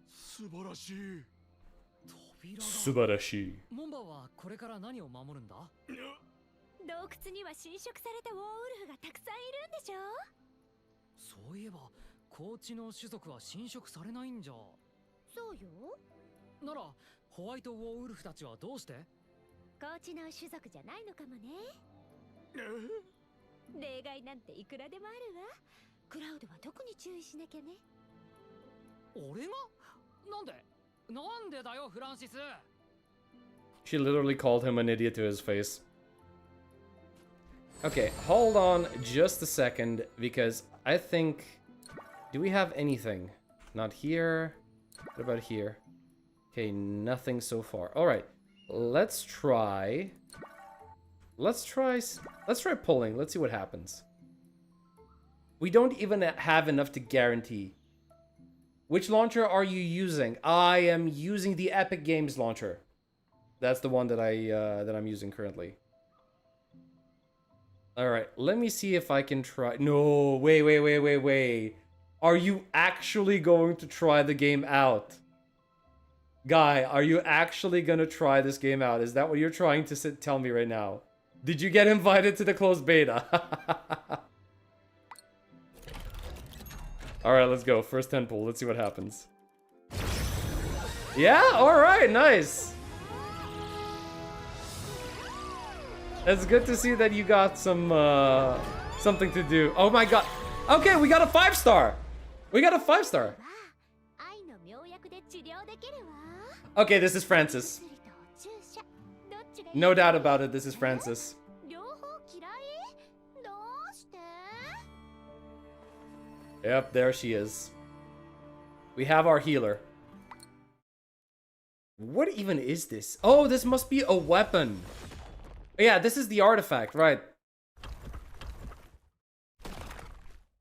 素晴らしい扉が素晴らしい。モンバはこれから何を守るんだ洞窟には侵食されたウォーウルフがたくさんいるんでしょそういえば高知の種族は侵食されないんじゃそうよならホワイトウォーウルフたちはどうして高知の種族じゃないのかもね例外なんていくらでもあるわクラウドは特に注意しなきゃね俺がなんでだよフランシス She literally called him an idiot to his face. Okay, hold on just a second, because I think... Do we have anything? Not here. What about here? Okay, nothing so far. Alright, let's try... Let's try pulling. Let's see what happens. We don't even have enough to guarantee. Which launcher are you using? I am using the Epic Games launcher. That's the one that I'm using currently. All right, let me see if I can try. No, wait. Are you actually going to try the game out? Guy, are you actually gonna try this game out? Is that what you're trying to tell me right now? Did you get invited to the closed beta? Alright, let's go. First 10 pull. Let's see what happens. Yeah? Alright, nice. It's good to see that you got some, something to do. Oh my god. Okay, we got a 5-star. We got a 5-star. 愛の妙薬で治療できるわ。 Okay, this is Francis. 薬と注射どっちがいい？ No doubt about it, this is Francis. 両方嫌い？どうして？ Yep, there she is. We have our healer. What even is this? Oh, this must be a weapon. Yeah, this is the artifact, right?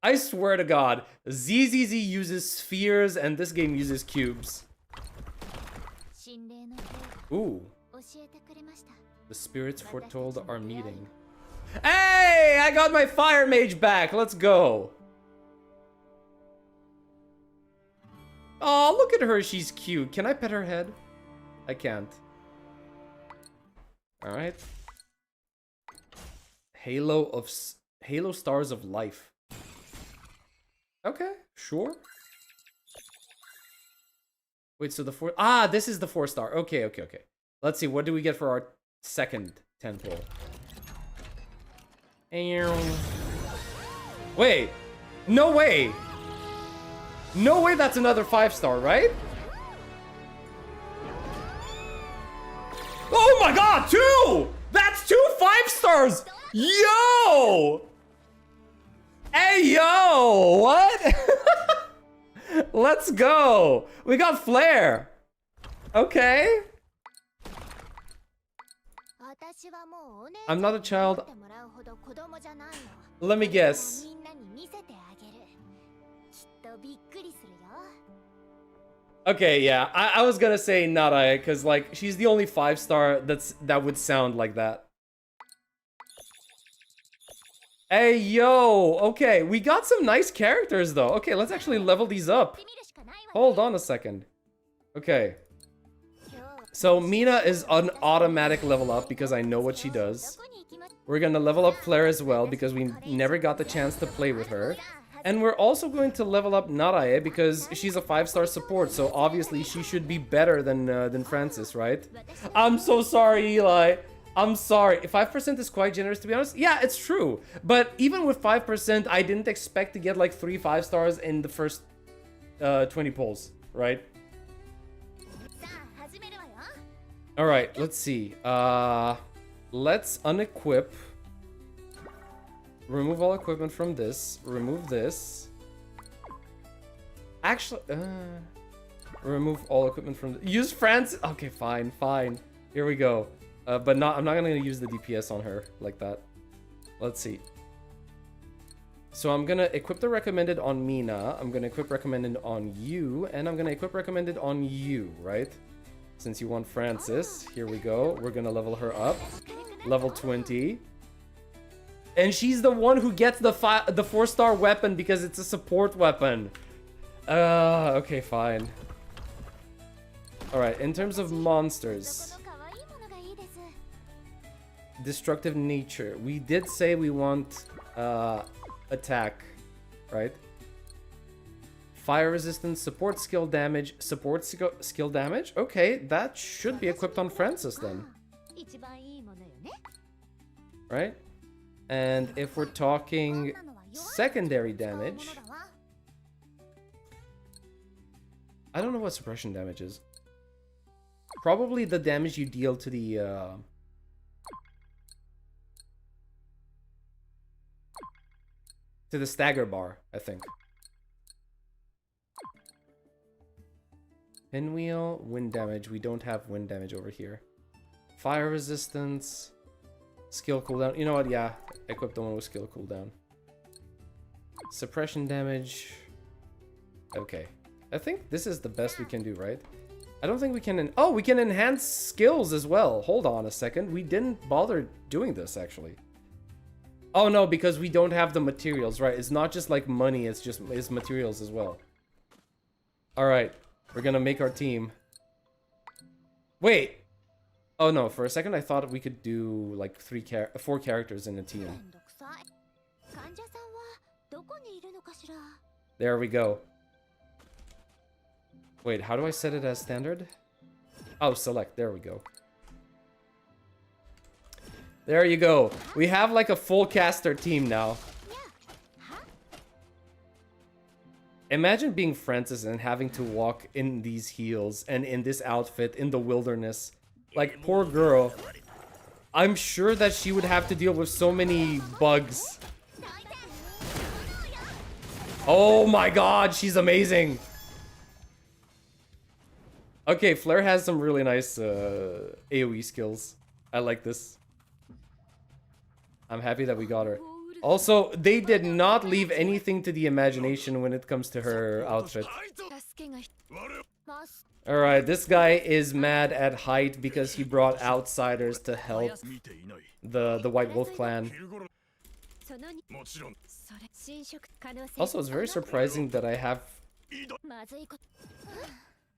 I swear to God, ZZZ uses spheres and this game uses cubes. 心霊の方 Ooh, 教えてくれました。 the spirits foretold our meeting. Hey, I got my fire mage back. Let's go. Oh, look at her. She's cute. Can I pet her head? I can't. All right. Halo Stars of Life. Okay, sure. Wait, so the 4... Ah, this is the 4-star. Okay. Let's see, what do we get for our second 10 pull? Wait. No way. No way that's another 5-star, right? Oh my god, 2! That's 2 5-stars! Yo! Hey, yo! What? Let's go! We got Flare! Okay. I'm not a child. Let me guess. Okay, yeah, I was gonna say Narae, because, like, she's the only 5-star that would sound like that. Hey, yo! Okay, we got some nice characters, though. Okay, let's actually level these up. Hold on a second. Okay. So, Mina is an automatic level up, because I know what she does. We're gonna level up Flare as well, because we never got the chance to play with her. And we're also going to level up Narae because she's a 5-star support, so obviously she should be better than Francis, right? I'm so sorry, Eli. I'm sorry. 5% is quite generous, to be honest. Yeah, it's true. But even with 5%, I didn't expect to get like 3 5-stars in the first 20 pulls, right? All right, let's see. Let's unequip. Remove all equipment from this. Remove this. Actually, remove all equipment from use Francis. Okay, fine. Here we go. But I'm not gonna use the DPS on her like that. Let's see. So I'm gonna equip the recommended on Mina. I'm gonna equip recommended on you, and I'm gonna equip recommended on you, right? Since you want Francis, here we go. We're gonna level her up. Level 20. And she's the one who gets the 4-star weapon because it's a support weapon. Okay, fine. Alright, in terms of monsters. Destructive nature. We did say we want attack, right? Fire resistance, support skill damage, support skill damage. Okay, that should be equipped on Francis then. Right? And if we're talking secondary damage, I don't know what suppression damage is. Probably the damage you deal to the stagger bar, I think. Pinwheel, wind damage. We don't have wind damage over here. Fire resistance. Skill cooldown. You know what? Yeah. Equip the one with skill cooldown. Suppression damage. Okay. I think this is the best we can do, right? I don't think we can... Oh, we can enhance skills as well. Hold on a second. We didn't bother doing this, actually. Oh, no, because we don't have the materials, right? It's not just like money. It's materials as well. All right. We're gonna make our team. Wait. Oh no, for a second I thought we could do like 4 characters in a team. めんどくさい。患者さんはどこにいるのかしら。 There we go. Wait, how do I set it as standard? Oh, select. There we go. There you go. We have like a full caster team now. Imagine being Francis and having to walk in these heels and in this outfit in the wilderness. Like, poor girl. I'm sure that she would have to deal with so many bugs. Oh my god, she's amazing. Okay, Flare has some really nice AoE skills. I like this. I'm happy that we got her. Also, they did not leave anything to the imagination when it comes to her outfit. 助けがマス Alright, this guy is mad at Height because he brought outsiders to help 見ていない the White Wolf clan. 昼頃そのにもちろんそれ侵食可能性 Also, it's very surprising that I have... まずいこと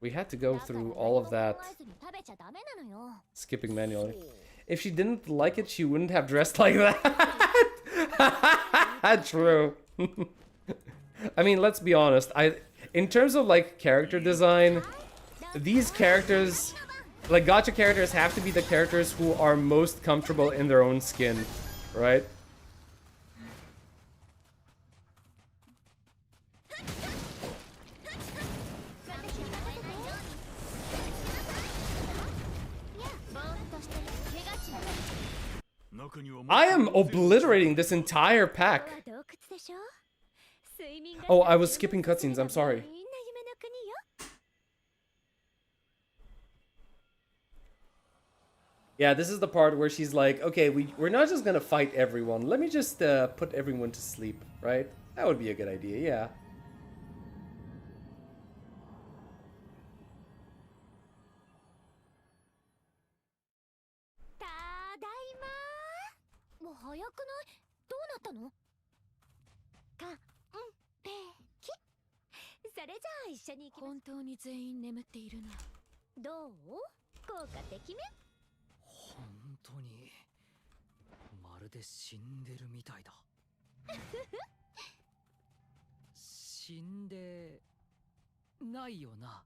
We had to go through all of that 食べちゃダメなのよ skipping manually. If she didn't like it, she wouldn't have dressed like that. True. I mean, let's be honest. In terms of like character design, these characters, like gacha characters, have to be the characters who are most comfortable in their own skin, right? I am obliterating this entire pack. 洞窟でしょ睡眠が Oh, I was skipping cutscenes. I'm sorry. みんな夢の国よ Yeah, this is the part where she's like, okay, we're not just gonna fight everyone. Let me just put everyone to sleep, right? That would be a good idea, yeah. ただいまもう早くないどうなったの完璧それじゃあ一緒に行きます本当に全員眠っているなどう効果てきめ本当にまるで死んでるみたいだ死んでないよな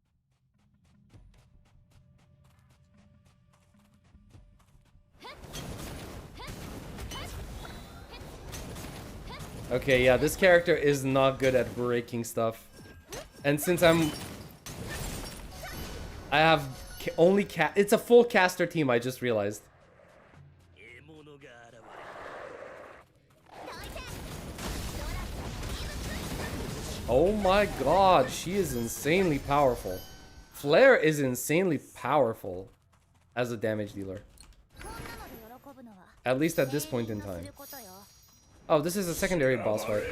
Okay, yeah, this character is not good at breaking stuff. And since I have only it's a full caster team, I just realized. Oh my god, she is insanely powerful. Flare is insanely powerful as a damage dealer. At least at this point in time. Oh, this is a secondary boss fight.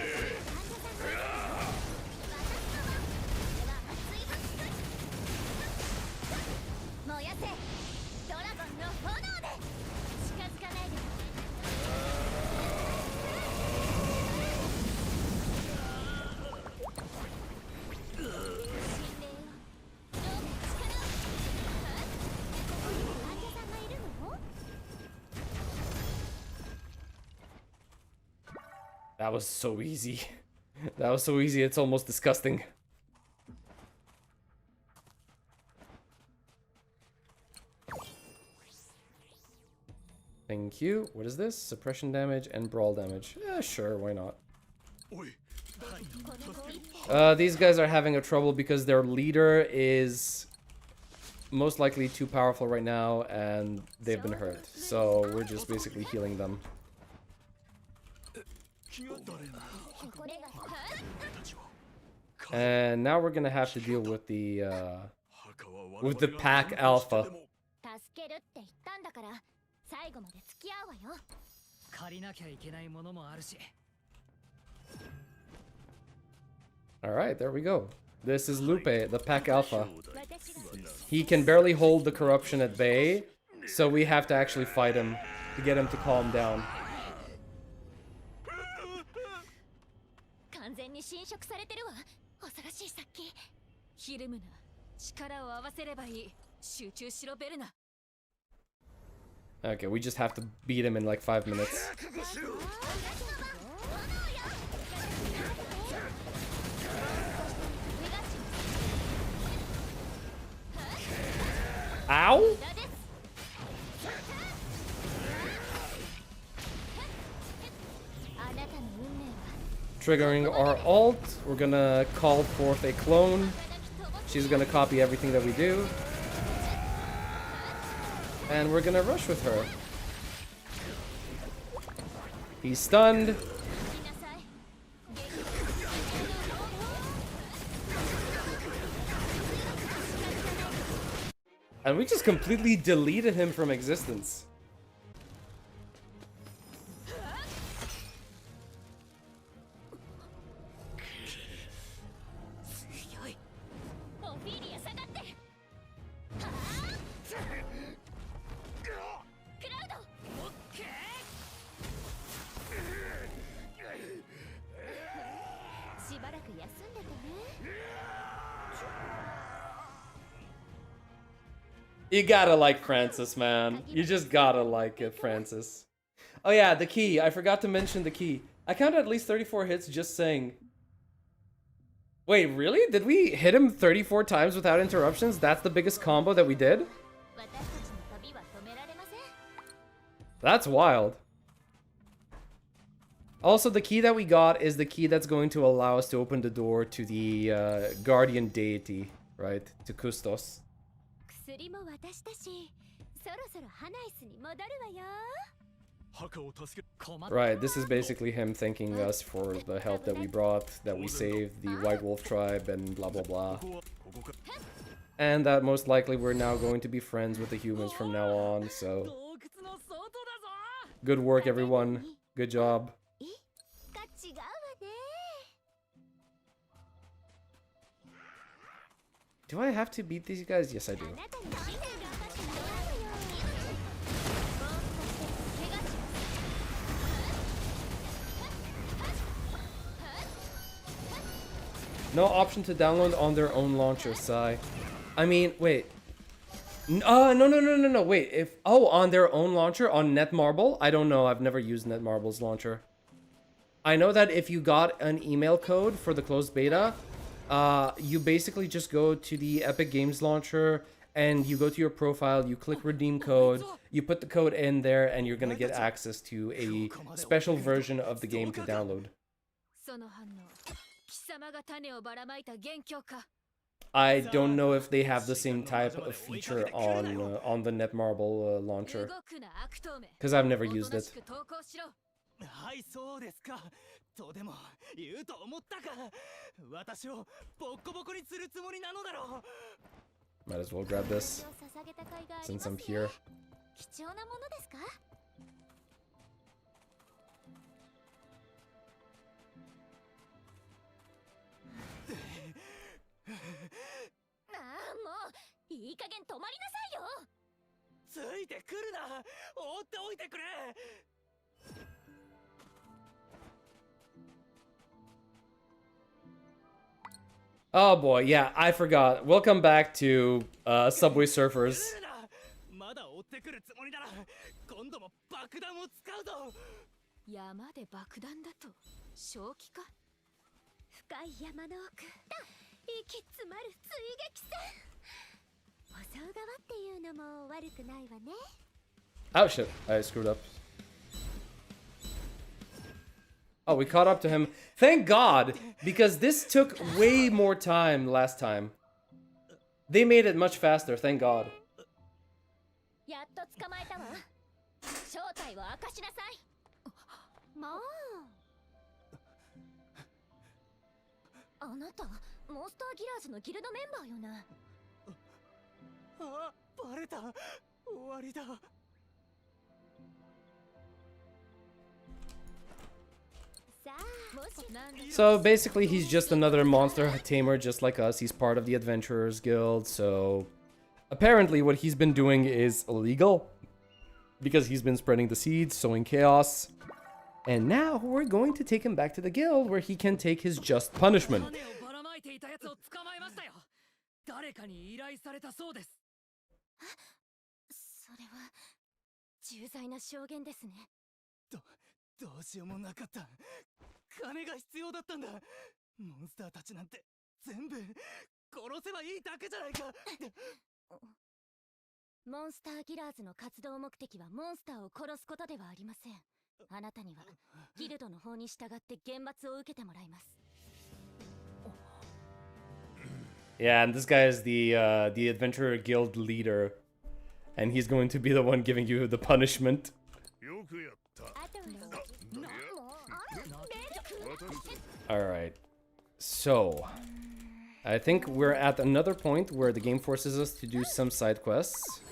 That was so easy. That was so easy, it's almost disgusting. Thank you. What is this? Suppression damage and brawl damage. Yeah, sure, why not? おい These guys are having a trouble because their leader is most likely too powerful right now and they've been hurt. So we're just basically healing them. 気が誰だ And now we're gonna have to deal with the pack alpha. 助けるって言ったんだから最後まで付き合うわよ 借りなきゃいけないものもあるし Alright, there we go. This is Lupe, the pack alpha. He can barely hold the corruption at bay, so we have to actually fight him to get him to calm down. 完全に侵食されてるわ恐ろしい殺気ひるむな力を合わせればいい集中しろベルナ。 Okay, we just have to beat him in like 5 minutes. Ow! Triggering our ult, we're gonna call forth a clone. She's gonna copy everything that we do. And we're gonna rush with her. He's stunned. And we just completely deleted him from existence. You gotta like Francis, man. You just gotta like it, Francis. Oh yeah, the key. I forgot to mention the key. I counted at least 34 hits just saying. Wait, really? Did we hit him 34 times without interruptions? That's the biggest combo that we did? That's wild. Also, the key that we got is the key that's going to allow us to open the door to the guardian deity, right? To Kustos. Right, this is basically him thanking us for the help that we brought, that we saved the White Wolf tribe, and blah blah blah. And that most likely we're now going to be friends with the humans from now on, so... Good work, everyone. Good job. Do I have to beat these guys? Yes, I do. No option to download on their own launcher, Sai. I mean, wait. No, wait. If on their own launcher, on Netmarble? I don't know. I've never used Netmarble's launcher. I know that if you got an email code for the closed beta, you basically just go to the Epic Games launcher and you go to your profile, you click redeem code, you put the code in there, and you're gonna get access to a special version of the game to download. I don't know if they have the same type of feature on the Netmarble launcher, because I've never used it. Might as well grab this since I'm here. Oh boy, yeah, I forgot. Welcome back to Subway Surfers. Oh shit, I screwed up. Oh, we caught up to him. Thank God, because this took way more time last time. They made it much faster, thank God. So basically he's just another monster tamer just like us. He's part of the Adventurers Guild, so apparently what he's been doing is illegal because he's been spreading the seeds, sowing chaos. And now we're going to take him back to the guild where he can take his just punishment. それは重大な証言ですね。どうしようもなかった。金が必要だったんだ。モンスターたちなんて全部殺せばいいだけじゃないか。モンスターギラーズの活動目的はモンスターを殺すことではありません。あなたにはギルドの方に従って厳罰を受けてもらいます。 Yeah, and this guy is the Adventurer Guild leader, and he's going to be the one giving you the punishment. よくやった。 All right, so I think we're at another point where the game forces us to do some side quests.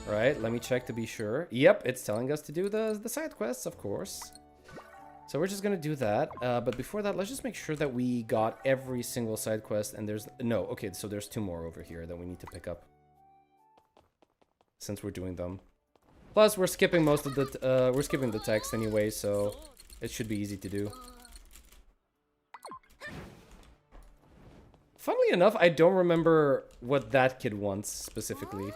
Right, let me check to be sure. Yep, it's telling us to do the side quests, of course. So we're just gonna do that. But before that, let's just make sure that we got every single side quest. And there's no, okay, so there's 2 more over here that we need to pick up since we're doing them. Plus, we're skipping most of the we're skipping the text anyway, so it should be easy to do. Funnily enough, I don't remember what that kid wants specifically.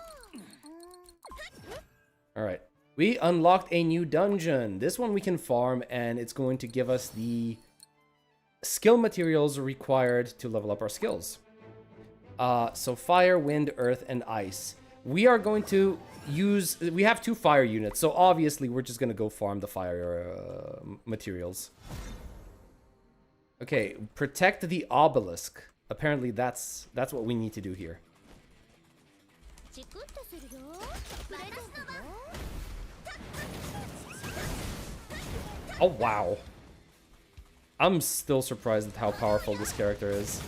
Alright. We unlocked a new dungeon. This one we can farm, and it's going to give us the skill materials required to level up our skills. So fire, wind, earth, and ice. We are going to use... We have 2 fire units, so obviously we're just going to go farm the fire materials. Okay, protect the obelisk. Apparently that's what we need to do here. Oh, wow. I'm still surprised at how powerful this character is.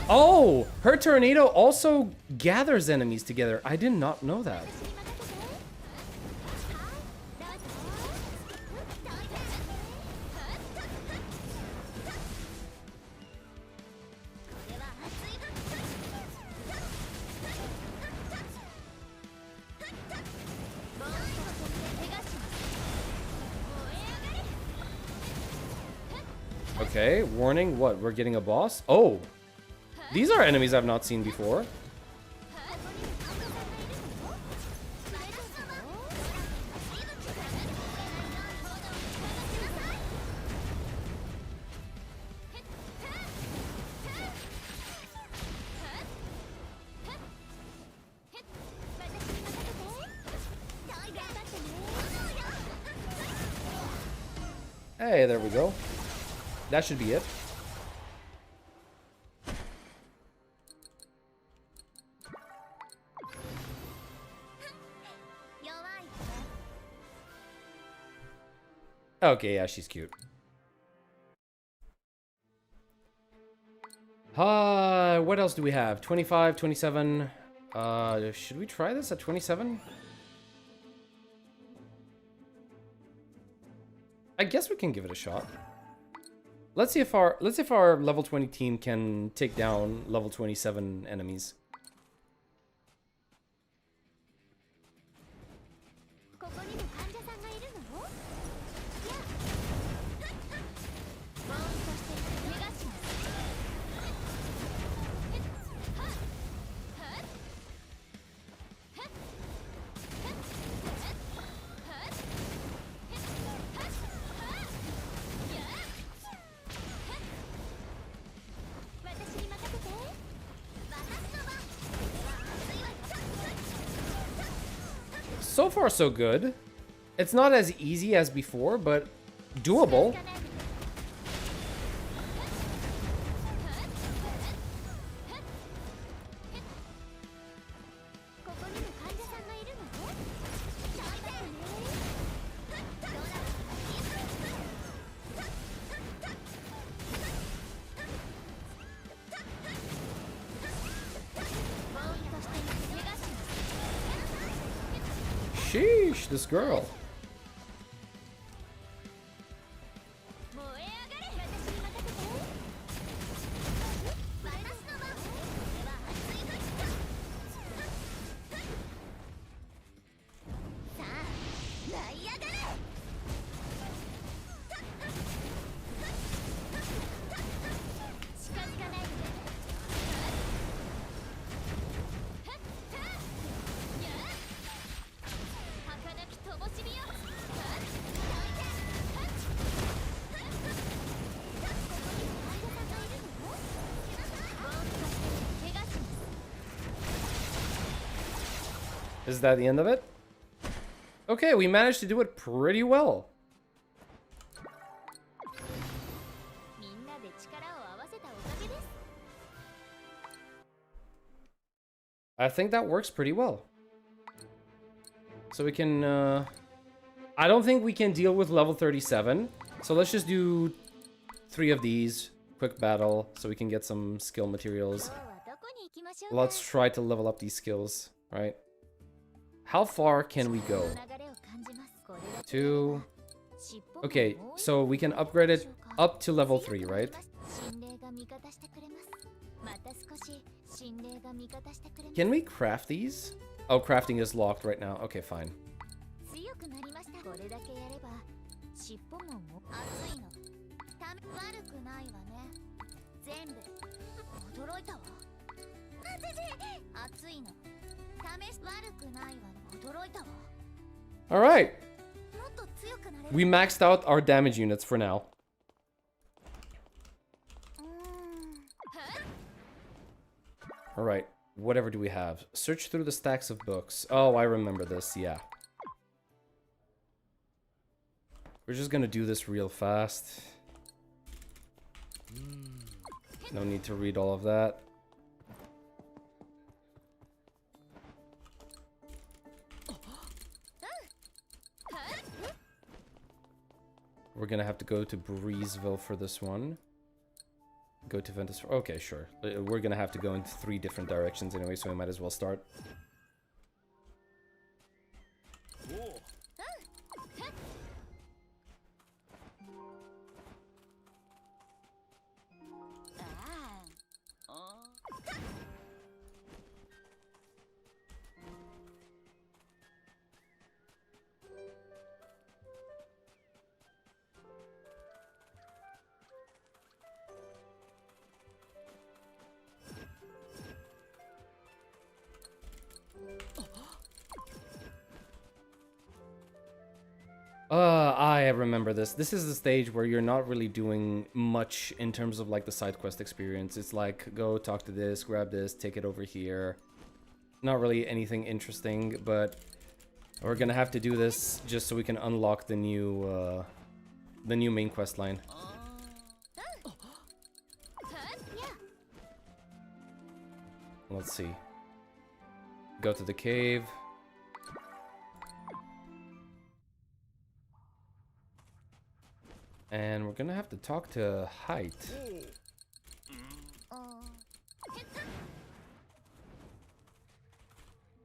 Oh! Her tornado also gathers enemies together. I did not know that. Okay, warning, what? We're getting a boss? Oh! These are enemies I've not seen before. Hey, there we go. That should be it. Okay, yeah, she's cute. What else do we have? 25, 27. Should we try this at 27? I guess we can give it a shot. Let's see if our level 20 team can take down level 27 enemies. So far, so good. It's not as easy as before, but doable. Sheesh, this girl. Is that the end of it? Okay, we managed to do it pretty well. みんなで力を合わせたおかげです。 I think that works pretty well. So we can, I don't think we can deal with level 37. So let's just do 3 of these. Quick battle, so we can get some skill materials. 今日はどこに行きましょうか。 Let's try to level up these skills, right? How far can we go? 流れを感じます。これだけ 2. 尻尾も Okay, もう一 so we can upgrade it up to level 3, 強くな right? ります。心霊が味方してくれます。また少し心霊が味方してくれます。 Can we craft these? Oh, crafting is locked right now. Okay, fine. 強くなりました。これだけやれば尻尾もも熱いの。悪くないわね。全部驚いたわ。熱いの。試し悪くないわね。驚いたわ。 All right. もっと強くなれる。 We maxed out our damage units for now. All right. Whatever do we have? Search through the stacks of books. Oh, I remember this. Yeah. We're just gonna do this real fast. No need to read all of that. We're gonna have to go to Breezeville for this one. Go to Ventus. Okay, sure. We're gonna have to go in 3 different directions anyway, so we might as well start. ああ。 I remember this. This is the stage where you're not really doing much in terms of like the side quest experience. It's like, go talk to this, grab this, take it over here. Not really anything interesting, but we're gonna have to do this just so we can unlock the new main quest line. Let's see. Go to the cave. And we're gonna have to talk to Height.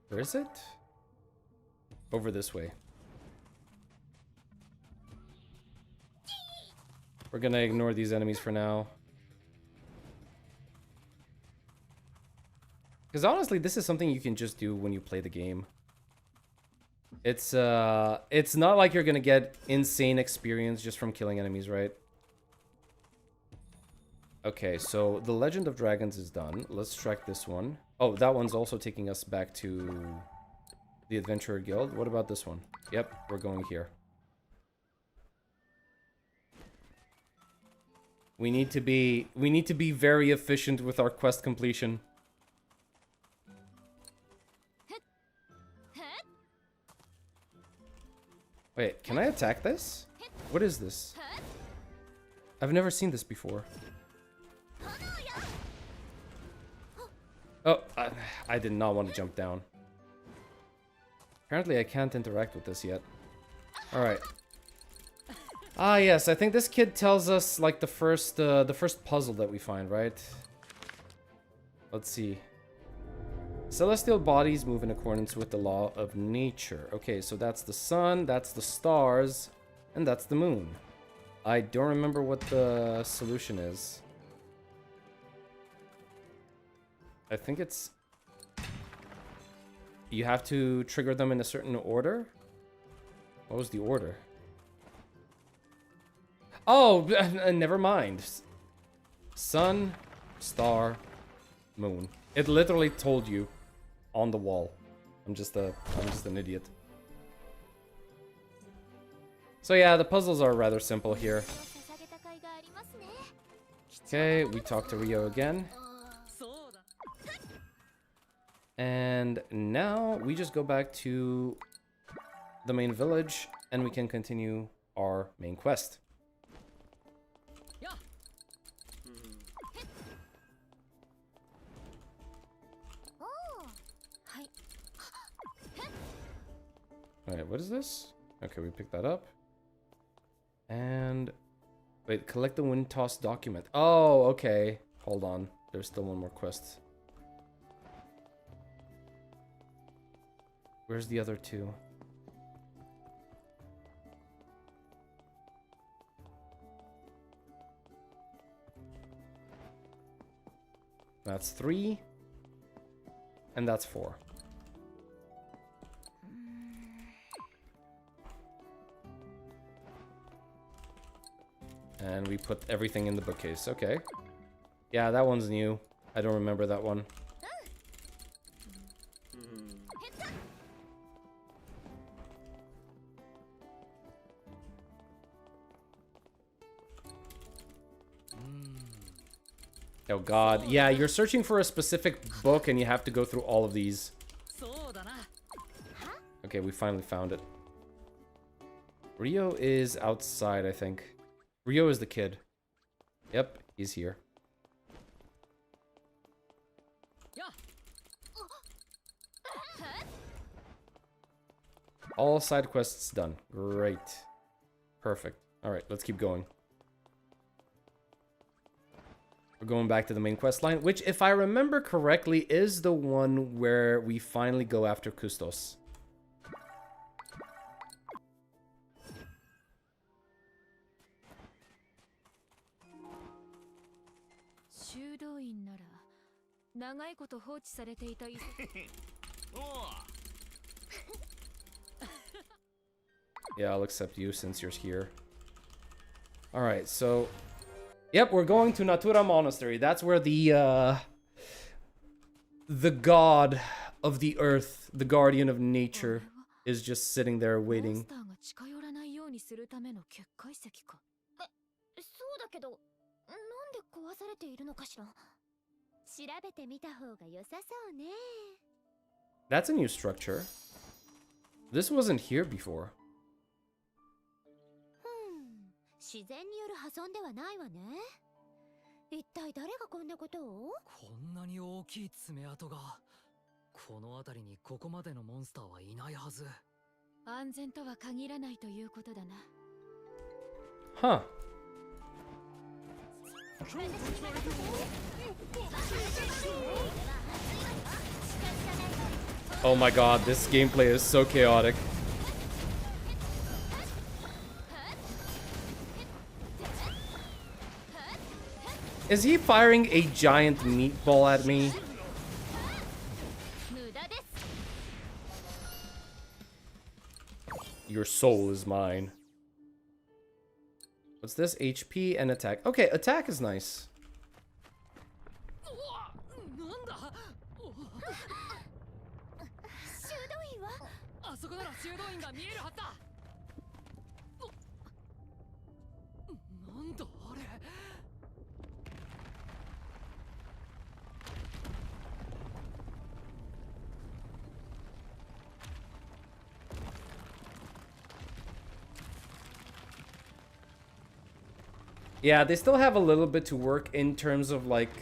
Where is it? Over this way. We're gonna ignore these enemies for now. Because honestly, this is something you can just do when you play the game. It's not like you're gonna get insane experience just from killing enemies, right? Okay, so the Legend of Dragons is done. Let's track this one. Oh, that one's also taking us back to the Adventurer Guild. What about this one? Yep, we're going here. We need to be very efficient with our quest completion. Wait, can I attack this? What is this? I've never seen this before. Oh, I did not want to jump down. Apparently I can't interact with this yet. Alright. Ah, yes, I think this kid tells us, like, the first puzzle that we find, right? Let's see. Celestial bodies move in accordance with the law of nature. Okay, so that's the sun, that's the stars, and that's the moon. I don't remember what the solution is. I think it's... You have to trigger them in a certain order? What was the order? Oh, never mind. Sun, star, moon. It literally told you on the wall. I'm just an idiot. So yeah, the puzzles are rather simple here. Okay, we talk to Rio again. And now we just go back to the main village and we can continue our main quest. Yeah. Alright, what is this? Okay, we picked that up. And wait, collect the wind toss document. Oh, okay. Hold on. There's still one more quest. Where's the other two? That's 3. And that's 4. And we put everything in the bookcase. Okay. Yeah, that one's new. I don't remember that one. Oh god. Yeah, you're searching for a specific book and you have to go through all of these. Okay, we finally found it. Rio is outside, I think. Rio is the kid. Yep, he's here. All side quests done. Great. Perfect. Alright, let's keep going. We're going back to the main quest line, which, if I remember correctly, is the one where we finally go after Kustos. Yeah, I'll accept you since you're here. Alright, so... Yep, we're going to Natura Monastery. That's where the god of the earth, the guardian of nature, is just sitting there waiting. そうだけど、なんで壊されているのかしら。調べてみた方が良さそうね。That's a new structure. This wasn't here before. 自然による破損ではないわね。一体誰がこんなことを？こんなに大きい爪痕が。この辺りにここまでのモンスターはいないはず。安全とは限らないということだな。Huh. Oh my god, this gameplay is so chaotic. Is he firing a giant meatball at me? Your soul is mine. What's this? HP and attack. Okay, attack is nice. Yeah, they still have a little bit to work in terms of like,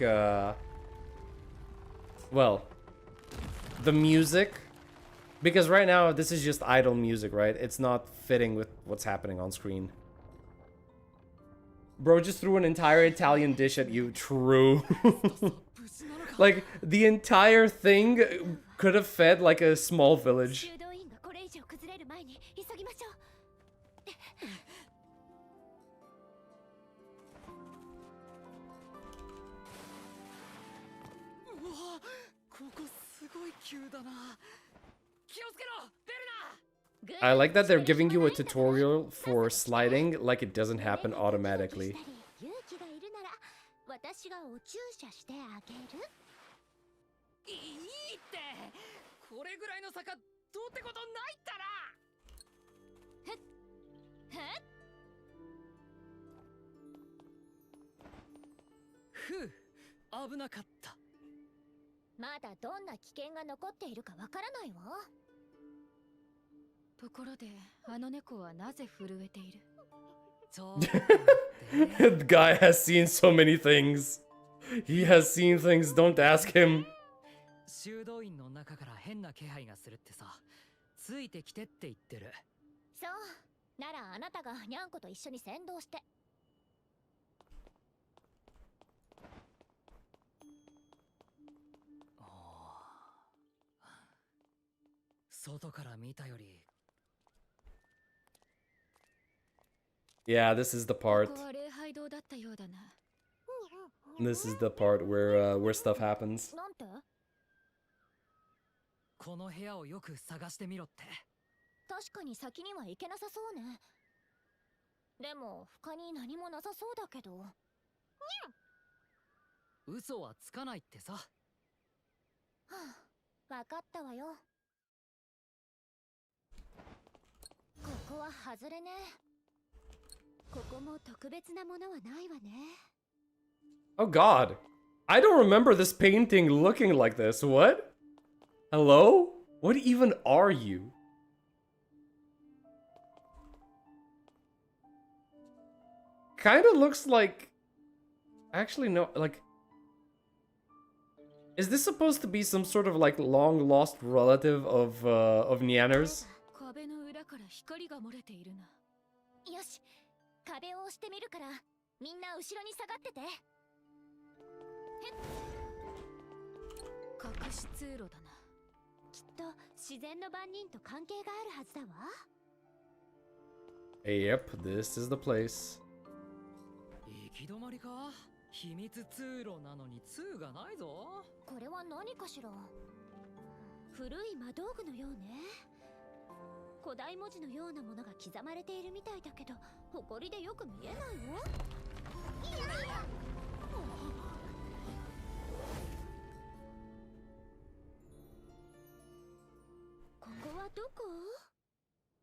well, the music. Because right now, this is just idle music, right? It's not fitting with what's happening on screen. Bro just threw an entire Italian dish at you. True. Like, the entire thing could have fed like a small village. I like that they're giving you a tutorial for sliding like it doesn't happen automatically. まだどんな危険が残っているかわからないわ。ところであの猫はなぜ震えている？ちょっと待って The guy has seen so many things. He has seen things. Don't ask him. 修道院の中から変な気配がするってさ、ついてきてって言ってる。そうならあなたがにゃんこと一緒に先導して。外から見たより Yeah, this is the こ part. こは礼拝堂だったようだな。This is the part where stuff happens. なんて？この部屋をよく探してみろって。確かに先には行けなさそうね。でも他に何もなさそうだけど。嘘はつかないってさ。はあ、わかったわよ。ここは外れね。ここも特別なものはないわね。 Oh god. I don't remember this painting looking like this. What? Hello? What even are you? Kinda looks like... Actually, no, like... Is this supposed to be some sort of like long lost relative of Nyanner's? 壁の裏から光が漏れているな。よし、壁を押してみるから、みんな後ろに下がってて。隠し通路だな。きっと自然の番人と関係があるはずだわ。Yep, this is the place. 行き止まりか？秘密通路なのに通がないぞ。これは何かしら。古い魔道具のようね。古代文字のようなものが刻まれているみたいだけど、埃でよく見えないわ。ここはどこ？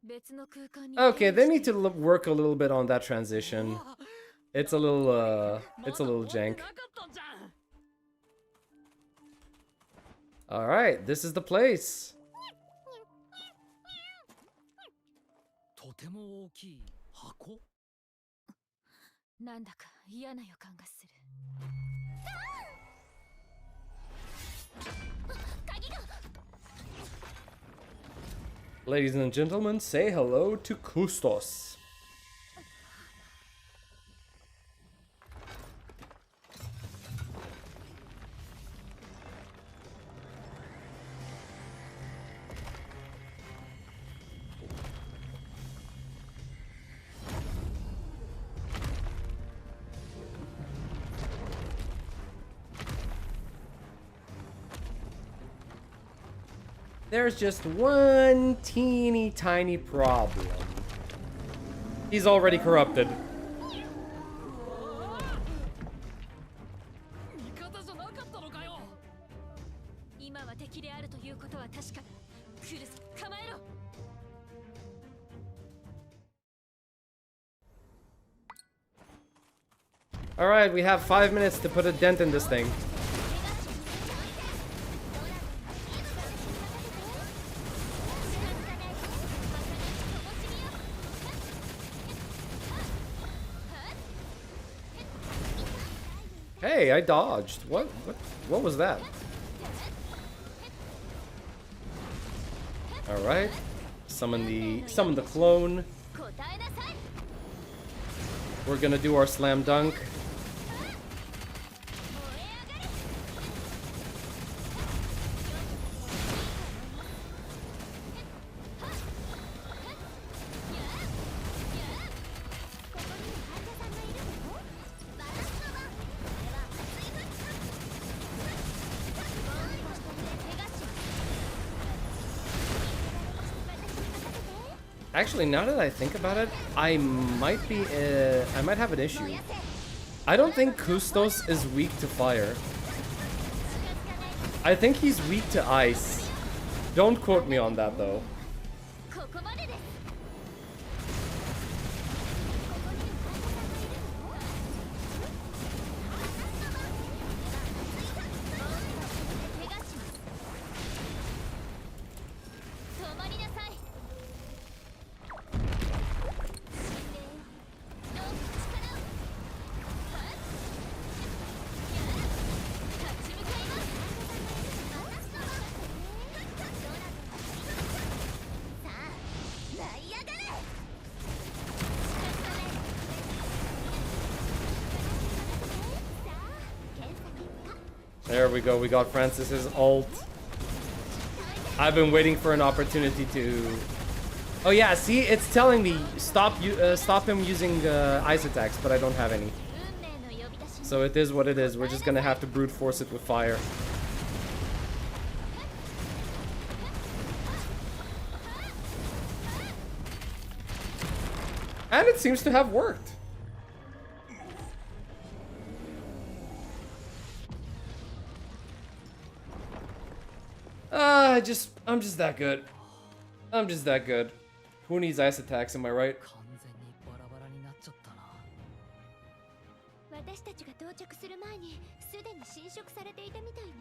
別の空間に。 Okay, they need to work a little bit on that transition. It's a little jank. Alright, this is the place. とても大きい箱？なんだか嫌な予感がする。鍵が。 Ladies and gentlemen, say hello to Kustos. There's just one teeny tiny problem. He's already corrupted. 味方じゃなかったのかよ。今は敵であるということは確かだ。来るぞ、構えろ。 Alright, we have 5 minutes to put a dent in this thing. Hey, I dodged. What was that? Alright. Summon the clone. We're gonna do our slam dunk. Actually, now that I think about it, I might have an issue. I don't think Kustos is weak to fire. I think he's weak to ice. Don't quote me on that though. There we go. We got Francis's ult. I've been waiting for an opportunity to... Oh yeah, see, it's telling me stop him using ice attacks, but I don't have any. So it is what it is. We're just gonna have to brute force it with fire. And it seems to have worked. I'm just that good. I'm just that good. Who needs ice attacks, am I right? 完全にバラバラになっちゃったな。私たちが到着する前にすでに侵食されていたみたいね。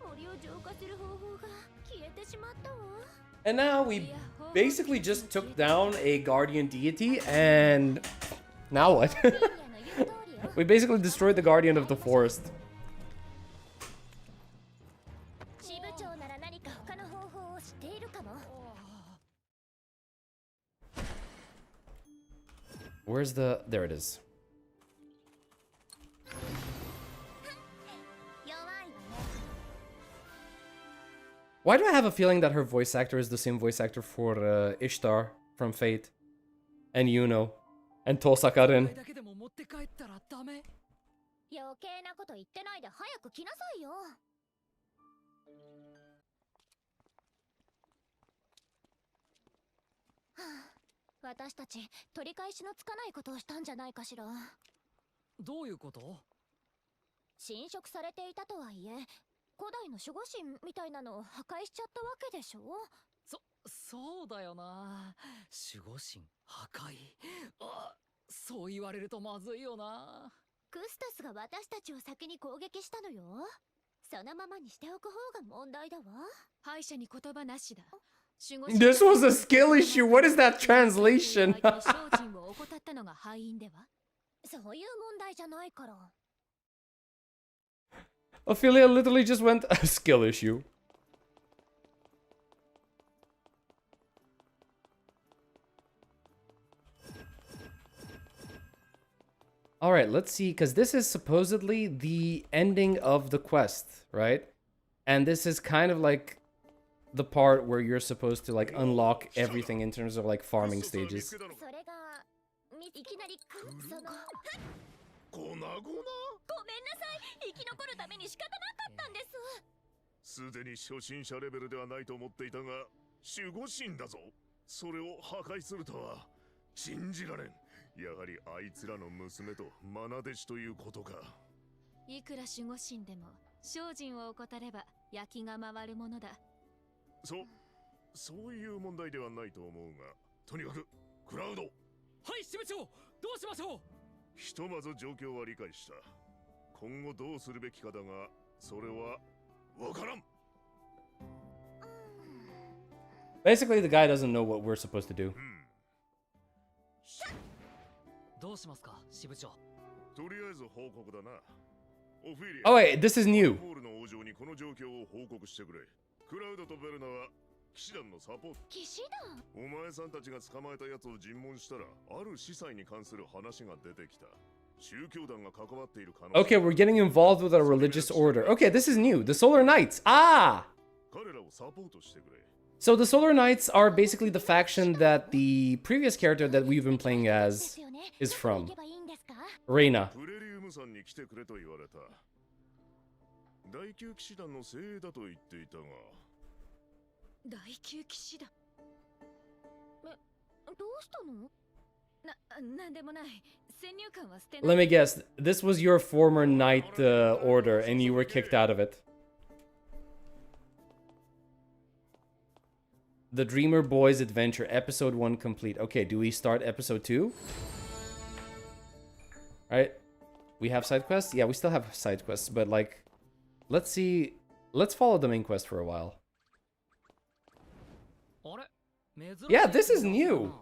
森を浄化する方法が消えてしまったわ。 And now we basically just took down a guardian deity, and now what? We basically destroyed the guardian of the forest. Where's the... There it is. Why do I have a feeling that her voice actor is the same voice actor for Ishtar from Fate? And Yuno. And Tosakarin. だけでも持って帰ったらダメ。余計なこと言ってないで早く来なさいよ。私たち取り返しのつかないことをしたんじゃないかしら。どういうこと？侵食されていたとはいえ、古代の守護神みたいなのを破壊しちゃったわけでしょ？そうだよな。守護神破壊。あ、そう言われるとまずいよな。クスタスが私たちを先に攻撃したのよ。そのままにしておく方が問題だわ。敗者に言葉なしだ。 This was a skill issue. What is that translation? そういう問題じゃないから。 Ophelia literally just went a skill issue. Alright, let's see, because this is supposedly the ending of the quest, right? And this is kind of like the part where you're supposed to like unlock everything in terms of like farming stages. ごなごな。ごめんなさい。生き残るために仕方なかったんです。すでに初心者レベルではないと思っていたが、守護神だぞ。それを破壊するとは信じられん。やはりあいつらの娘と愛弟子ということか。いくら守護神でも精進を怠れば焼きが回るものだ。そういう問題ではないと思うが、とにかくクラウド。はい、支部長。どうしましょう。ひとまず状況は理解した。今後どうするべきかだが、それはわからん。 Basically, the guy doesn't know what we're supposed to do. どうしますか、支部長。とりあえず報告だな。オフィリア。Oh wait, this is new. ホールの王女にこの状況を報告してくれ。クラウドとベルナは騎士団のサポート。騎士団？お前さんたちが捕まえたやつを尋問したら、ある司祭に関する話が出てきた。宗教団が関わっている可能性。 Okay, we're getting involved with a religious order. Okay, this is new. The Solar Knights. Ah! 彼らをサポートしてくれ。 So the Solar Knights are basically the faction that the previous character that we've been playing as is from. Reina. プレリウムさんに来てくれと言われた。第9騎士団の精鋭だと言っていたが。第9騎士団。どうしたの？なんでもない。先入観は捨てない。 Let me guess. This was your former knight order and you were kicked out of it. The Dreamer Boys Adventure, Episode 1 complete. Okay, do we start Episode 2? Alright. We have side quests? Yeah, we still have side quests, but like... Let's see... Let's follow the main quest for a while. Yeah, this is new!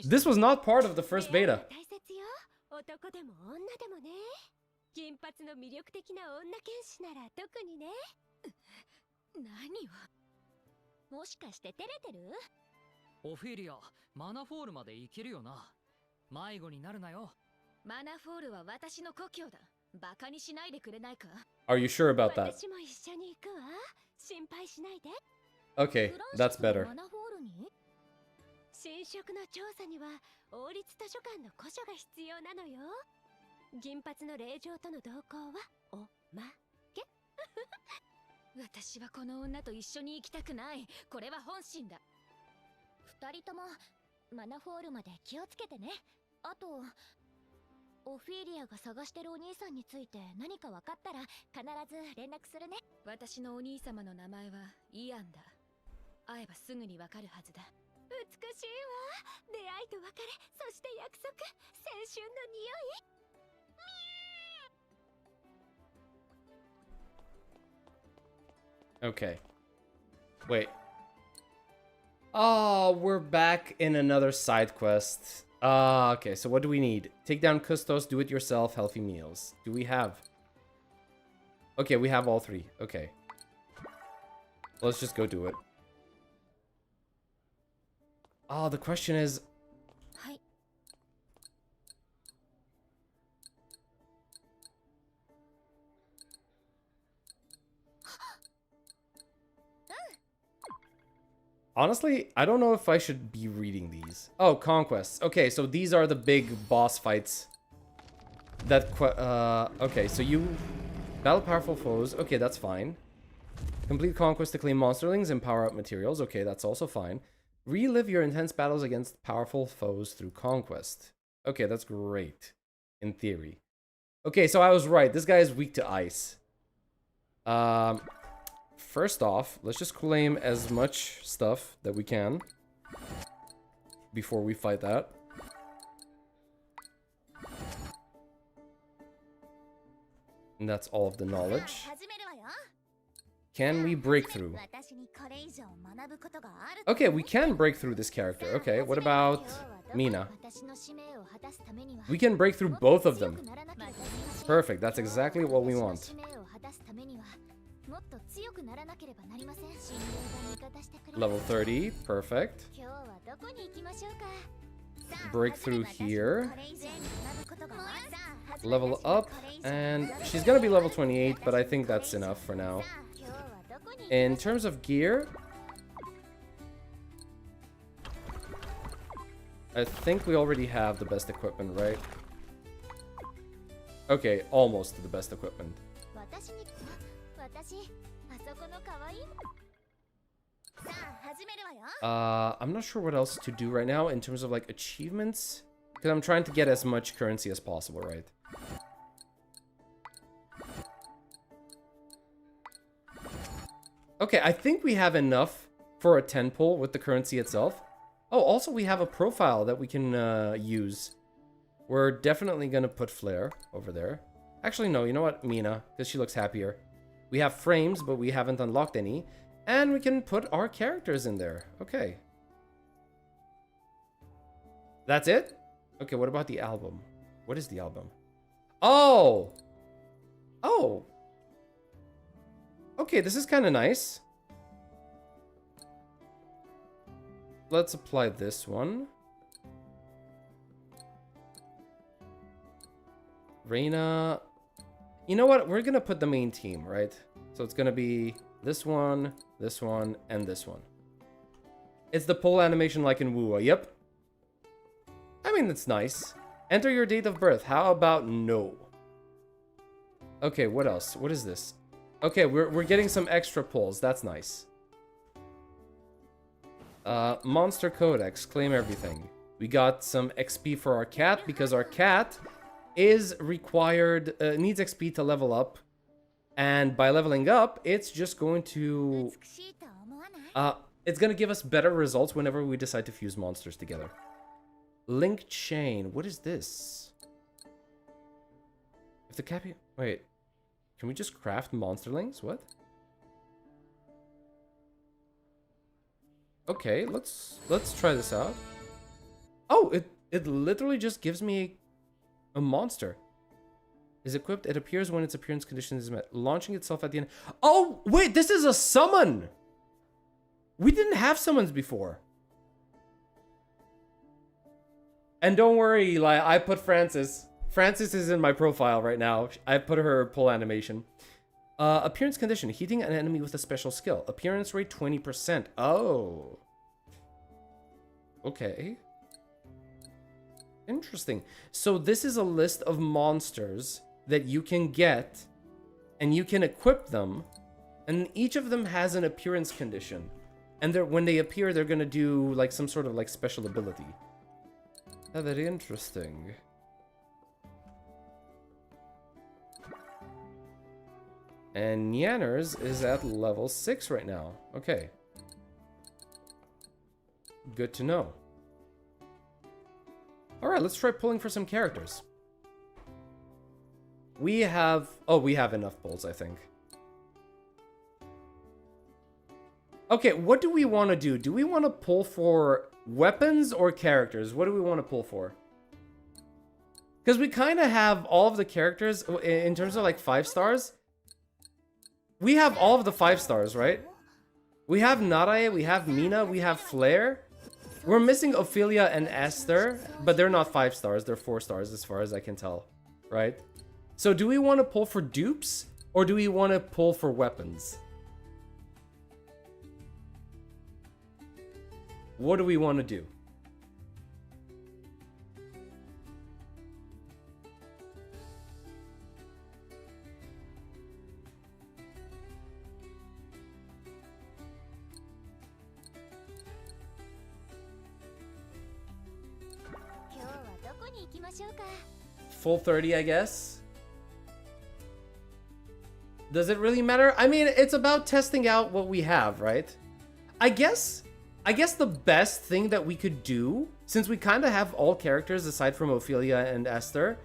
This was not part of the first beta. 男でも女でもね。金髪の魅力的な女剣士なら特にね。何を？もしかして照れてる？オフィリア、マナフォールまで行けるよな。迷子になるなよ。マナフォールは私の故郷だ。バカにしないでくれないか。 Are you sure about that? 私も一緒に行くわ。心配しないで。 Okay, that's better. マナホールに新色の調査には王立図書館の古書が必要なのよ。銀髪の令嬢との同行はおまけ。私はこの女と一緒に行きたくない。これは本心だ。二人ともマナホールまで気をつけてね。あとオフィリアが探してるお兄さんについて何か分かったら必ず連絡するね。私のお兄様の名前はイアンだ。会えばすぐにわかるはずだ。美しいわ。出会いと別れ、そして約束。青春の匂い。 Okay. Wait. Oh, we're back in another side quest. Okay, so what do we need? Take down Custos, do it yourself, healthy meals. Do we have? Okay, we have all three. Okay. Let's just go do it. Oh, the question is... はい。 Honestly, I don't know if I should be reading these. Oh, conquests. Okay, so these are the big boss fights. That okay, so you battle powerful foes. Okay, that's fine. Complete conquest to claim monsterlings and power up materials. Okay, that's also fine. Relive your intense battles against powerful foes through conquest. Okay, that's great. In theory. Okay, so I was right. This guy is weak to ice. First off, let's just claim as much stuff that we can before we fight that. And that's all of the knowledge. Can we break through? Okay, we can break through this character. Okay, what about Mina? We can break through both of them. Perfect, that's exactly what we want. Level 30, perfect. Breakthrough here. Level up, and she's gonna be level 28, but I think that's enough for now. In terms of gear, I think we already have the best equipment, right? Okay, almost the best equipment. I'm not sure what else to do right now in terms of like achievements, because I'm trying to get as much currency as possible, right? Okay, I think we have enough for a 10 pull with the currency itself. Oh, also we have a profile that we can use. We're definitely gonna put Flare over there. Actually, no, you know what? Mina, because she looks happier. We have frames, but we haven't unlocked any. And we can put our characters in there. Okay. That's it? Okay, what about the album? What is the album? Oh! Oh! Okay, this is kind of nice. Let's apply this one. Reina. You know what? We're gonna put the main team, right? So it's gonna be this one, and this one. It's the pull animation like in Wua. Yep. I mean, it's nice. Enter your date of birth. How about no? Okay, what else? What is this? Okay, we're getting some extra pulls. That's nice. Monster Codex. Claim everything. We got some XP for our cat because our cat is required, needs XP to level up. And by leveling up, it's just going to... it's going to give us better results whenever we decide to fuse monsters together. Link chain. What is this? If the Cappy... Wait. Can we just craft monsterlings? What? Okay, let's try this out. Oh, it literally just gives me a monster. Is equipped. It appears when its appearance condition is met. Launching itself at the end. Oh, wait, this is a summon! We didn't have summons before. And don't worry, Eli, I put Francis. Francis is in my profile right now. I put her pull animation. Appearance condition. Hitting an enemy with a special skill. Appearance rate 20%. Oh. Okay. Interesting. So this is a list of monsters that you can get, and you can equip them, and each of them has an appearance condition. And when they appear, they're gonna do like some sort of like special ability. Oh, very interesting. And Nyanners is at level 6 right now. Okay. Good to know. Alright, let's try pulling for some characters. We have... Oh, we have enough pulls, I think. Okay, what do we want to do? Do we want to pull for weapons or characters? What do we want to pull for? Because we kind of have all of the characters in terms of like 5 stars. We have all of the 5 stars, right? We have Narae, we have Mina, we have Flare. We're missing Ophelia and Esther, but they're not 5 stars. They're 4 stars as far as I can tell, right? So do we want to pull for dupes or do we want to pull for weapons? What do we want to do? Full 30, I guess. Does it really matter? I mean, it's about testing out what we have, right? I guess the best thing that we could do, since we kind of have all characters aside from Ophelia and Esther,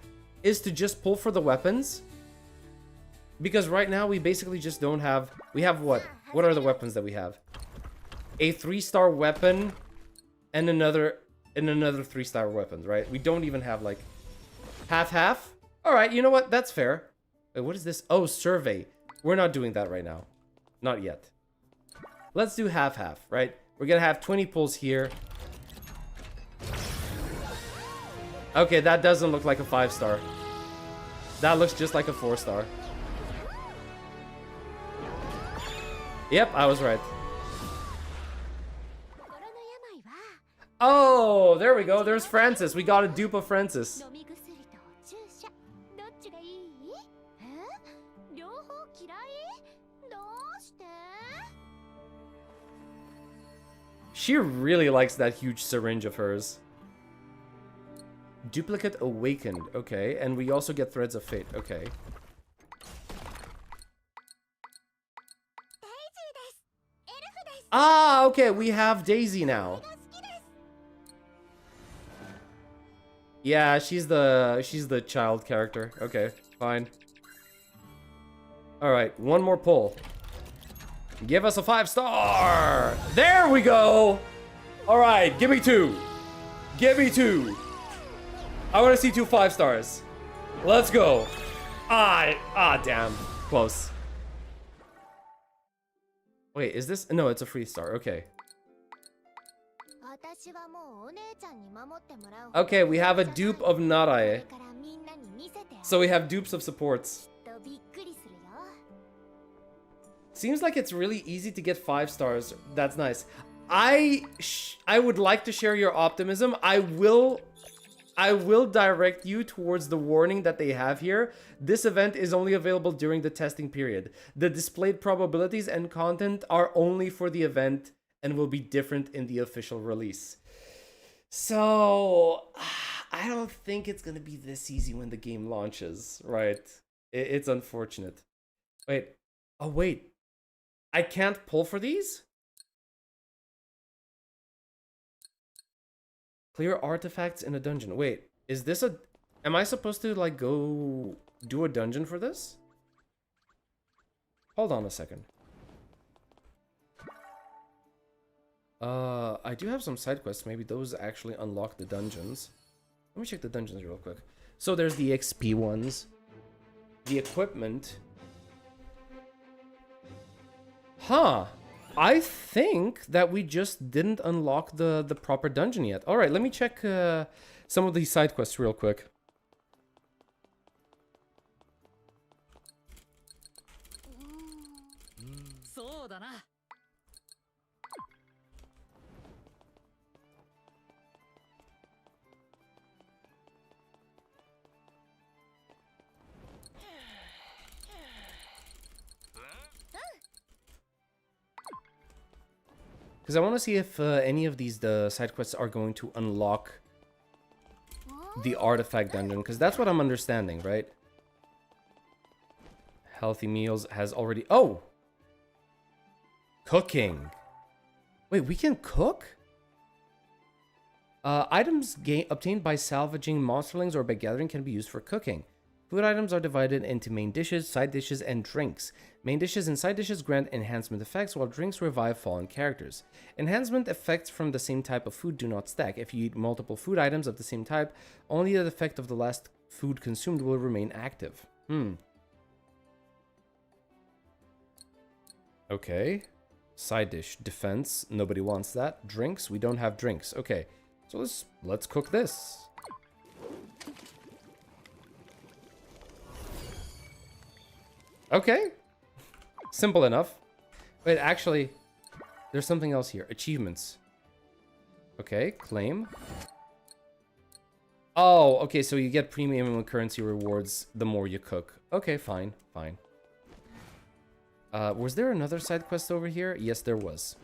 is to just pull for the weapons. Because right now we basically just don't have... We have what? What are the weapons that we have? A 3-star weapon and another 3-star weapon, right? We don't even have like half. All right, you know what? That's fair. Wait, what is this? Oh, survey. We're not doing that right now. Not yet. Let's do half, right? We're gonna have 20 pulls here. Okay, that doesn't look like a 5-star. That looks just like a 4-star. Yep, I was right. Oh, there we go. There's Francis. We got a dupe of Francis. She really likes that huge syringe of hers. Duplicate awakened. Okay, and we also get threads of fate. Okay. Ah, okay, we have Daisy now. Yeah, she's the child character. Okay, fine. All right, one more pull. Give us a 5-star. There we go. All right, give me 2. Give me 2. I want to see 2 5-stars. Let's go. Damn, close. Wait, is this? No, it's a free star. Okay. Okay, we have a dupe of Narae. So we have dupes of supports. Seems like it's really easy to get 5 stars. That's nice. I would like to share your optimism. I will direct you towards the warning that they have here. This event is only available during the testing period. The displayed probabilities and content are only for the event and will be different in the official release. So, I don't think it's gonna be this easy when the game launches, right? It's unfortunate. Wait. Oh, wait. I can't pull for these? Clear artifacts in a dungeon. Wait, is this a... Am I supposed to, like, go do a dungeon for this? Hold on a second. I do have some side quests. Maybe those actually unlock the dungeons. Let me check the dungeons real quick. So there's the XP ones. The equipment. Huh. I think that we just didn't unlock the proper dungeon yet. Alright, let me check some of these side quests real quick. Because I want to see if any of these side quests are going to unlock the artifact dungeon. Because that's what I'm understanding, right? Healthy meals has already... Oh! Cooking. Wait, we can cook? Items obtained by salvaging monsterlings or by gathering can be used for cooking. Food items are divided into main dishes, side dishes, and drinks. Main dishes and side dishes grant enhancement effects, while drinks revive fallen characters. Enhancement effects from the same type of food do not stack. If you eat multiple food items of the same type, only the effect of the last food consumed will remain active. Okay. Side dish. Defense. Nobody wants that. Drinks. We don't have drinks. Okay. So let's cook this. Okay. Simple enough. Wait, actually, there's something else here. Achievements. Okay, claim. Oh, okay, so you get premium currency rewards the more you cook. Okay, fine, fine. Was there another side quest over here? Yes, there was.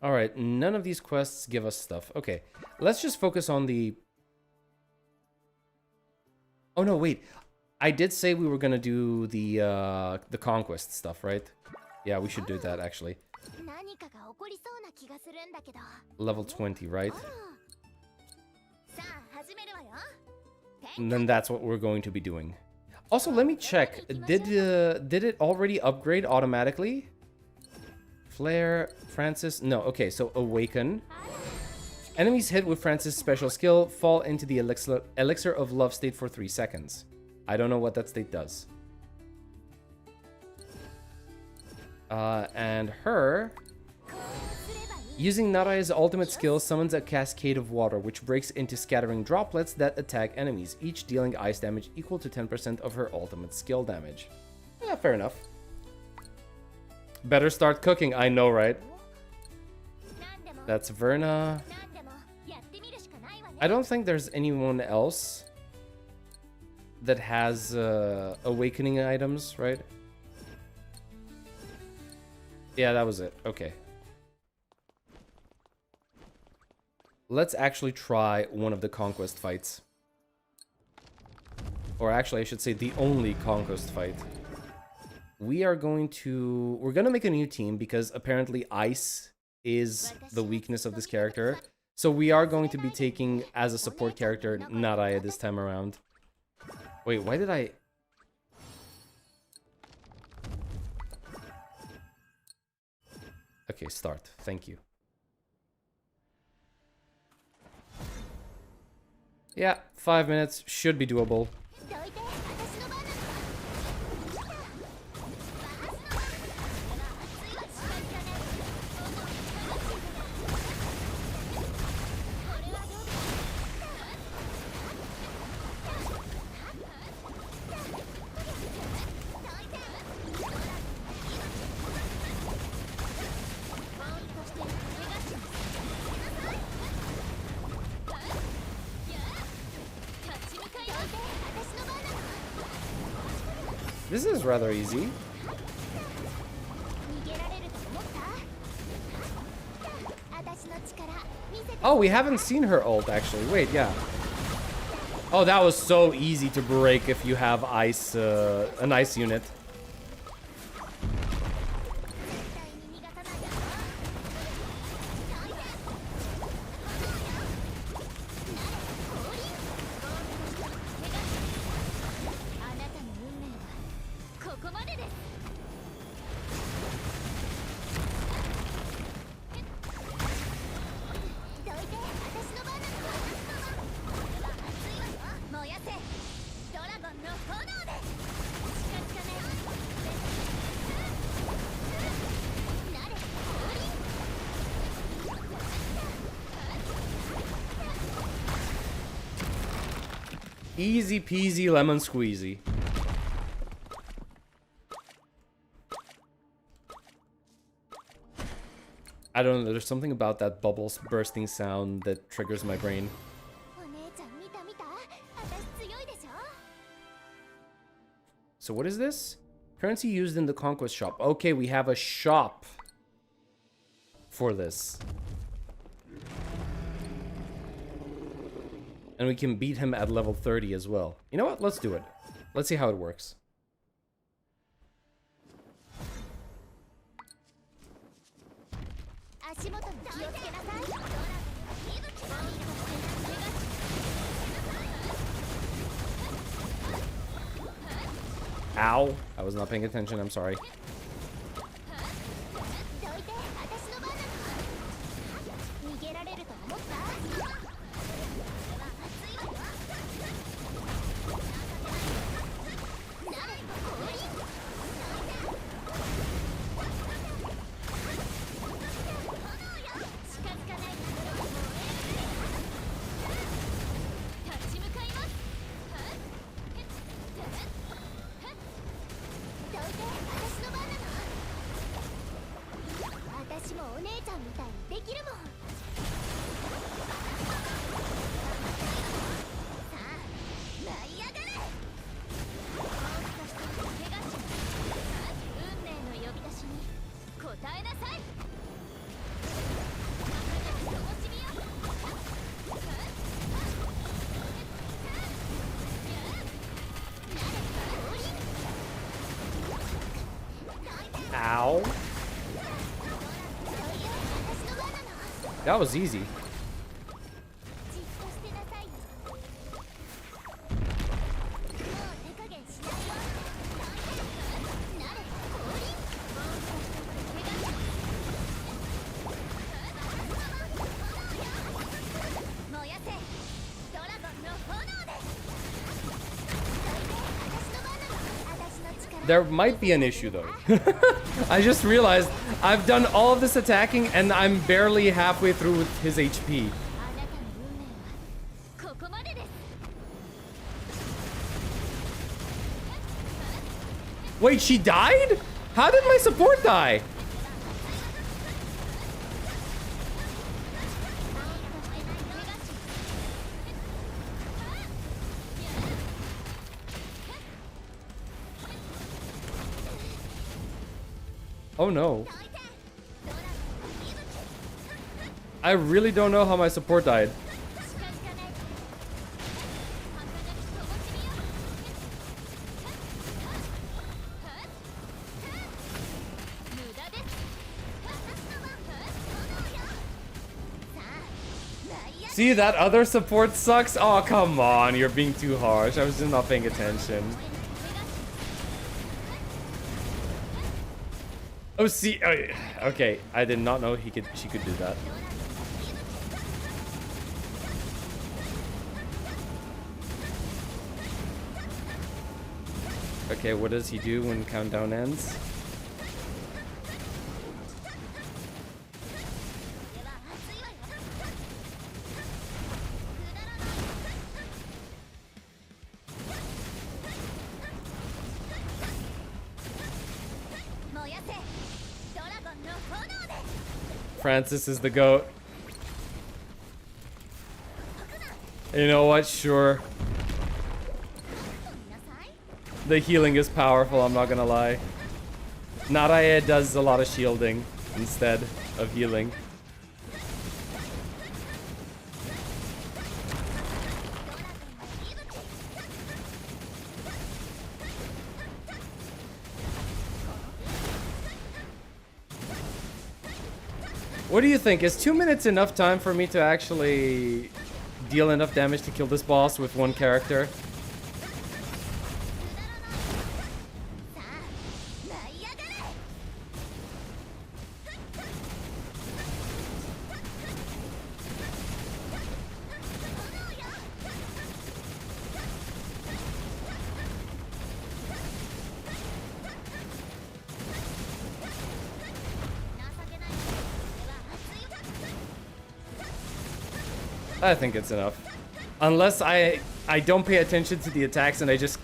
Alright, none of these quests give us stuff. Okay, let's just focus on the... Oh no, wait. I did say we were gonna do the conquest stuff, right? Yeah, we should do that, actually. Level 20, right? And then that's what we're going to be doing. Also, let me check. Did it already upgrade automatically? Flare, Francis. No, okay, so Awaken. Enemies hit with Francis' special skill fall into the elixir of love state for 3 seconds. I don't know what that state does. And her... Using Naraya's ultimate skill summons a cascade of water, which breaks into scattering droplets that attack enemies, each dealing ice damage equal to 10% of her ultimate skill damage. Yeah, fair enough. Better start cooking, I know, right? That's Verna. I don't think there's anyone else that has awakening items, right? Yeah, that was it. Okay. Let's actually try one of the conquest fights. Or actually, I should say the only conquest fight. We're gonna make a new team because apparently ice is the weakness of this character. So we are going to be taking as a support character Naraya this time around. Wait, why did I... Okay, start. Thank you. Yeah, 5 minutes should be doable. This is rather easy. Oh, we haven't seen her ult, actually. Wait, yeah. Oh, that was so easy to break if you have ice, an ice unit. Easy peasy lemon squeezy. I don't know, there's something about that bubbles bursting sound that triggers my brain. お姉ちゃん見た見た、私強いでしょ。 So what is this? Currency used in the conquest shop. Okay, we have a shop for this. And we can beat him at level 30 as well. You know what? Let's do it. Let's see how it works. 足元に気をつけなさい。 Ow. I was not paying attention. I'm sorry. どいて、私の番なの。逃げられると思った？ 私もお姉ちゃんみたいにできるもん。さあ、舞い上がれ。もしかして怪我しない。運命の呼び出しに答えなさい。ともちみよ。 Ow. That was easy. There might be an issue though. I just realized I've done all of this attacking and I'm barely halfway through with his HP. Wait, she died? How did my support die? Oh no. I really don't know how my support died. See, that other support sucks? Oh, come on, you're being too harsh. I was just not paying attention. Oh, see, okay, I did not know she could do that. Okay, what does he do when countdown ends? Francis is the GOAT. You know what? Sure. The healing is powerful, I'm not gonna lie. Narae does a lot of shielding instead of healing. What do you think? Is 2 minutes enough time for me to actually deal enough damage to kill this boss with one character? I think it's enough. Unless I don't pay attention to the attacks and I just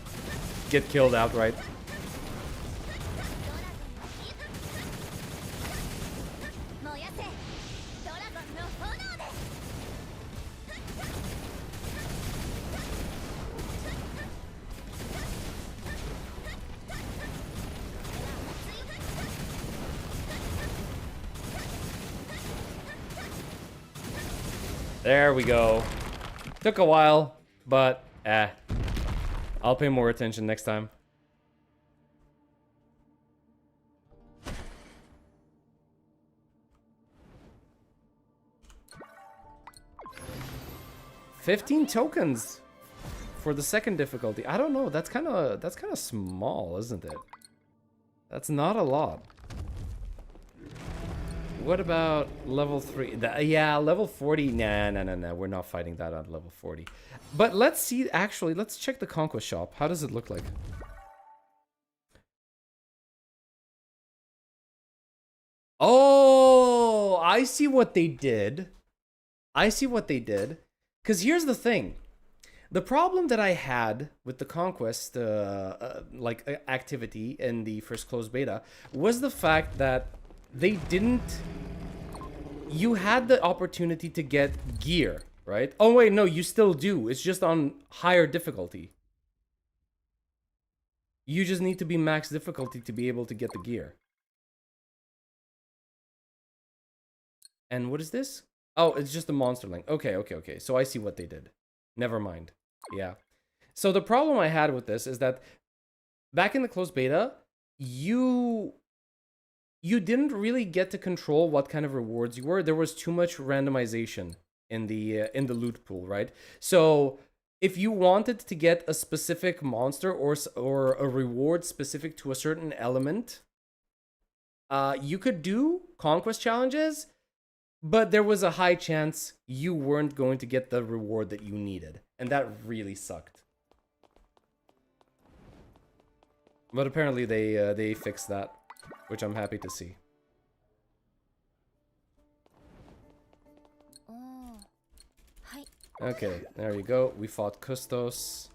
get killed outright. There we go. Took a while, but I'll pay more attention next time. $15 tokens for the second difficulty. I don't know. That's kind of small, isn't it? That's not a lot. What about level 3? Yeah, level 40. Nah. We're not fighting that on level 40. But let's see. Actually, let's check the conquest shop. How does it look like? Oh, I see what they did. I see what they did. Because here's the thing. The problem that I had with the conquest activity in the first closed beta was the fact that they didn't... You had the opportunity to get gear, right? Oh wait, no, you still do. It's just on higher difficulty. You just need to be max difficulty to be able to get the gear. And what is this? Oh, it's just a monster link. Okay. So I see what they did. Never mind. Yeah. So the problem I had with this is that back in the closed beta, you didn't really get to control what kind of rewards you were. There was too much randomization in the loot pool, right? So if you wanted to get a specific monster or a reward specific to a certain element, you could do conquest challenges, but there was a high chance you weren't going to get the reward that you needed. And that really sucked. But apparently they fixed that, which I'm happy to see. Okay, there you go. We fought Kustos.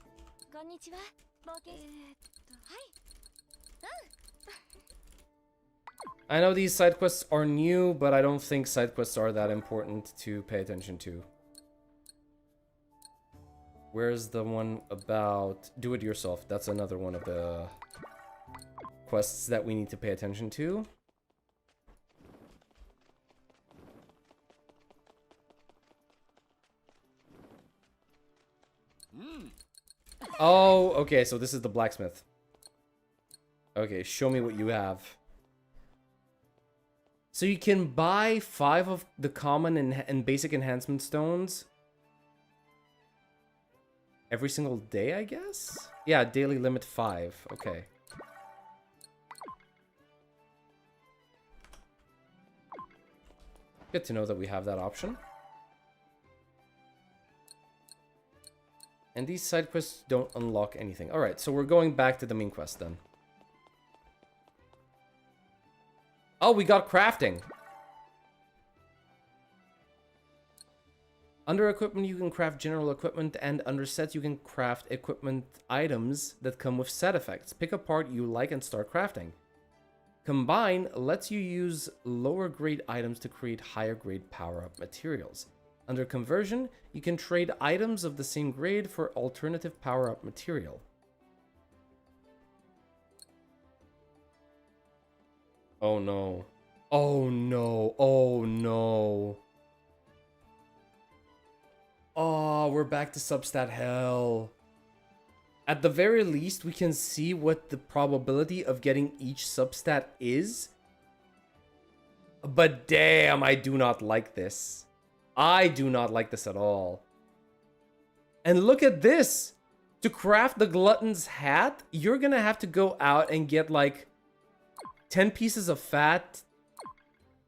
I know these side quests are new, but I don't think side quests are that important to pay attention to. Where's the one about do it yourself? That's another one of the quests that we need to pay attention to. Oh, okay, so this is the blacksmith. Okay, show me what you have. So you can buy 5 of the common and basic enhancement stones every single day, I guess? Yeah, daily limit 5. Okay. Good to know that we have that option. And these side quests don't unlock anything. Alright, so we're going back to the main quest then. Oh, we got crafting. Under equipment, you can craft general equipment, and under sets, you can craft equipment items that come with set effects. Pick a part you like and start crafting. Combine lets you use lower grade items to create higher grade power-up materials. Under conversion, you can trade items of the same grade for alternative power-up material. Oh no. Oh no. Oh no. Oh, we're back to substat hell. At the very least, we can see what the probability of getting each substat is. But damn, I do not like this. I do not like this at all. And look at this. To craft the glutton's hat, you're gonna have to go out and get like 10 pieces of fat,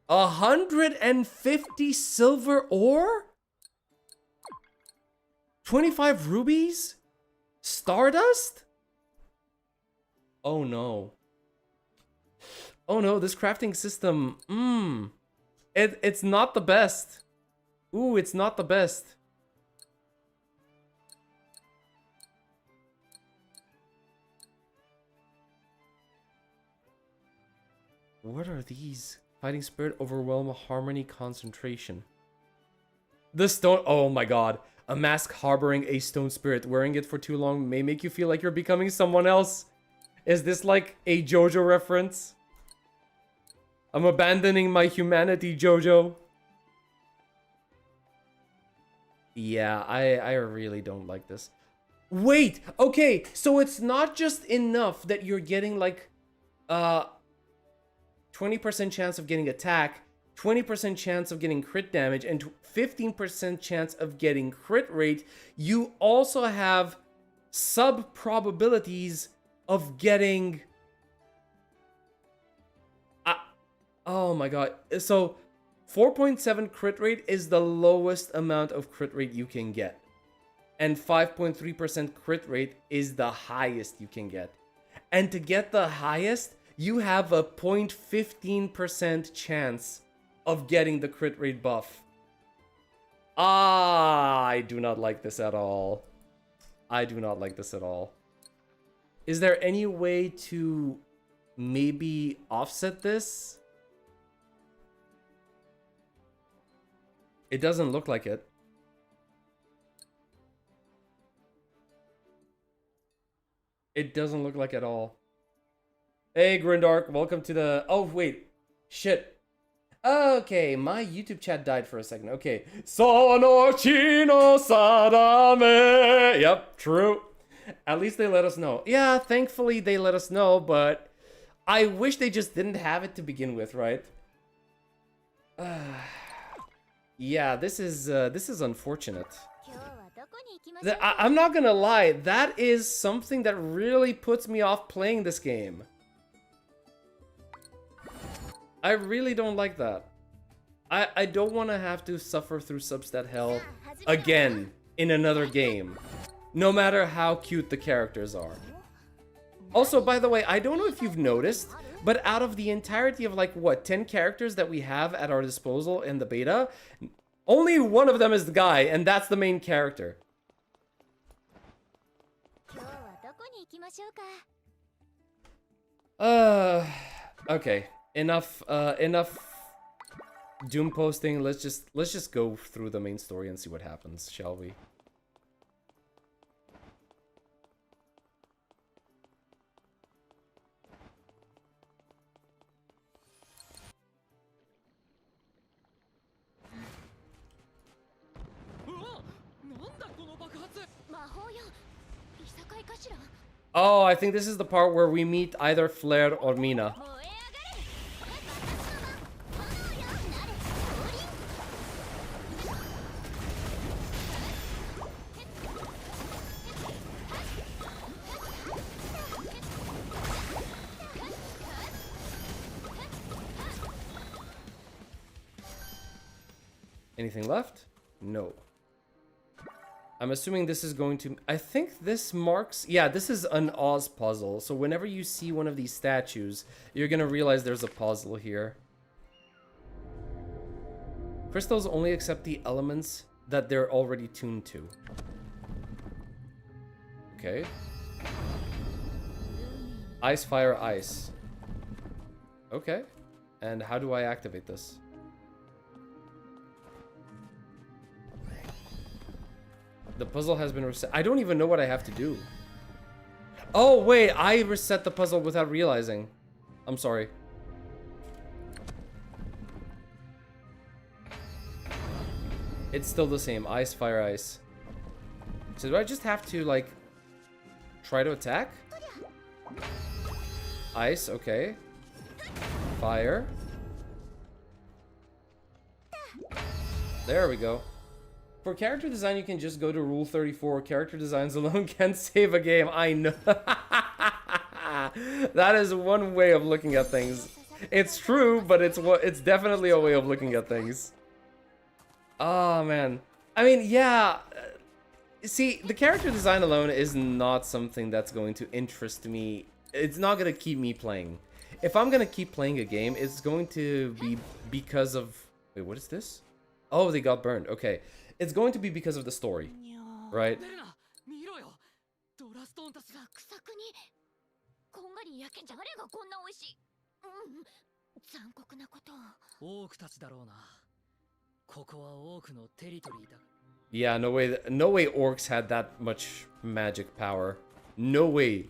150 silver ore, 25 rubies, stardust. Oh no. Oh no, this crafting system, it's not the best. Ooh, it's not the best. What are these? Fighting spirit, overwhelm, harmony, concentration. The stone. Oh my god. A mask harboring a stone spirit. Wearing it for too long may make you feel like you're becoming someone else. Is this like a JoJo reference? I'm abandoning my humanity, JoJo. Yeah, I really don't like this. Wait, okay, so it's not just enough that you're getting like 20% chance of getting attack, 20% chance of getting crit damage, and 15% chance of getting crit rate. You also have sub probabilities of getting oh my god. So 4.7 crit rate is the lowest amount of crit rate you can get. And 5.3% crit rate is the highest you can get. And to get the highest, you have a 0.15% chance of getting the crit rate buff. I do not like this at all. I do not like this at all. Is there any way to maybe offset this? It doesn't look like it. It doesn't look like at all. Hey, Grindark, welcome to the... Oh, wait. Shit. Okay, my YouTube chat died for a second. Okay. Sono chino sadame. Yep, true. At least they let us know. Yeah, thankfully they let us know, but I wish they just didn't have it to begin with, right? Yeah, this is unfortunate. I'm not gonna lie, that is something that really puts me off playing this game. I really don't like that. I don't want to have to suffer through substat hell again in another game, no matter how cute the characters are. Also, by the way, I don't know if you've noticed, but out of the entirety of like, what, 10 characters that we have at our disposal in the beta, only one of them is the guy, and that's the main character. Okay. Enough doom posting. Let's just go through the main story and see what happens, shall we? Oh, I think this is the part where we meet either Flair or Mina. Anything left? No. I'm assuming this is going to... I think this marks... Yeah, this is an Oz puzzle. So whenever you see one of these statues, you're going to realize there's a puzzle here. Crystals only accept the elements that they're already tuned to. Okay. Ice, fire, ice. Okay. And how do I activate this? The puzzle has been reset. I don't even know what I have to do. Oh, wait. I reset the puzzle without realizing. I'm sorry. It's still the same. Ice, fire, ice. So do I just have to, like, try to attack? Ice, okay. Fire. There we go. For character design, you can just go to Rule 34. Character designs alone can save a game. I know. That is one way of looking at things. It's true, but it's definitely a way of looking at things. Oh, man. I mean, yeah. See, the character design alone is not something that's going to interest me. It's not going to keep me playing. If I'm going to keep playing a game, it's going to be because of... Wait, what is this? Oh, they got burned. Okay. It's going to be because of the story, right? ここは多くのテリトリーだ。 Yeah, no way orcs had that much magic power. No way.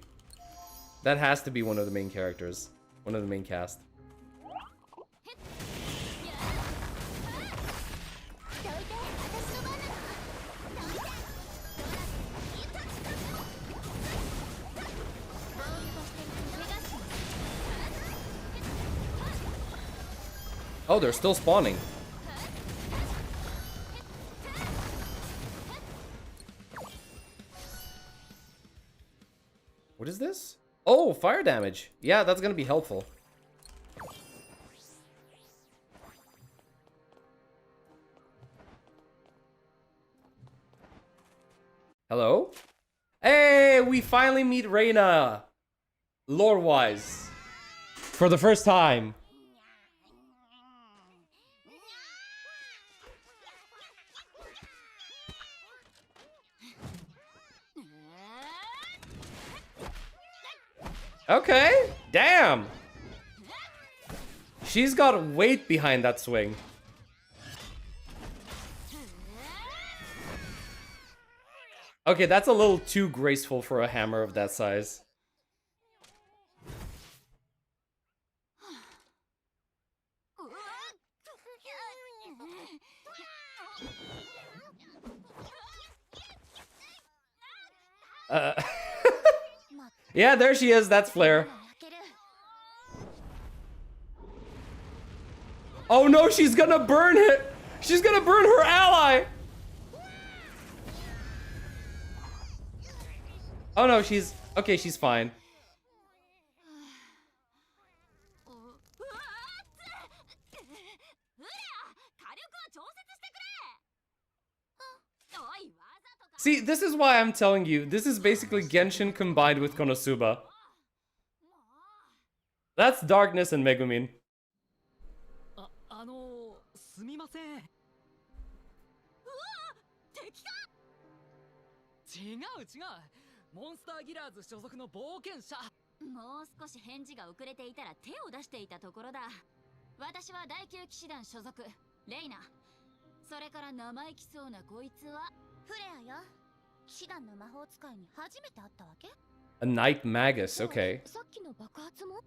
That has to be one of the main characters. One of the main cast. Oh, they're still spawning. What is this? Oh, fire damage. Yeah, that's gonna be helpful. Hello? Hey, we finally meet Reyna. Lore-wise. For the first time. Okay, damn. She's got weight behind that swing. Okay, that's a little too graceful for a hammer of that size. Yeah, there she is. That's Flare. Oh no, she's gonna burn it. She's gonna burn her ally. Oh no, she's okay. She's fine. See, this is why I'm telling you. This is basically Genshin combined with Konosuba. That's Darkness and Megumin. すみません。うわ、敵か。違う違う。モンスターギラーズ所属の冒険者。もう少し返事が遅れていたら手を出していたところだ。私は第9騎士団所属レイナ。それから生意気そうなこいつはフレアよ。騎士団の魔法使いに初めて会ったわけ？ A Night Magus, okay. さっきの爆発も？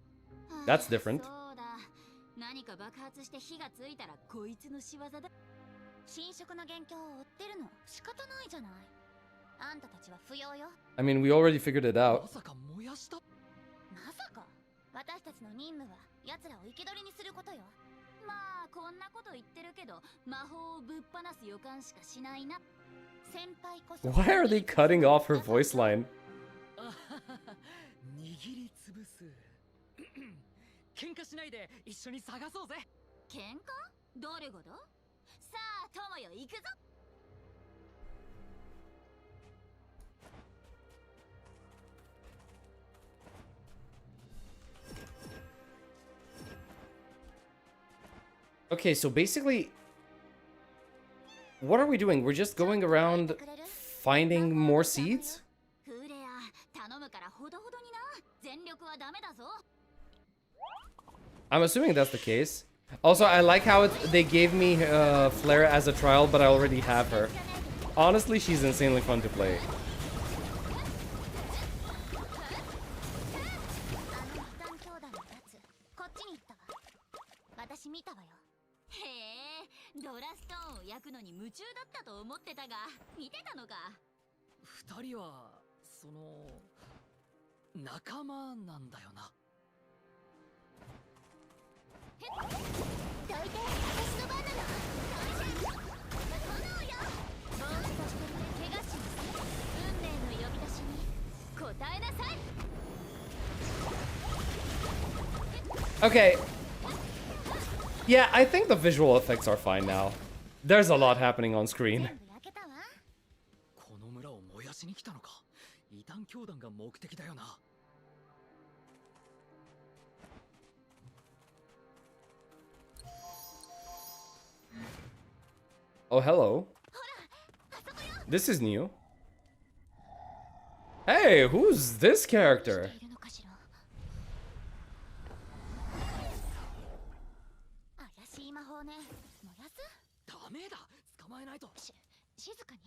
That's different. そうだ。何か爆発して火がついたらこいつの仕業だ。侵食の元凶を追ってるの仕方ないじゃない。あんたたちは不要よ。I mean, we already figured it out. まさか燃やした？まさか。私たちの任務は奴らを生け捕りにすることよ。まあこんなこと言ってるけど魔法をぶっ放す予感しかしないな。先輩こそ。Why are they cutting off her voice line? 握りつぶす。喧嘩しないで一緒に探そうぜ。喧嘩？誰がだ？さあ友よ行くぞ。Okay, so basically, what are we doing? We're just going around finding more seeds? フレア、頼むからほどほどにな。全力はダメだぞ。I'm assuming that's the case. Also, I like how they gave me Flare as a trial, but I already have her. Honestly, she's insanely fun to play. Two 人はその仲間なんだよな。どいて、私の番なの。炎よ。もう少し怪我します。運命の呼び出しに答えなさい。Okay. Yeah, I think the visual effects are fine now. There's a lot happening on screen. この村を燃やしに来たのか。異端教団が目的だよな。Oh, hello. This is new. Hey, who's this character? 怪しい魔法ね。燃やす？ダメまえないと。静かに。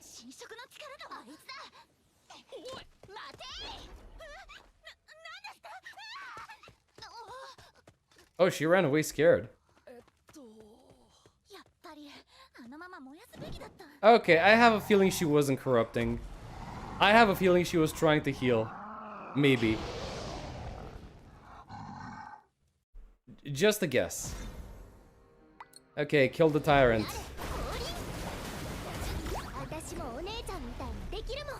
侵食の力だわ。あいつだ。おい、待て。なんですか。Oh, she ran away scared. やっぱりあのまま燃やすべきだった。 Okay, I have a feeling she wasn't corrupting. I have a feeling she was trying to heal. Maybe. Just a guess. Okay, kill the tyrant. 私もお姉ちゃんみたいにできるもん。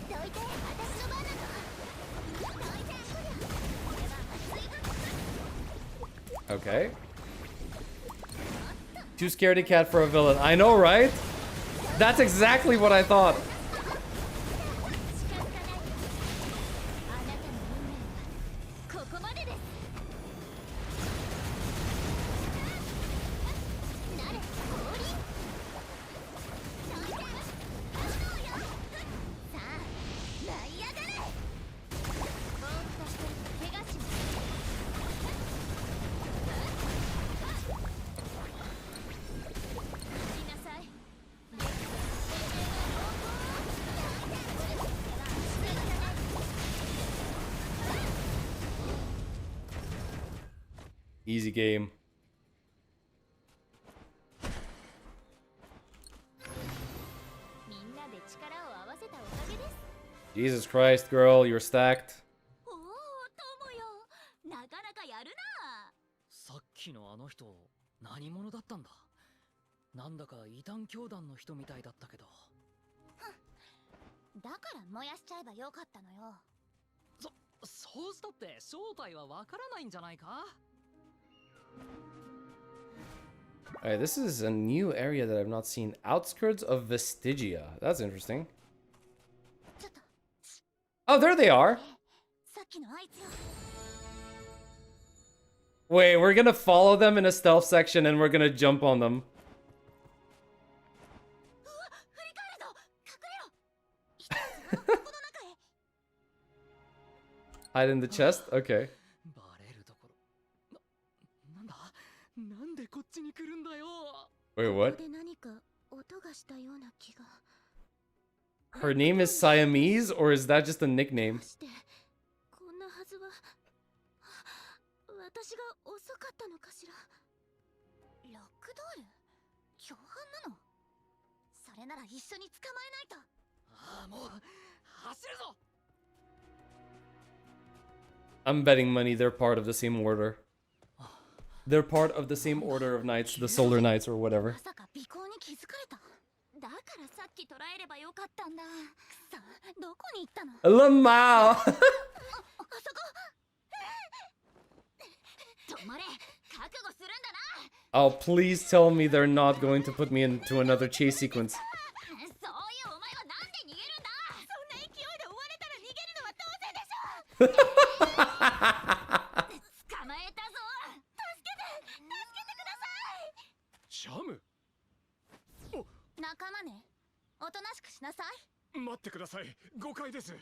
どいて、私の番なの。どいて。 Okay. Too scaredy cat for a villain. I know, right? That's exactly what I thought. あなたの運命はここまでです。なれ、降臨。どいて。さあ、舞い上がれ。ぼーっとしてると怪我します。 Easy game. みんなで力を合わせたおかげです。 Jesus Christ, girl, you're stacked. おお、友よ。なかなかやるな。さっきのあの人、何者だったんだ。なんだか異端教団の人みたいだったけど。だから燃やしちゃえばよかったのよ。そうしたって正体はわからないんじゃないか。 Alright, this is a new area that I've not seen. Outskirts of Vestigia. That's interesting. ちょっと。 Oh, there they are. さっきのあいつよ。 Wait, we're gonna follow them in a stealth section and we're gonna jump on them. うわ、振り返るぞ。隠れろ。この中へ。 Hide in the chest? Okay. バレるところ。なんだ。なんでこっちに来るんだよ。 Wait, こ what? こで何か音がしたような気が。 Her name is Siamese, or is that just a nickname? ましてこんなはずは。私が遅かったのかしら。ロックドール共犯なの。それなら一緒に捕まえないと。ああ、もう走るぞ。 I'm betting money they're part of the same order. They're part of the same order of knights, the Solar Knights or whatever. まさか尾行に気づかれた。だからさっき捕らえればよかったんだ。さあ、どこに行ったの。 Lamau! あそこ。止まれ。覚悟するんだな。 Oh, please tell me they're not going to put me into another chase sequence. そういうお前はなんで逃げるんだ。そんな勢いで追われたら逃げるのは当然でしょ。捕まえたぞ。助けてください。シャム、仲間ね。おとなしくしなさい。待ってください。誤解です。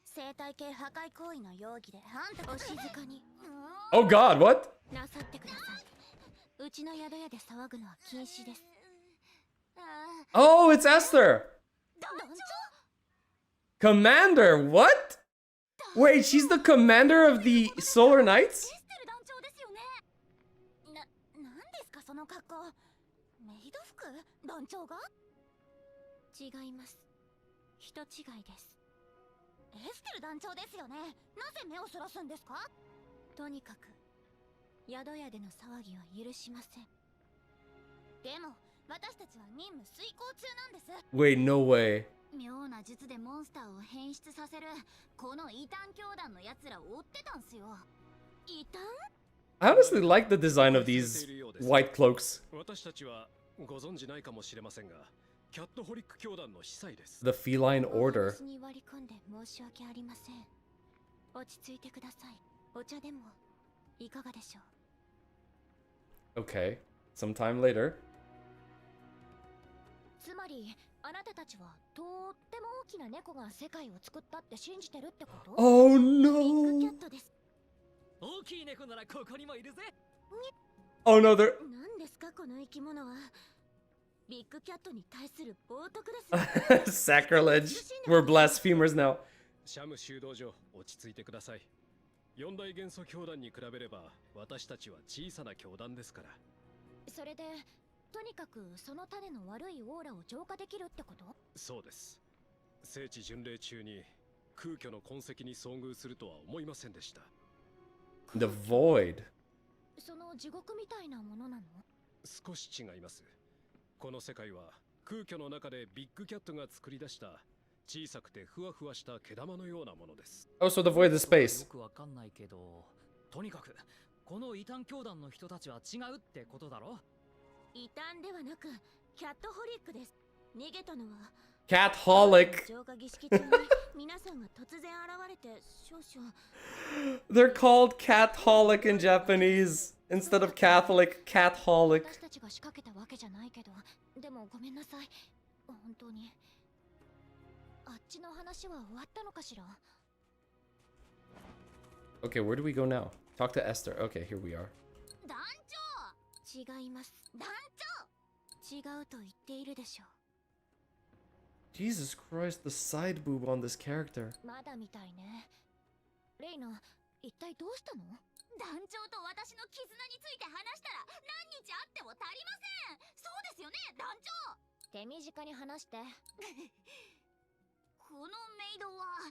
生態系破壊行為の容疑であんたお静かに Oh god, what? なさってください。うちの宿屋で騒ぐのは禁止です。 Oh, it's Esther! 団長。 Commander, what? Wait, she's the commander of the Solar Knights? エステル団長ですよね。なんですかその格好。メイド服団長が。違います。人違いです。エステル団長ですよね。なぜ目をそらすんですか。とにかく宿屋での騒ぎは許しません。でも私たちは任務遂行中なんです。 Wait, no way. 妙な術でモンスターを変質させるこの異端教団の奴らを追ってたんすよ。異端？ I honestly like the design of these white cloaks. 私たちはご存じないかもしれませんが、キャットホリック教団の司祭です。 The feline お order. 話に割り込んで申し訳ありません。落ち着いてください。お茶でもいかがでしょう。 Okay. Sometime later. つまりあなたたちはとっても大きな猫が世界を作ったって信じてるってこと？ Oh ビッグキャ no! ットです。大きい猫ならここにもいるぜ。 Oh no, they're 何ですかこの生き物は。ビッグキャットに対する冒涜です。 sacrilege. We're blasphemers now. シャム修道場、落ち着いてください。四大元素教団に比べれば私たちは小さな教団ですから。それでとにかくその種の悪いオーラを浄化できるってこと？そうです。聖地巡礼中に空虚の痕跡に遭遇するとは思いませんでした。 The void. その地獄みたいなものなの？少し違います。この世界は空虚の中でビッグキャットが作り出した小さくてふわふわした毛玉のようなものです。 Oh, so the void is よ space. くわかんないけど、とにかくこの異端教団の人たちは違うってことだろ。異端ではなくキャットホリックです。逃げたのは Catholic. 浄化儀式中に皆さんが突然現れて少々 They're called Catholic in Japanese instead of Catholic. Catholic. 私たちが仕掛けたわけじゃないけど、でもごめんなさい。本当に。あっちの話は終わったのかしら？ Okay, where do we go now? Talk to Esther. Okay, here we are. 団長。違います。団長。違うと言っているでしょう。 Jesus Christ, the side boob on this character. まだみたいね。レイナ、一体どうしたの？団長と私の絆について話したら何日あっても足りません。そうですよね、団長。手短に話して。このメイドは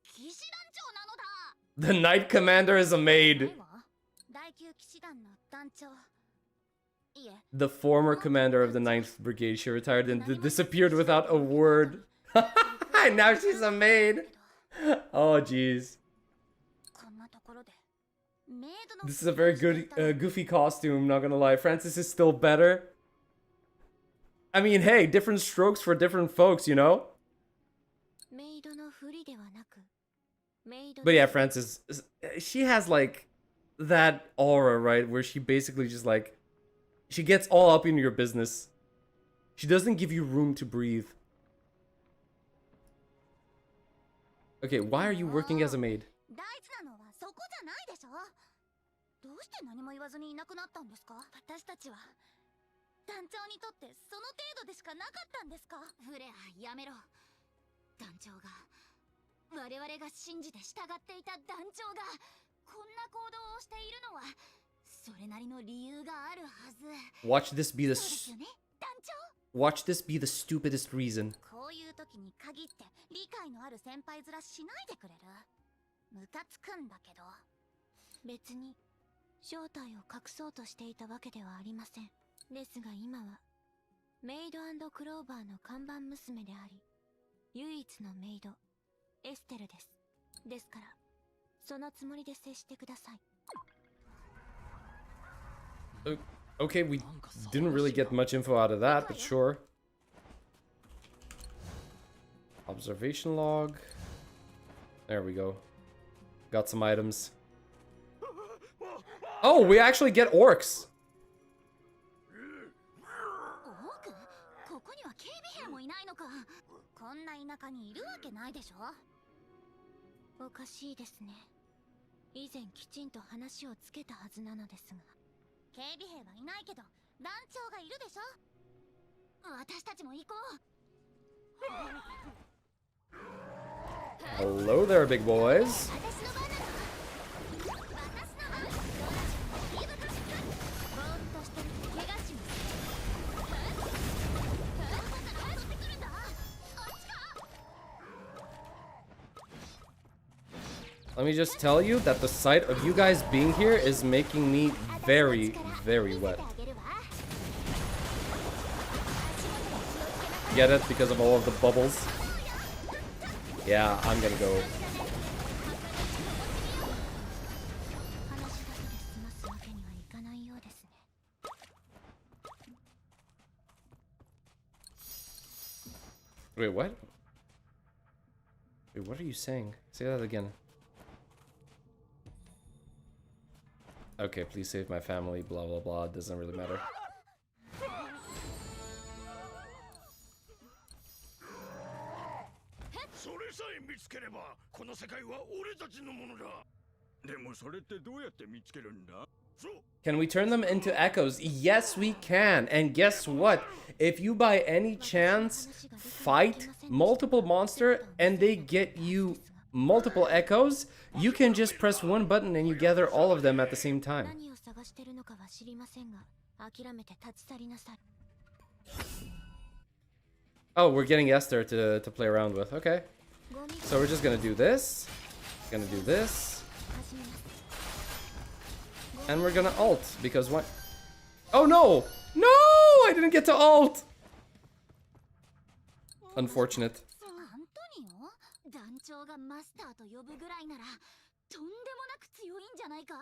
騎士団長なのだ。 The Knight Commander is a maid. 第9騎士団の団長。いえ、 The former commander of the 9th Brigade. She retired and disappeared without a word. And now she's a maid. Oh, jeez. こんなところでメイドの This is a very good, goofy costume, not gonna lie. Francis is still better. I mean, hey, different strokes for different folks, you know? メイドのふりではなくメイド But yeah, Francis, she has like that aura, right? Where she basically just like, she gets all up in your business. She doesn't give you room to breathe. Okay, why are you working as a maid? 大事なのはそこじゃないでしょ。どうして何も言わずにいなくなったんですか？私たちは団長にとってその程度でしかなかったんですか？フレア、やめろ。団長が我々が信じて従っていた団長がこんな行動をしているのはそれなりの理由があるはず。 Watch this be the そうですよね、団長。 watch this be the stupidest reason. こういう時に限って理解のある先輩面しないでくれる？ムカつくんだけど。別に正体を隠そうとしていたわけではありません。ですが今はメイド&クローバーの看板娘であり唯一のメイドエステルです。ですからそのつもりで接してください。 Okay, we didn't really get much info out of that, but sure. Observation log. There we go. Got some items. Oh, we actually get orcs. オーク、ここには警備兵もいないのか。こんな田舎にいるわけないでしょ。おかしいですね。以前きちんと話をつけたはずなのですが。警備兵はいないけど団長がいるでしょ。私たちも行こう。 Hello there, big boys. 私の番なの。私の番。ぼーっとしてると怪我します。取ってくるんだ。あっちか。 Let me just tell you that the sight of you guys being here is making me very, very wet. Get it? Because of all of the bubbles? Yeah, I'm gonna go. 話だけで済ますわけにはいかないようですね。 Wait, what? Wait, what are you saying? Say that again. Okay, please save my family, blah blah blah, it doesn't really matter. それさえ見つければこの世界は俺たちのものだ。でもそれってどうやって見つけるんだ？そう。 Can we turn them into echoes? Yes, we can. And guess what? If you by any chance fight multiple monster and they get you multiple echoes, you can just press one button and you gather all of them at the same time. 何を探してるのかは知りませんが、諦めて立ち去りなさい。 Oh, we're getting Esther to play around with. Okay. So we're just gonna do this. Gonna do this. And we're gonna ult, because what? Oh no! No! I didn't get to ult! Unfortunate. アントニオ？団長がマスターと呼ぶぐらいなら、とんでもなく強いんじゃないか？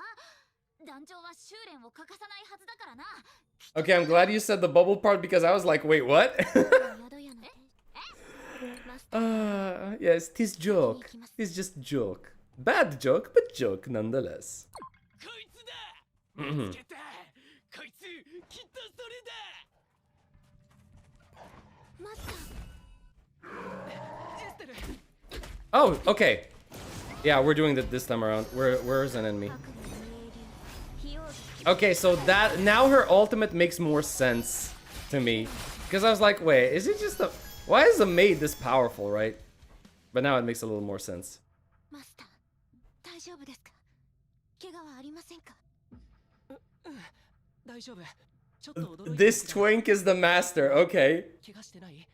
団長は修練を欠かさないはずだからな。 Okay, I'm glad you said the bubble part because I was like, wait, what? Yes, tis joke. It's just joke. Bad joke, but joke nonetheless. こいつだ。見つけた。こいつきっとそれだ。マスター。エステル。 Oh, okay. Yeah, we're doing that this time around. Where's an enemy? Okay, so that now her ultimate makes more sense to me. Because I was like, wait, is it just a... Why is the maid this powerful, right? But now it makes a little more sense. Master, 大丈夫ですか？怪我はありませんか？大丈夫。ちょっと驚いて。 This twink is the master, okay. 怪我してない？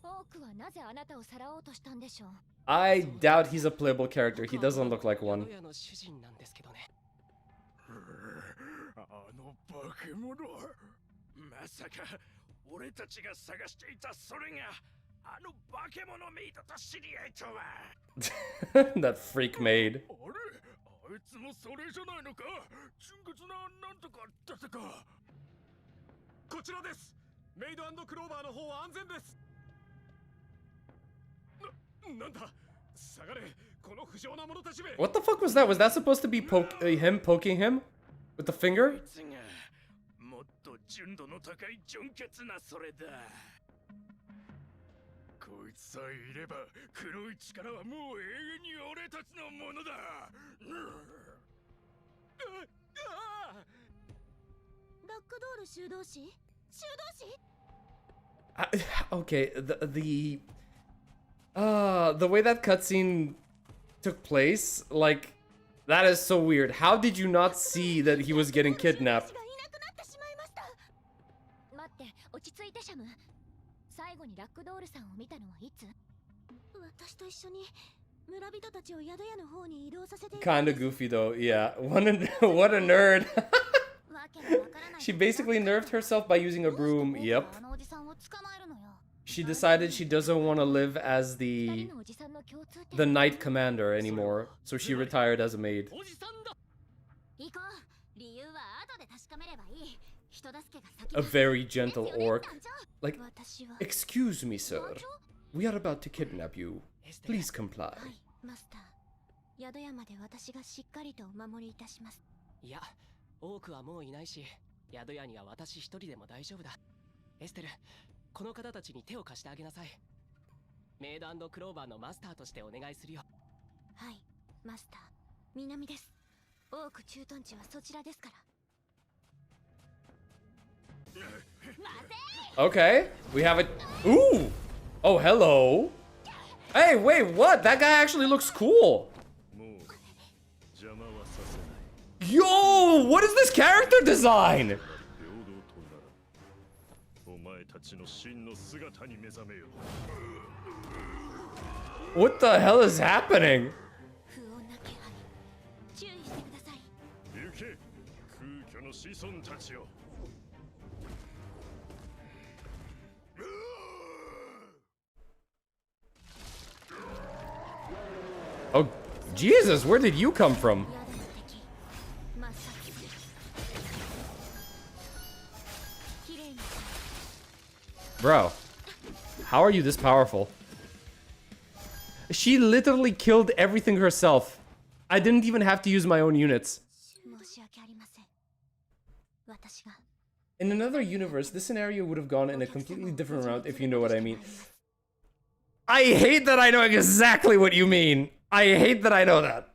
オークはなぜあなたをさらおうとしたんでしょう？ I doubt he's a playable character. He doesn't look like one. 宿屋の主人なんですけどね。あの化け物。まさか俺たちが探していたそれがあの化け物メイドと知り合いとは。 That freak maid. あれ、あいつもそれじゃないのか。純潔ななんとかだったか。こちらです。メイド&クローバーの方は安全です。なんだ。下がれ。この不浄な者たちめ。 What the fuck was that? Was that supposed to be him poking him with the finger? こいつがもっと純度の高い純潔なそれだ。こいつさえいれば黒い力はもう永遠に俺たちのものだ。ラックドール修道士？修道士？ Okay, the way that cutscene took place, like, that is so weird. How did you not see that he was getting kidnapped? 待って、落ち着いてシャム。最後にラックドールさんを見たのはいつ？私と一緒に村人たちを宿屋の方に移動させて。 Kinda goofy though, yeah. What a nerd. She basically nerfed herself by using a broom. Yep. She decided she doesn't want to live as the knight commander anymore, so she retired as a maid. A very gentle orc. Like, excuse me, sir. We are about to kidnap you. Please comply. 宿屋まで私がしっかりとお守りいたします。いや、多くはもういないし、宿屋には私一人でも大丈夫だ。エステル、この方たちに手を貸してあげなさい。メイド&クローバーのマスターとしてお願いするよ。はい、マスター。南です。オーク駐屯地はそちらですから。 Okay, we have it. Ooh! Oh, hello. Hey, wait, what? That guy actually looks cool. Yo, what is this character design? What the hell is happening? Oh, Jesus, where did you come from? Bro, how are you this powerful? She literally killed everything herself. I didn't even have to use my own units. 私が In another universe, this scenario would have gone in a completely different route, if you know what I mean. I hate that I know exactly what you mean. I hate that I know that.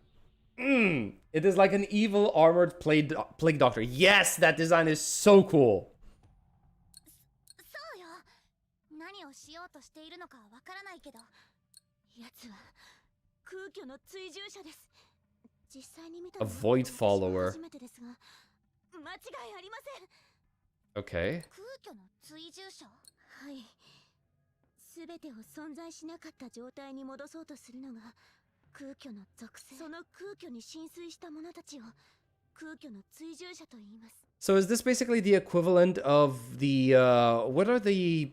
It is like an evil armored plague doctor. Yes, that design is so cool. そうよ。何をしようとしているのかわからないけど、奴は空虚の追従者です。実際に見た A void follower. 初めてですが、間違いありません。 Okay. 空虚の追従者？はい。すべてを存在しなかった状態に戻そうとするのが空虚の属性。その空虚に浸水した者たちを空虚の追従者と言います。 So is this basically the equivalent of the what are the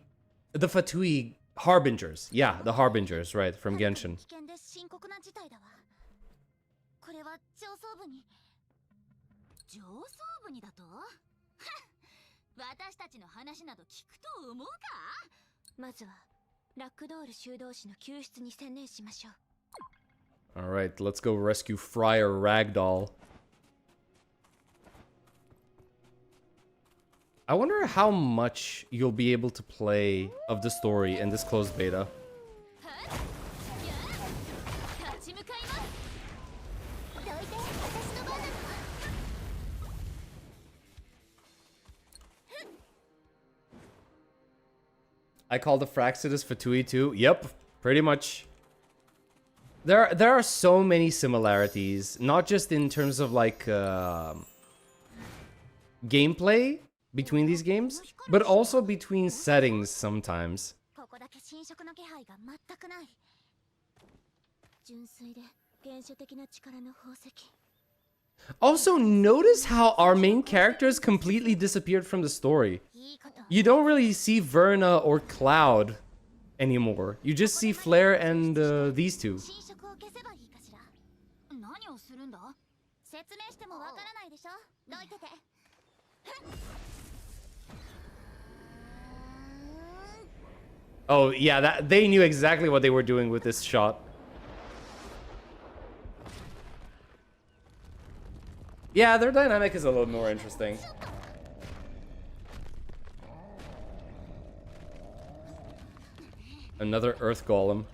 Fatui harbingers? Yeah, the harbingers, right, from Genshin. 危険で深刻な事態だわ。これは上層部に。上層部にだと？私たちの話など聞くと思うか？まずはラックドール修道士の救出に専念しましょう。 All right, let's go rescue Friar Ragdoll. I wonder how much you'll be able to play of the story in this closed beta. I call the Fraxidus Fatui too. Yep, pretty much. There are so many similarities, not just in terms of like gameplay between these games, but also between settings sometimes. ここだけ侵食の気配が全くない。純粋で原始的な力の宝石。 Also, notice how our main characters completely disappeared from the story. You don't really see Verna or Cloud anymore. You just see Flare and these two. 侵食を消せばいいかしら。何をするんだ？説明してもわからないでしょ。どいてて。 Oh, yeah, that they knew exactly what they were doing with this shot. Yeah, their dynamic is a little more interesting. Another Earth Golem.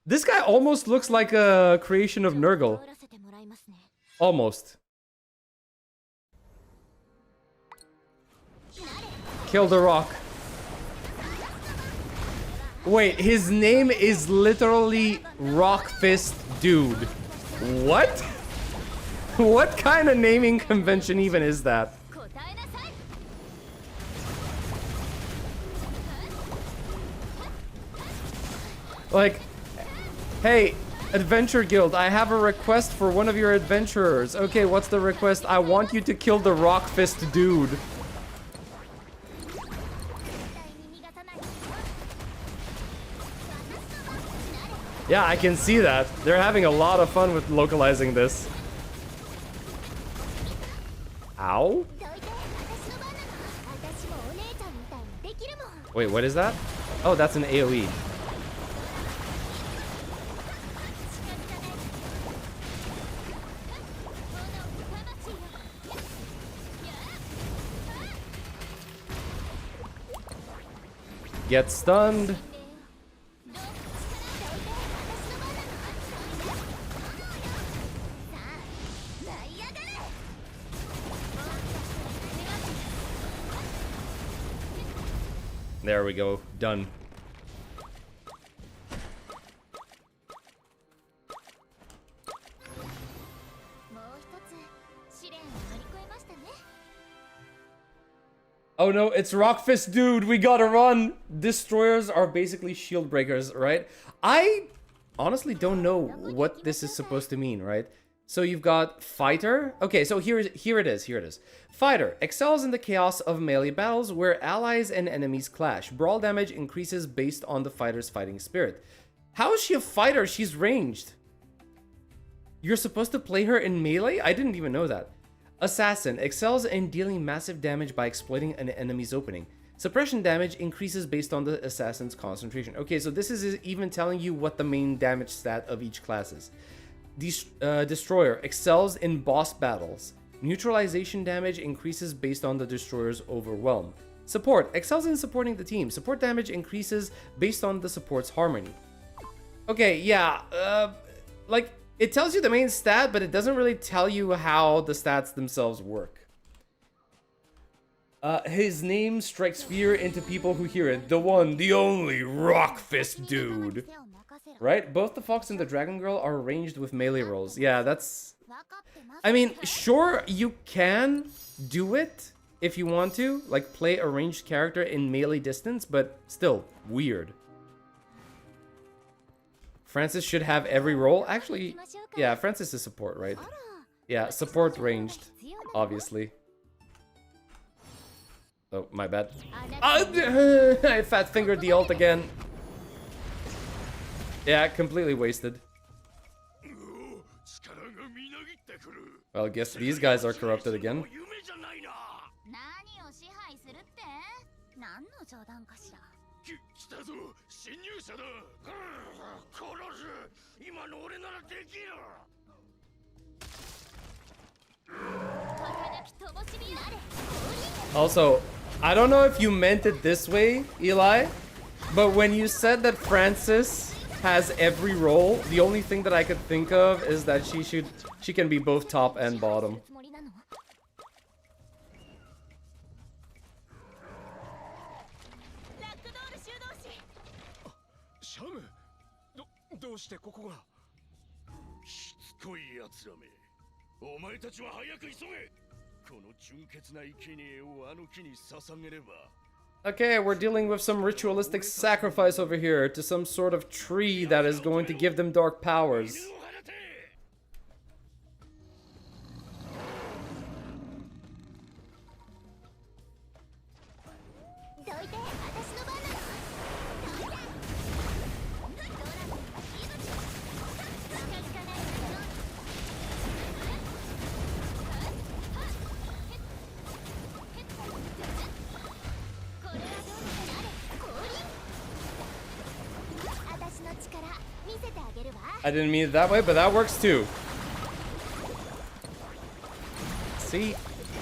This guy almost looks like a creation of Nurgle. Almost. Kill the rock. Wait, his name is literally Rock Fist Dude. What? What kind of naming convention even is that? Like, hey, Adventure Guild, I have a request for one of your adventurers. Okay, what's the request? I want you to kill the Rock Fist Dude. Yeah, I can see that. They're having a lot of fun with localizing this. Ow? Wait, what is that? Oh, that's an AoE. Get stunned. There we go. Done. Oh no, it's Rockfist Dude. We gotta run. Destroyers are basically shield breakers, right? I honestly don't know what this is supposed to mean, right? So you've got Fighter. Okay, so here it is. Fighter excels in the chaos of melee battles where allies and enemies clash. Brawl damage increases based on the fighter's fighting spirit. How is she a fighter? She's ranged. You're supposed to play her in melee? I didn't even know that. Assassin excels in dealing massive damage by exploiting an enemy's opening. Suppression damage increases based on the assassin's concentration. Okay, so this is even telling you what the main damage stat of each class is. Destroyer excels in boss battles. Neutralization damage increases based on the destroyer's overwhelm. Support excels in supporting the team. Support damage increases based on the support's harmony. Okay, yeah, like, it tells you the main stat, but it doesn't really tell you how the stats themselves work. His name strikes fear into people who hear it. The one, the only Rockfist dude. Right? Both the Fox and the Dragon Girl are ranged with melee rolls. Yeah, that's... I mean, sure, you can do it if you want to. Like, play a ranged character in melee distance, but still, weird. Francis should have every role. Actually, yeah, Francis is support, right? Yeah, support ranged, obviously. Oh, my bad. I fat fingered the ult again. Yeah, completely wasted. Well, I guess these guys are corrupted again. Also, I don't know if you meant it this way, Eli, but when you said that Francis has every role, the only thing that I could think of is that she can be both top and bottom. Okay, we're dealing with some ritualistic sacrifice over here to some sort of tree that is going to give them dark powers. I didn't mean it that way, but that works too. See,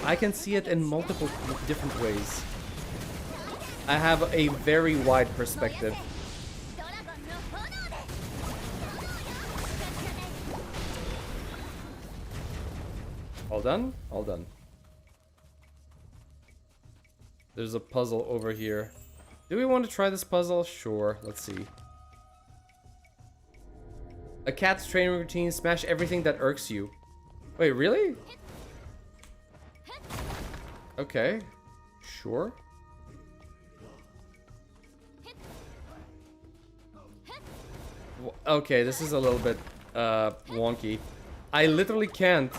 I can see it in multiple different ways. I have a very wide perspective. All done? All done. There's a puzzle over here. Do we want to try this puzzle? Sure, let's see. A cat's training routine, smash everything that irks you. Wait, really? Okay, sure. Okay, this is a little bit wonky. I literally can't.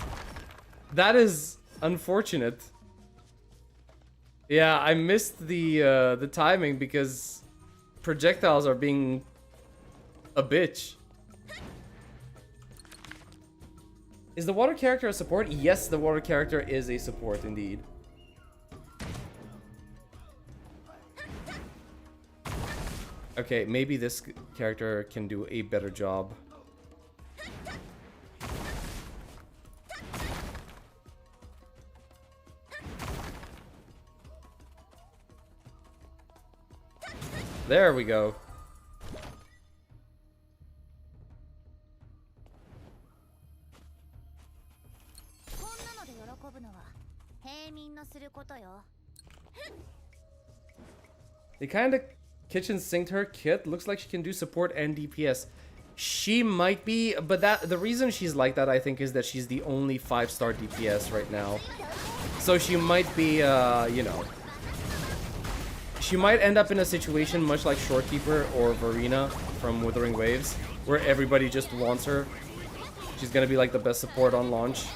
That is unfortunate. Yeah, I missed the timing because projectiles are being a bitch. Is the water character a support? Yes, the water character is a support indeed. Okay, maybe this character can do a better job. There we go. They kind of kitchen synced her kit. Looks like she can do support and DPS. She might be, but the reason she's like that, I think, is that she's the only 5-star DPS right now. So she might be, you know, she might end up in a situation much like Shorekeeper or Verena from Wuthering Waves, where everybody just wants her. She's gonna be like the best support on launch.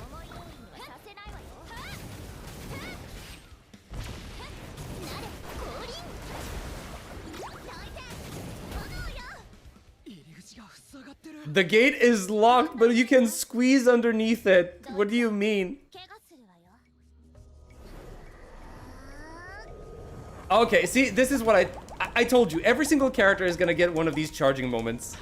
The gate is locked, but you can squeeze underneath it. What do you mean? Okay, see, this is what I told you. Every single character is gonna get one of these charging moments.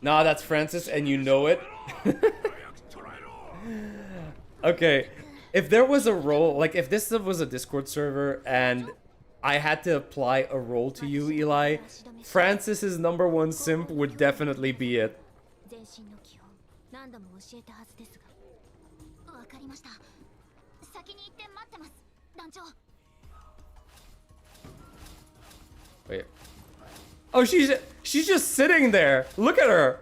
Nah, that's Francis, and you know it. Okay, if there was a role, like if this was a Discord server and I had to apply a role to you, Eli, Francis's #1 simp would definitely be it. 全身の基本何度も教えたはずですが。わかりました。先に行って待ってます、団長。 Wait. Oh, she's just sitting there. Look at her.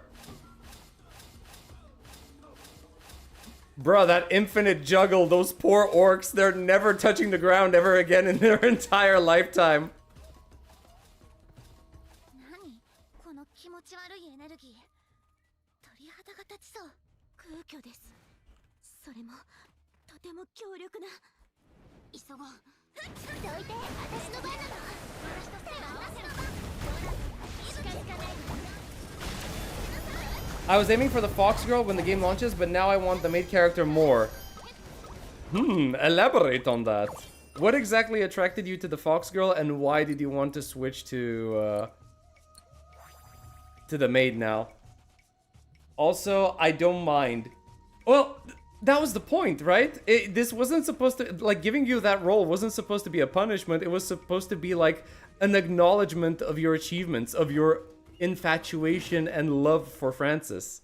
Bruh, that infinite juggle, those poor orcs, they're never touching the ground ever again in their entire lifetime. 何この気持ち悪いエネルギー。鳥肌が立ちそう。空虚です。それもとても強力な。急ごう。どいて、私の番なの。私とせいは私の番。近づかないの。 I was aiming for the fox girl when the game launches, but now I want the main character more. Elaborate on that. What exactly attracted you to the fox girl, and why did you want to switch to the maid now? Also, I don't mind. Well, that was the point, right? This wasn't supposed to, like, giving you that role wasn't supposed to be a punishment. It was supposed to be like an acknowledgement of your achievements, of your infatuation and love for Francis.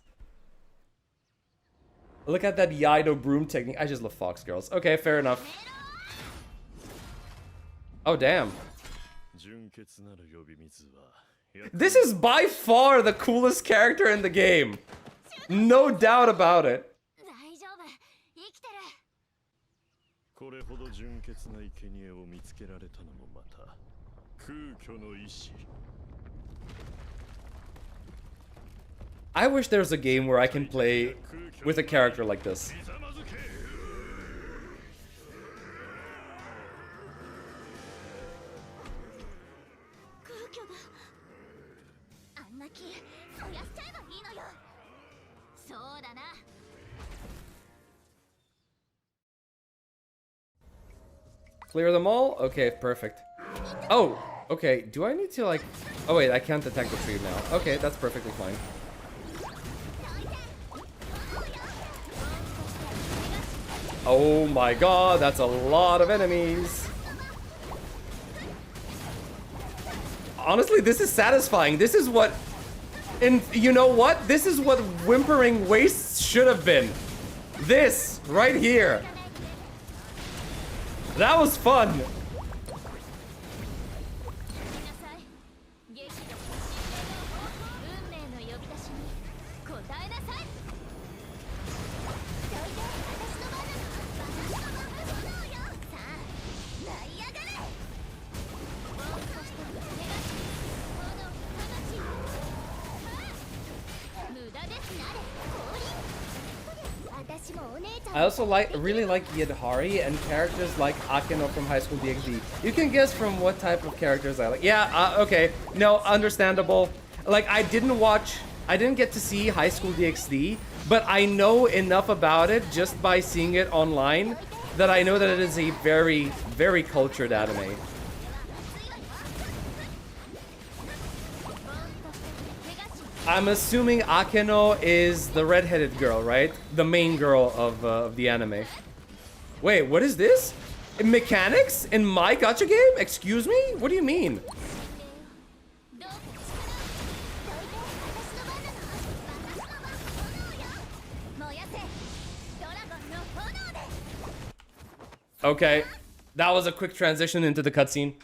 Look at that Yaido broom technique. I just love fox girls. Okay, fair enough. Oh, damn. This is by far the coolest character in the game. No doubt about it. I wish there was a game where I can play with a character like this. Clear them all? Okay, perfect. Oh, okay. Do I need to, like... Oh, wait, I can't attack the tree now. Okay, that's perfectly fine. Oh my god, that's a lot of enemies. Honestly, this is satisfying. This is what... And you know what? This is what Whimpering Wastes should have been. This, right here. That was fun. I also really like Yidhari and characters like Akeno from High School DxD. You can guess from what type of characters I like. Yeah, okay. No, understandable. Like, I didn't get to see High School DxD, but I know enough about it just by seeing it online that I know that it is a very, very cultured anime. I'm assuming Akeno is the redheaded girl, right? The main girl of the anime. Wait, what is this? Mechanics in my gacha game? Excuse me? What do you mean? Okay, that was a quick transition into the cutscene.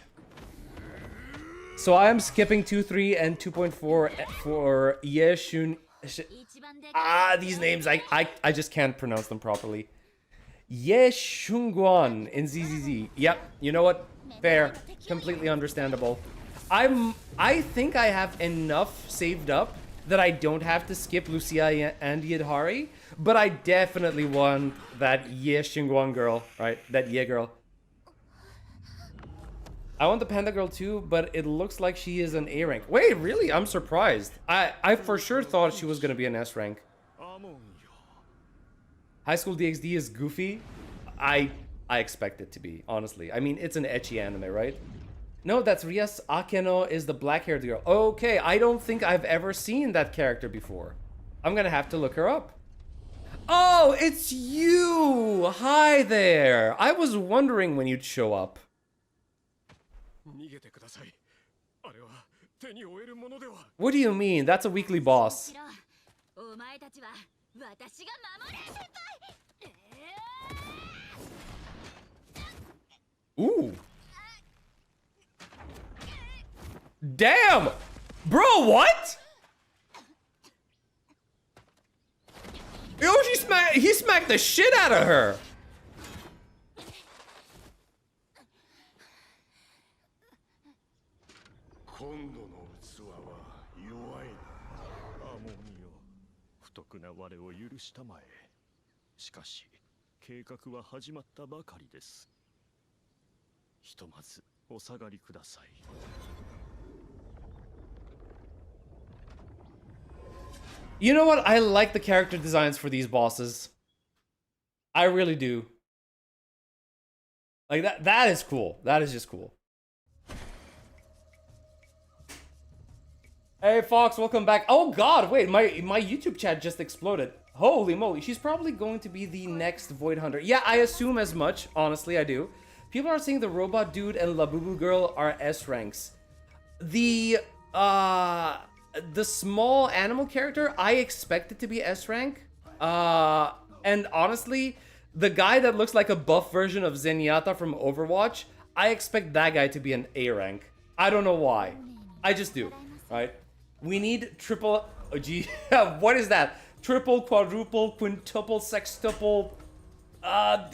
So I am skipping 2.3 and 2.4 for Yeshun. These names, I just can't pronounce them properly. Yeshunguan in ZZZ. Yep, you know what? Fair. Completely understandable. I think I have enough saved up that I don't have to skip Lucia and Yidhari, but I definitely want that Yeshunguan girl, right? That Ye girl. I want the Panda Girl too, but it looks like she is an A rank. Wait, really? I'm surprised. I for sure thought she was gonna be an S rank. High School DxD is goofy. I expect it to be, honestly. I mean, it's an ecchi anime, right? No, that's Rias Akeno is the black-haired girl. Okay, I don't think I've ever seen that character before. I'm gonna have to look her up. Oh, it's you! Hi there! I was wondering when you'd show up. What do you mean? That's a weekly boss. Ooh. Damn! Bro, what? Yo, he smacked the shit out of her. You know what? I like the character designs for these bosses. I really do. Like that is cool. That is just cool. Hey Fox, welcome back. Oh god, wait, my YouTube chat just exploded. Holy moly, she's probably going to be the next Void Hunter. Yeah, I assume as much, honestly, I do. People are saying the robot dude and Labubu girl are S ranks. The small animal character, I expect it to be S rank. And honestly, the guy that looks like a buff version of Zenyatta from Overwatch, I expect that guy to be an A rank. I don't know why. I just do, right? We need triple, oh gee, what is that? Triple, quadruple, quintuple, sextuple, I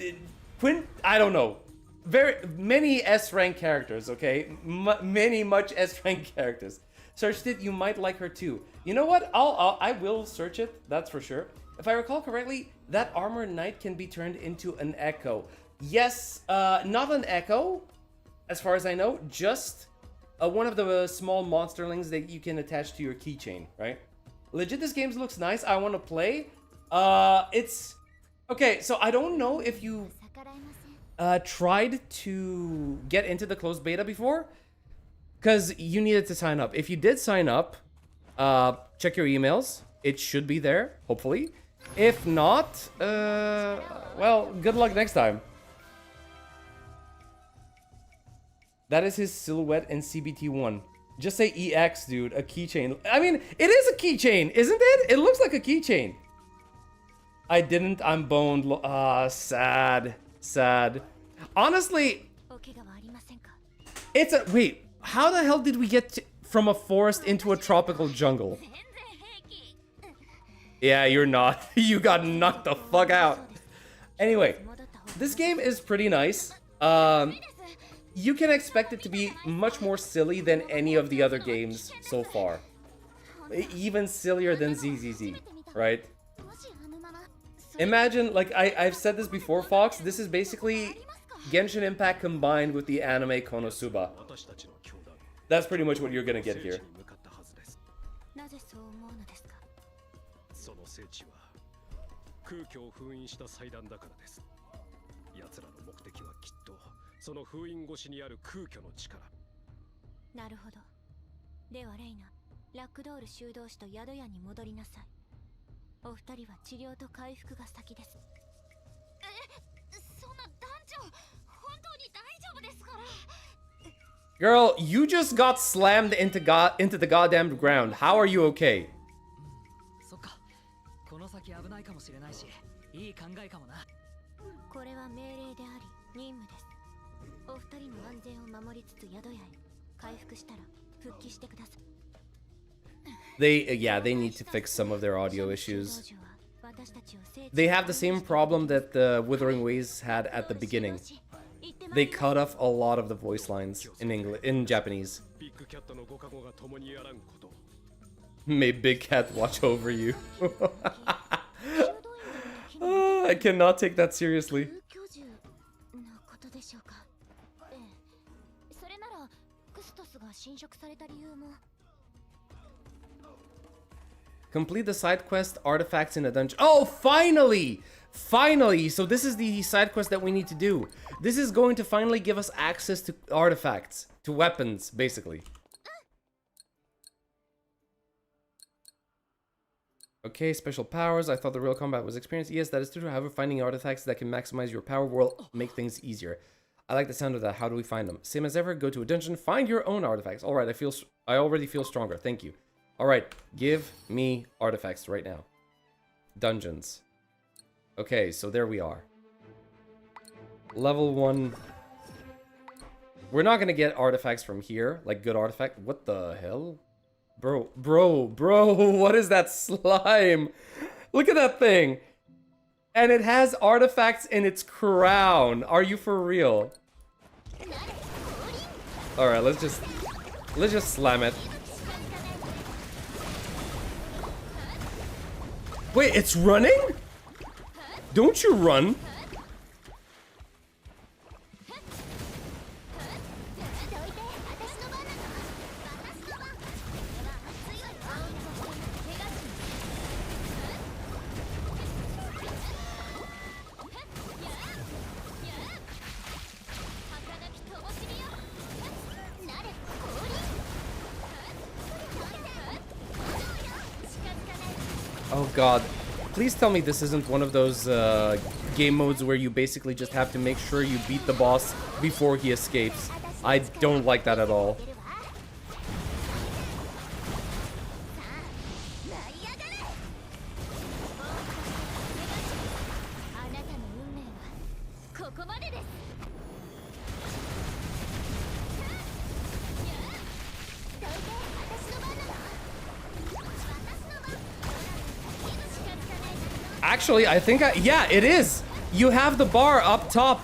don't know. Very many S rank characters, okay? Many much S rank characters. Searched it, you might like her too. You know what? I will search it, that's for sure. If I recall correctly, that armored knight can be turned into an echo. Yes, not an echo, as far as I know, just one of the small monsterlings that you can attach to your keychain, right? Legit, this game looks nice. I want to play. It's okay. So I don't know if you tried to get into the closed beta before, because you needed to sign up. If you did sign up, check your emails. It should be there, hopefully. If not, well, good luck next time. That is his silhouette in CBT1. Just say EX, dude. A keychain. I mean, it is a keychain, isn't it? It looks like a keychain. I didn't. I'm boned. Sad. Sad. Honestly, it's a... Wait, how the hell did we get from a forest into a tropical jungle? Yeah, you're not. You got knocked the fuck out. Anyway, this game is pretty nice. You can expect it to be much more silly than any of the other games so far. Even sillier than ZZZ, right? Imagine, like, I've said this before, Fox, this is basically Genshin Impact combined with the anime Konosuba. That's pretty much what you're gonna get here. Girl, you just got slammed into the goddamn ground. How are you okay? They need to fix some of their audio issues. They have the same problem that the Wuthering Waves had at the beginning. They cut off a lot of the voice lines in Japanese. May Big Cat watch over you. I cannot take that seriously. Complete the side quest artifacts in a dungeon. Oh, finally! Finally! So this is the side quest that we need to do. This is going to finally give us access to artifacts. To weapons, basically. Okay, special powers. I thought the real combat was experienced. Yes, that is true. However, finding artifacts that can maximize your power will make things easier. I like the sound of that. How do we find them? Same as ever. Go to a dungeon. Find your own artifacts. All right, I already feel stronger. Thank you. All right, give me artifacts right now. Dungeons. Okay, so there we are. Level 1. We're not gonna get artifacts from here, like good artifact. What the hell? Bro, what is that slime? Look at that thing. And it has artifacts in its crown. Are you for real? All right, let's just slam it. Wait, it's running? Don't you run? Oh god. Please tell me this isn't one of those game modes where you basically just have to make sure you beat the boss before he escapes. I don't like that at all. Actually, I think yeah, it is. You have the bar up top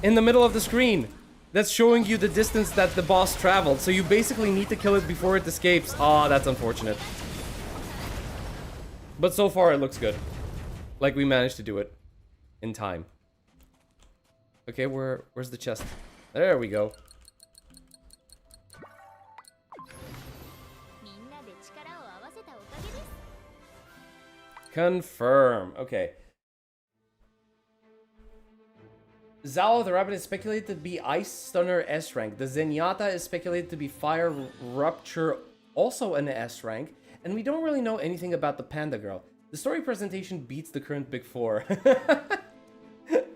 in the middle of the screen that's showing you the distance that the boss traveled. So you basically need to kill it before it escapes. Ah, that's unfortunate. But so far it looks good. Like we managed to do it in time. Okay, where's the chest? There we go. Confirm. Okay. Zao the Rabbit is speculated to be Ice Stunner S rank. The Zenyatta is speculated to be Fire Rupture, also an S rank. And we don't really know anything about the Panda Girl. The story presentation beats the current Big Four.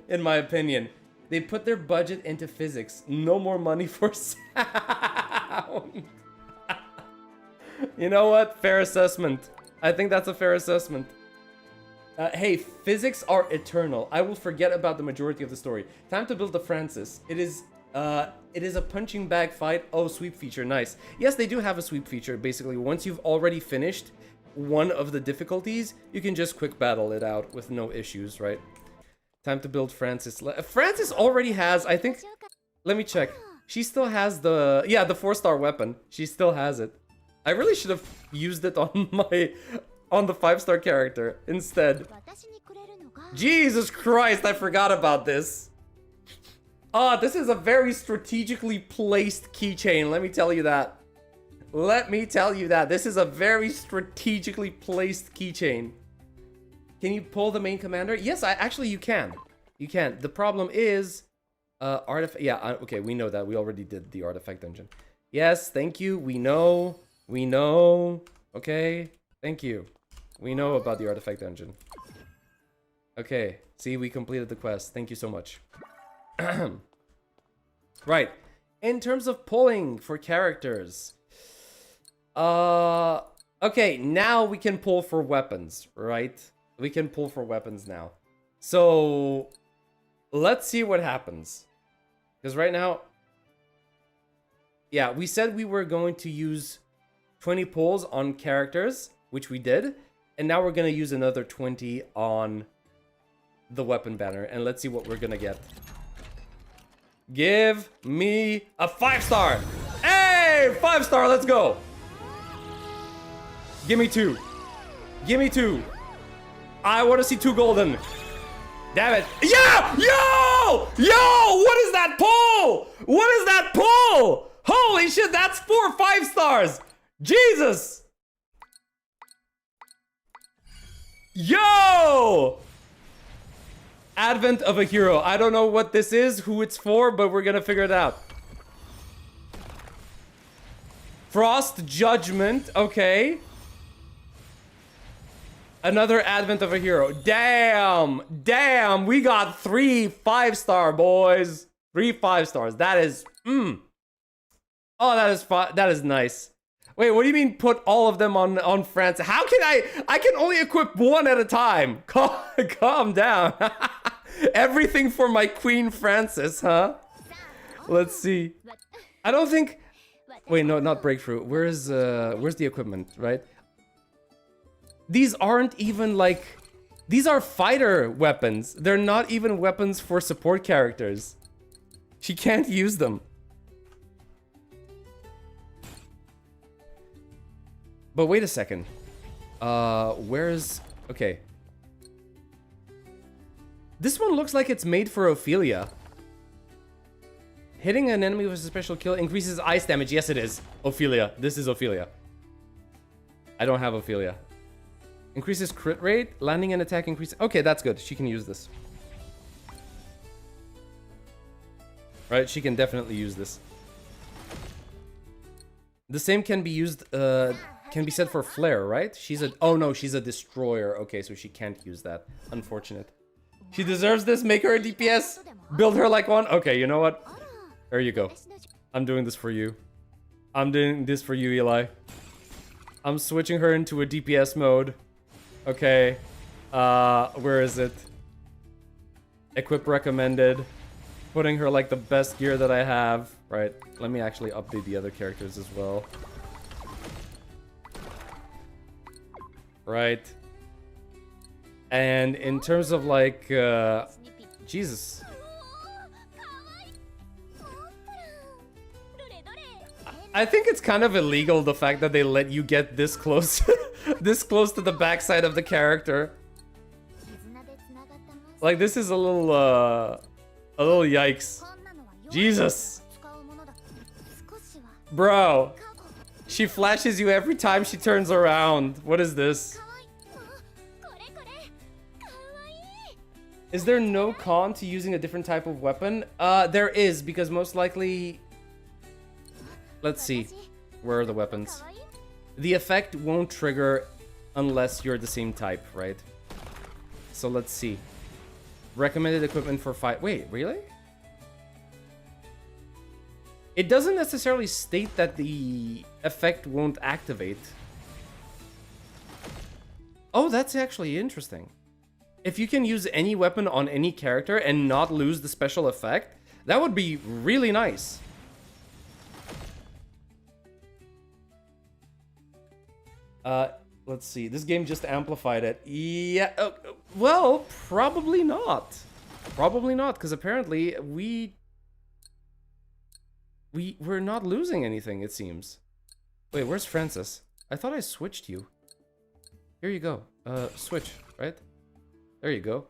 In my opinion. They put their budget into physics. No more money for sound. You know what? Fair assessment. I think that's a fair assessment. Hey, physics are eternal. I will forget about the majority of the story. Time to build the Francis. It is a punching bag fight. Oh, sweep feature, nice. Yes, they do have a sweep feature. Basically, once you've already finished one of the difficulties, you can just quick battle it out with no issues, right? Time to build Francis. Francis already has, I think, let me check. She still has the 4-star weapon. She still has it. I really should have used it on the 5-star character instead. Jesus Christ, I forgot about this. This is a very strategically placed keychain, let me tell you that. Let me tell you that. This is a very strategically placed keychain. Can you pull the main commander? Yes, actually you can. You can. The problem is artifact. Yeah, okay, we know that. We already did the artifact dungeon. Yes, thank you. We know. We know. Okay, thank you. We know about the artifact dungeon. Okay, see, we completed the quest. Thank you so much. Right. In terms of pulling for characters. Okay, now we can pull for weapons, right? We can pull for weapons now. So, let's see what happens. Because right now, yeah, we said we were going to use 20 pulls on characters, which we did. And now we're going to use another 20 on the weapon banner. And let's see what we're going to get. Give me a 5-star. Hey, 5-star, let's go. Give me 2. Give me 2. I want to see 2 golden. Damn it. Yeah! Yo! Yo! What is that pull? What is that pull? Holy shit, that's 4 5-stars. Jesus! Yo! Advent of a hero. I don't know what this is, who it's for, but we're gonna figure it out. Frost Judgment. Okay. Another Advent of a hero. Damn! Damn! We got 3 5-star, boys. 3 5-stars. That is... Oh, that is nice. Wait, what do you mean put all of them on Francis? How can I can only equip one at a time. Calm down. Everything for my Queen Francis, huh? Let's see. I don't think... Wait, no, not breakthrough. Where's the equipment, right? These aren't even like... These are fighter weapons. They're not even weapons for support characters. She can't use them. But wait a second. Where's... Okay. This one looks like it's made for Ophelia. Hitting an enemy with a special kill increases ice damage. Yes, it is. Ophelia. This is Ophelia. I don't have Ophelia. Increases crit rate. Landing and attack increases... Okay, that's good. She can use this. Right, she can definitely use this. The same can be used... can be said for Flare, right? She's a... Oh no, she's a destroyer. Okay, so she can't use that. Unfortunate. She deserves this. Make her a DPS. Build her like one. Okay, you know what? There you go. I'm doing this for you. I'm doing this for you, Eli. I'm switching her into a DPS mode. Okay. Where is it? Equip recommended. Putting her like the best gear that I have. Right. Let me actually update the other characters as well. Right. And in terms of like, Jesus. I think it's kind of illegal, the fact that they let you get this close, this close to the backside of the character. Like, this is a little yikes. Jesus. Bro. She flashes you every time she turns around. What is this? Is there no con to using a different type of weapon? There is, because most likely... Let's see. Where are the weapons? The effect won't trigger unless you're the same type, right? So let's see. Recommended equipment for fight. Wait, really? It doesn't necessarily state that the effect won't activate. Oh, that's actually interesting. If you can use any weapon on any character and not lose the special effect, that would be really nice. Let's see. This game just amplified it. Yeah. Well, probably not. Probably not, because apparently we're not losing anything, it seems. Wait, where's Francis? I thought I switched you. Here you go. Switch, right? There you go.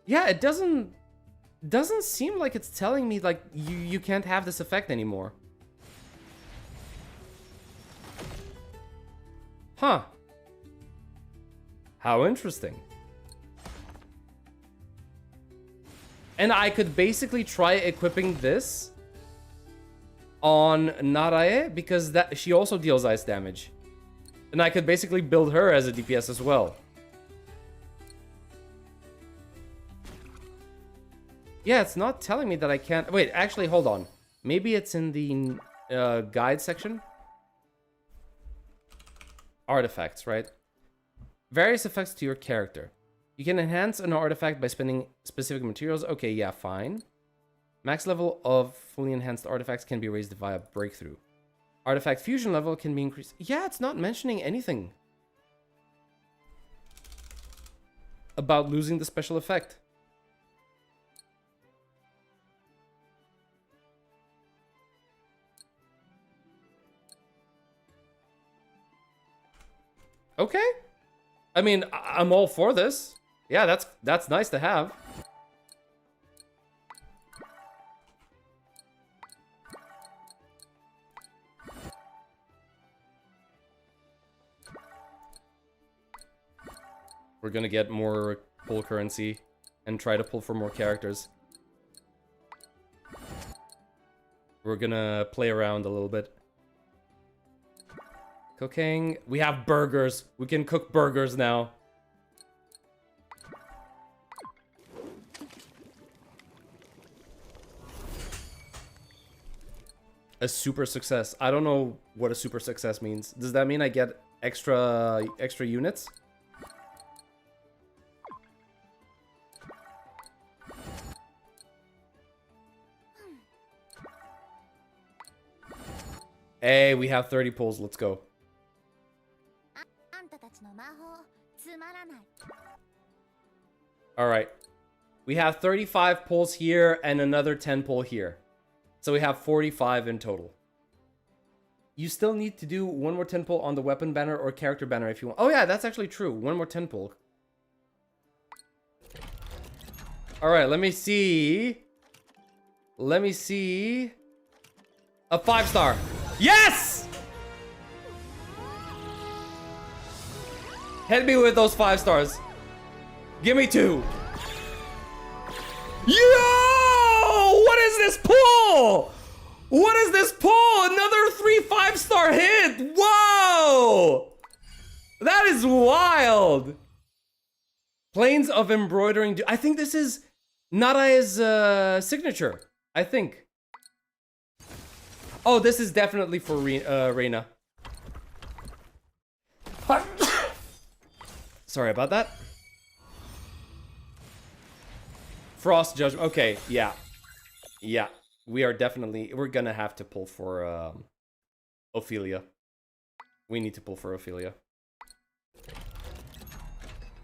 Yeah, it doesn't seem like it's telling me like you can't have this effect anymore. Huh. How interesting. And I could basically try equipping this on Narae, because that she also deals ice damage. And I could basically build her as a DPS as well. Yeah, it's not telling me that I can't... Wait, actually, hold on. Maybe it's in the guide section? Artifacts, right? Various effects to your character. You can enhance an artifact by spending specific materials. Okay, yeah, fine. Max level of fully enhanced artifacts can be raised via breakthrough. Artifact fusion level can be increased. Yeah, it's not mentioning anything about losing the special effect. Okay. I mean, I'm all for this. Yeah, that's nice to have. We're gonna get more pull currency and try to pull for more characters. We're gonna play around a little bit. Cooking. We have burgers. We can cook burgers now. A super success. I don't know what a super success means. Does that mean I get extra units? Hey, we have 30 pulls. Let's go. All right. We have 35 pulls here and another 10 pull here. So we have 45 in total. You still need to do one more 10 pull on the weapon banner or character banner if you want. Oh yeah, that's actually true. One more 10 pull. All right, let me see. Let me see. A 5-star. Yes! Hit me with those 5 stars. Give me 2. Yo! What is this pull? What is this pull? Another 3 5-star hit. Whoa! That is wild. Planes of embroidering. I think this is Narae's signature. I think. Oh, this is definitely for Reina. Sorry about that. Frost Judgment. Okay, yeah. Yeah. We're gonna have to pull for Ophelia. We need to pull for Ophelia.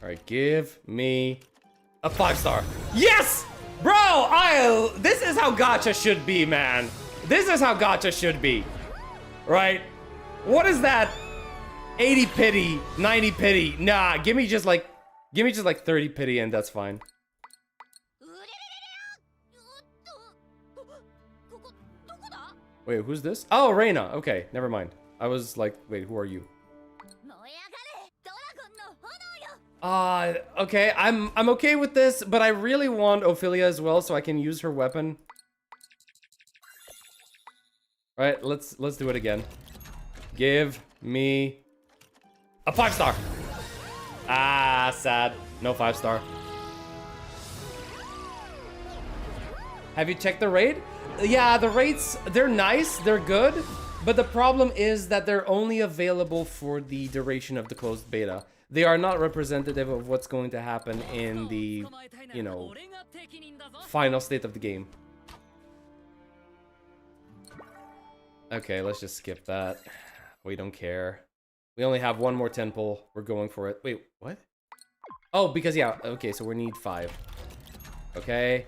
Alright, give me a 5-star. Yes! Bro, this is how gacha should be, man. This is how gacha should be. Right? What is that? 80 pity, 90 pity. Nah, give me just like 30 pity and that's fine. Wait, who's this? Oh, Reina. Okay, never mind. I was like, wait, who are you? Okay, I'm okay with this, but I really want Ophelia as well so I can use her weapon. All right, let's do it again. Give me a 5-star. Ah, sad. No 5-star. Have you checked the raid? Yeah, the raids, they're nice, they're good, but the problem is that they're only available for the duration of the closed beta. They are not representative of what's going to happen in the, you know, final state of the game. Okay, let's just skip that. We don't care. We only have one more 10 pull. We're going for it. Wait, what? Oh, because, yeah, okay, so we need 5. Okay.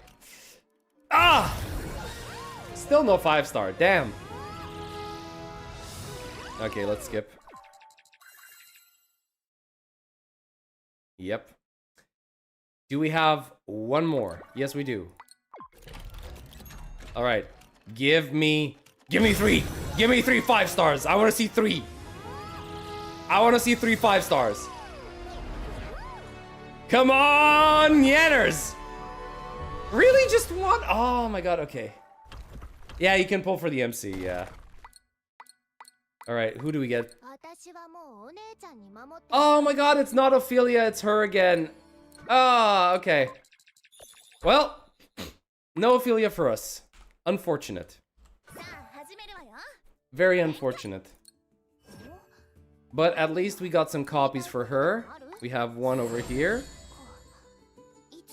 Ah! Still no 5-star, damn. Okay, let's skip. Yep. Do we have one more? Yes, we do. All right. Give me 3. Give me 3 5-stars. I want to see 3. I want to see 3 5-stars. Come on, Yanners. Really, just one? Oh my god. Okay. Yeah, you can pull for the MC. Yeah. All right. Who do we get? Oh my god, it's not Ophelia, it's her again. Ah, okay. Well, no Ophelia for us. Unfortunate. Very unfortunate. But at least we got some copies for her. We have one over here.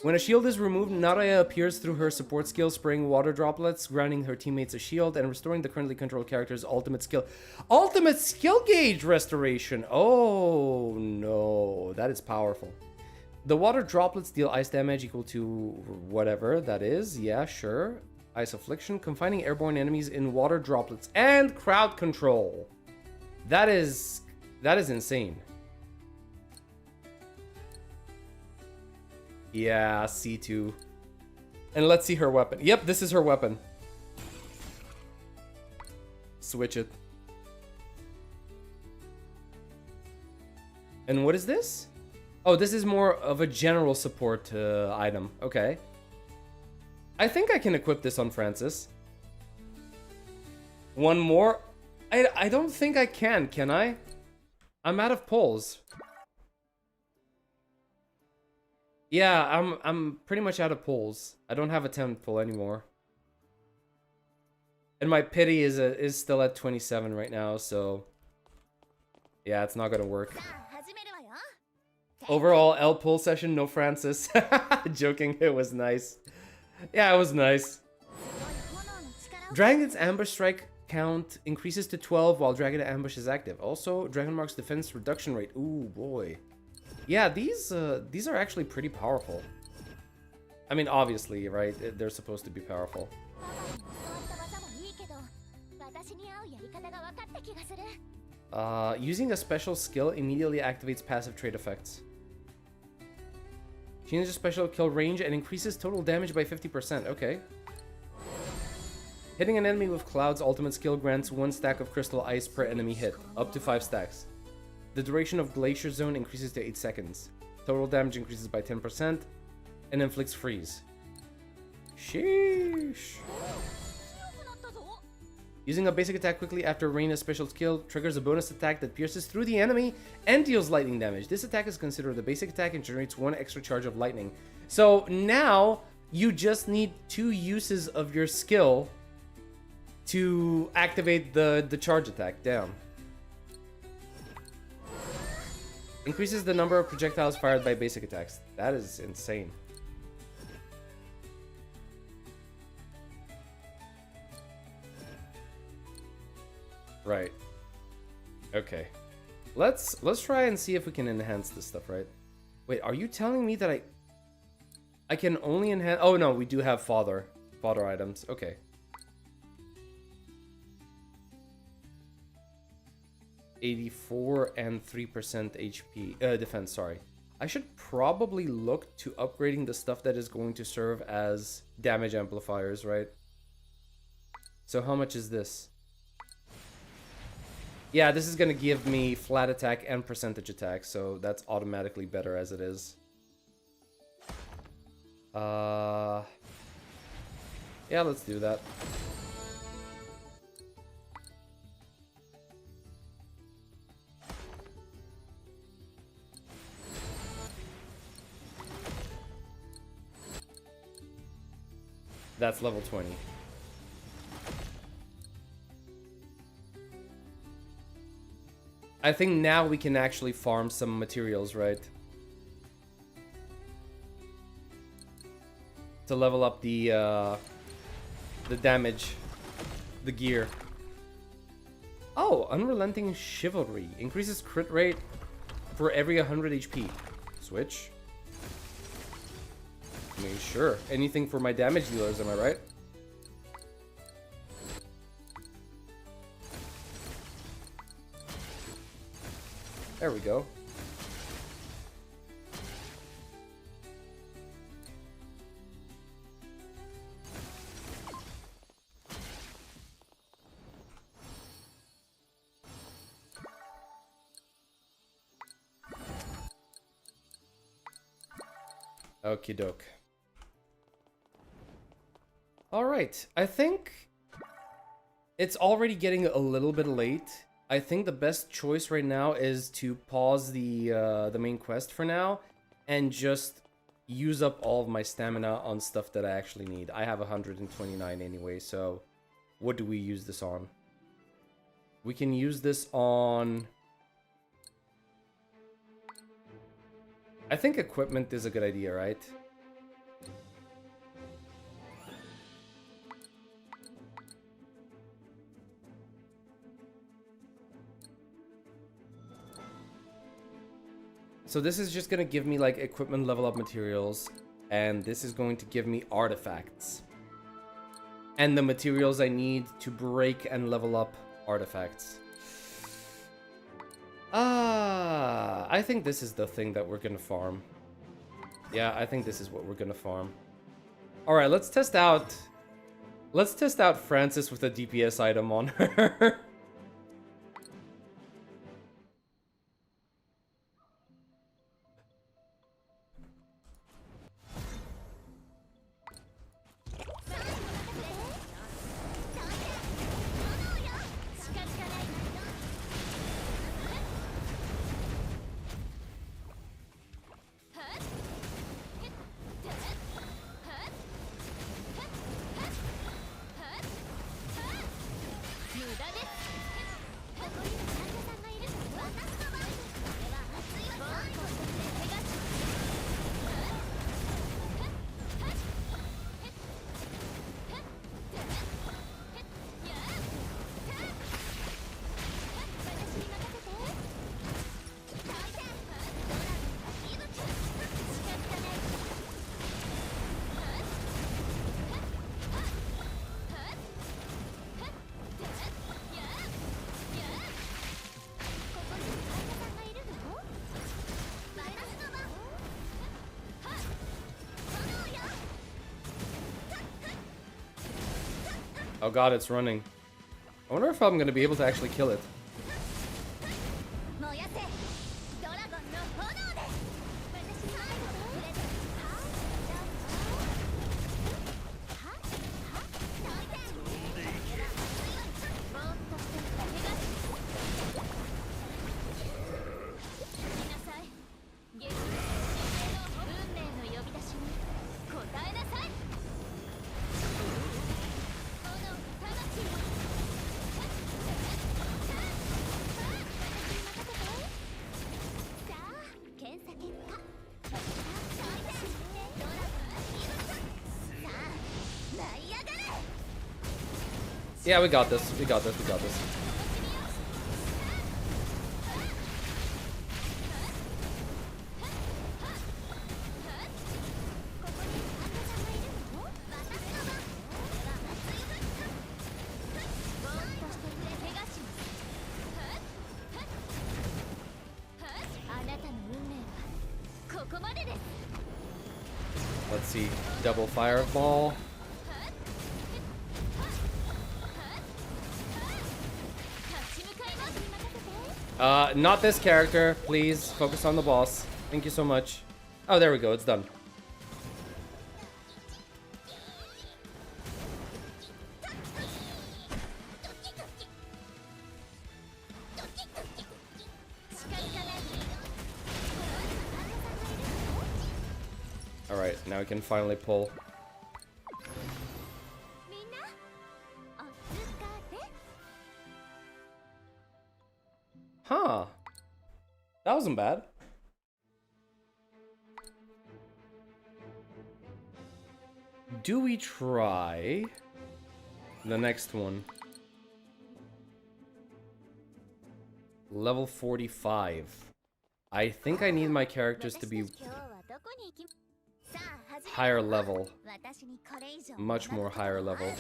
When a shield is removed, Naraya appears through her support skill, spraying water droplets, granting her teammates a shield, and restoring the currently controlled character's ultimate skill. Ultimate skill gauge restoration! Oh no, that is powerful. The water droplets deal ice damage equal to whatever that is. Yeah, sure. Ice affliction, confining airborne enemies in water droplets, and crowd control. That is insane. Yeah, C2. And let's see her weapon. Yep, this is her weapon. Switch it. And what is this? Oh, this is more of a general support item. Okay. I think I can equip this on Francis. One more? I don't think I can I? I'm out of pulls. Yeah, I'm pretty much out of pulls. I don't have a 10 pull anymore. And my pity is still at 27 right now, so yeah, it's not gonna work. Overall, L pull session, no Francis. Joking, it was nice. Yeah, it was nice. Dragon's ambush strike count increases to 12 while Dragon ambush is active. Also, Dragon Mark's defense reduction rate. Ooh, boy. Yeah, these are actually pretty powerful. I mean, obviously, right? They're supposed to be powerful. Using a special skill immediately activates passive trait effects. Changes special kill range and increases total damage by 50%. Okay. Hitting an enemy with Cloud's ultimate skill grants 1 stack of crystal ice per enemy hit, up to 5 stacks. The duration of Glacier Zone increases to 8 seconds. Total damage increases by 10% and inflicts freeze. Sheesh. Using a basic attack quickly after Reina's special skill triggers a bonus attack that pierces through the enemy and deals lightning damage. This attack is considered a basic attack and generates 1 extra charge of lightning. So now you just need 2 uses of your skill to activate the charge attack. Damn. Increases the number of projectiles fired by basic attacks. That is insane. Right. Okay. Let's try and see if we can enhance this stuff, right? Wait, are you telling me that I can only enhance... Oh no, we do have fodder items. Okay. 84 and 3% HP defense, sorry. I should probably look to upgrading the stuff that is going to serve as damage amplifiers, right? So how much is this? Yeah, this is gonna give me flat attack and percentage attack, so that's automatically better as it is. Yeah, let's do that. That's level 20. I think now we can actually farm some materials, right? To level up the damage, the gear. Oh, Unrelenting Chivalry. Increases crit rate for every 100 HP. Switch. I mean, sure. Anything for my damage dealers, am I right? There we go. Okie doke. Alright, I think it's already getting a little bit late. I think the best choice right now is to pause the main quest for now and just use up all of my stamina on stuff that I actually need. I have 129 anyway, so what do we use this on? We can use this on... I think equipment is a good idea, right? So this is just gonna give me like equipment level up materials, and this is going to give me artifacts. And the materials I need to break and level up artifacts. I think this is the thing that we're gonna farm. Yeah, I think this is what we're gonna farm. Alright, let's test out Francis with a DPS item on her. Oh god, it's running. I wonder if I'm gonna be able to actually kill it. Yeah, we got this. We got this. We got this. Let's see. Double fireball. Not this character. Please focus on the boss. Thank you so much. Oh, there we go. It's done. Alright, now we can finally pull. Huh. That wasn't bad. Do we try the next one? Level 45. I think I need my characters to be higher level. Much more higher level.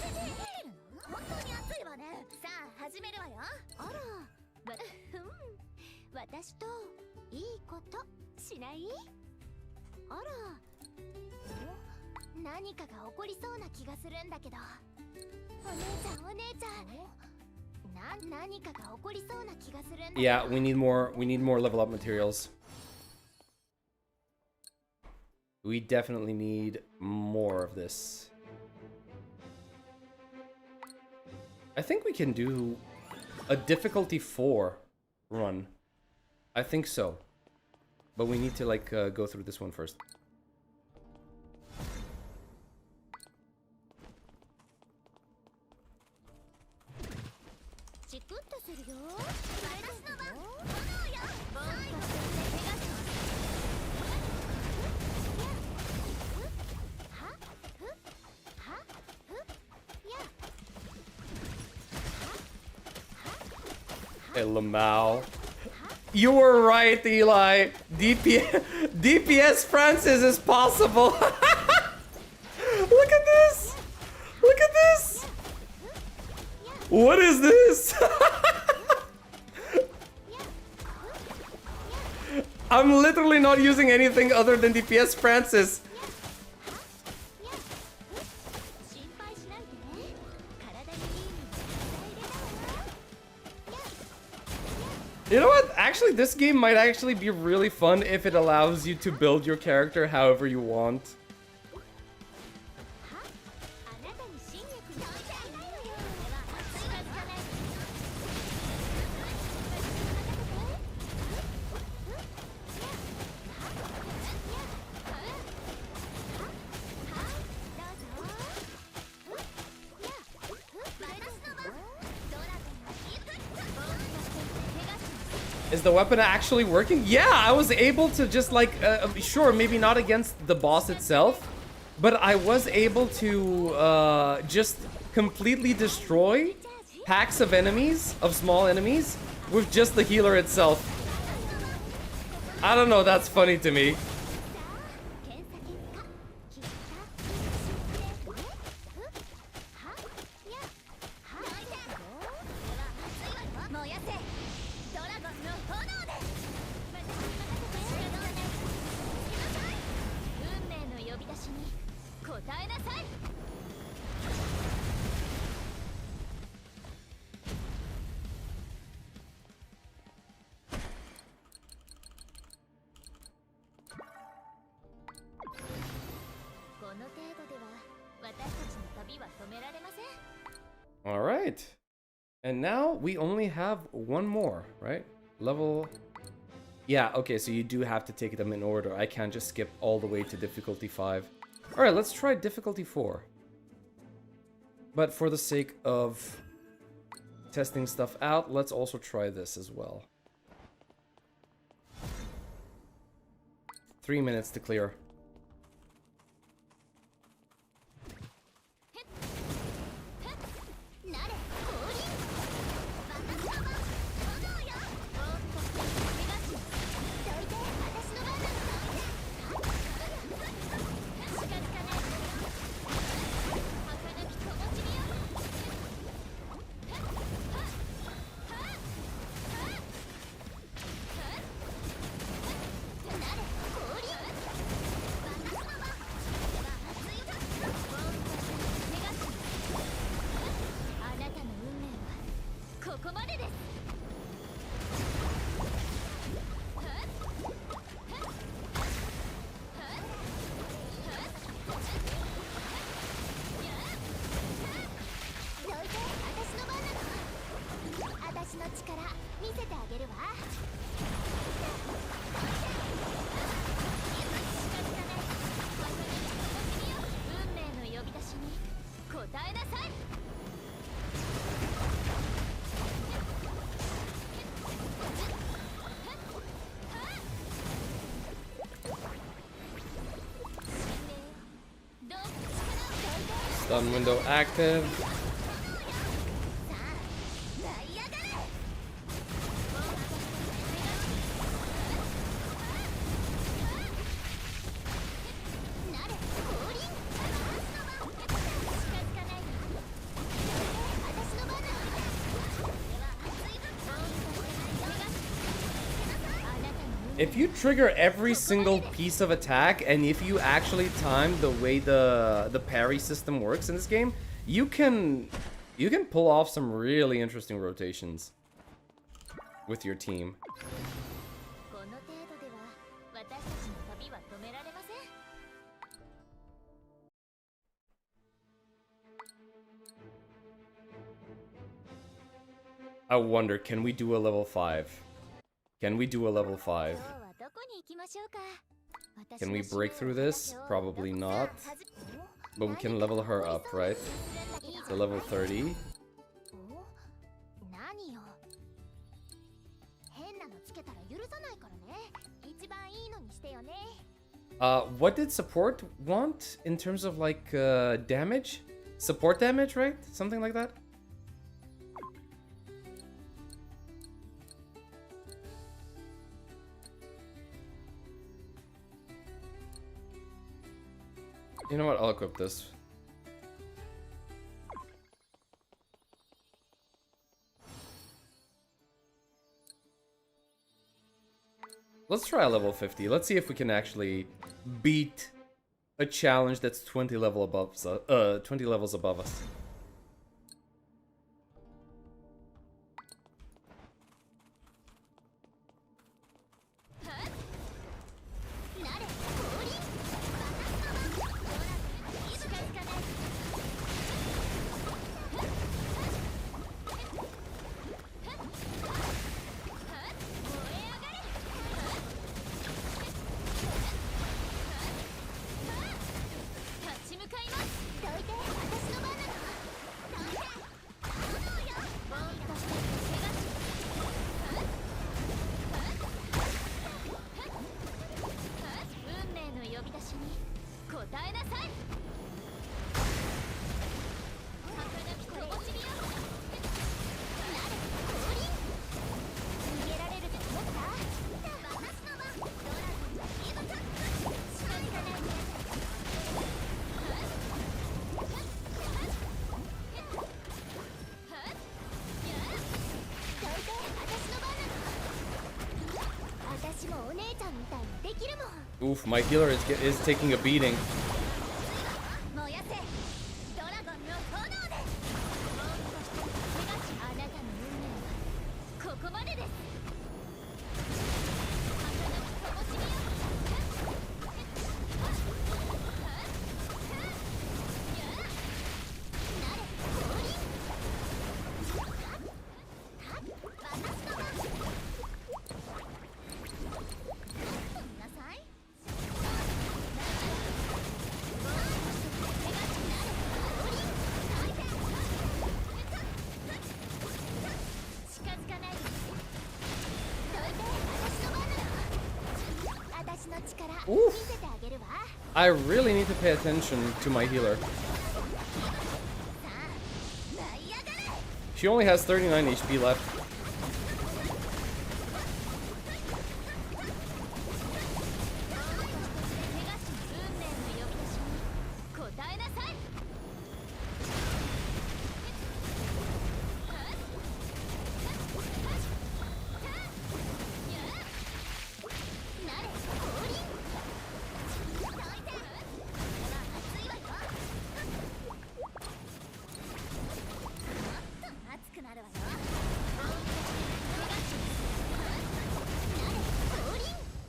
Yeah, we need more level up materials. We definitely need more of this. I think we can do a difficulty 4 run. I think so. But we need to like go through this one first. Hey, Lamau. You were right, Eli. DPS Francis is possible. Look at this. Look at this. What is this? I'm literally not using anything other than DPS Francis. You know what? Actually, this game might actually be really fun if it allows you to build your character however you want. Is the weapon actually working? Yeah, I was able to just like, sure, maybe not against the boss itself, but I was able to just completely destroy packs of enemies, of small enemies, with just the healer itself. I don't know, that's funny to me. All right. And now we only have one more, right? Level... Yeah, okay, so you do have to take them in order. I can't just skip all the way to difficulty 5. All right, let's try difficulty 4. But for the sake of testing stuff out, let's also try this as well. 3 minutes to clear. Stun window active. If you trigger every single piece of attack, and if you actually time the way the parry system works in this game, you can pull off some really interesting rotations with your team. I wonder, can we do a level 5? Can we do a level 5? Can we break through this? Probably not. But we can level her up, right? To level 30. What did support want in terms of like damage? Support damage, right? Something like that? You know what? I'll equip this. Let's try a level 50. Let's see if we can actually beat a challenge that's 20 levels above us. Oof, my healer is taking a beating. Oof. I really need to pay attention to my healer. She only has 39 HP left.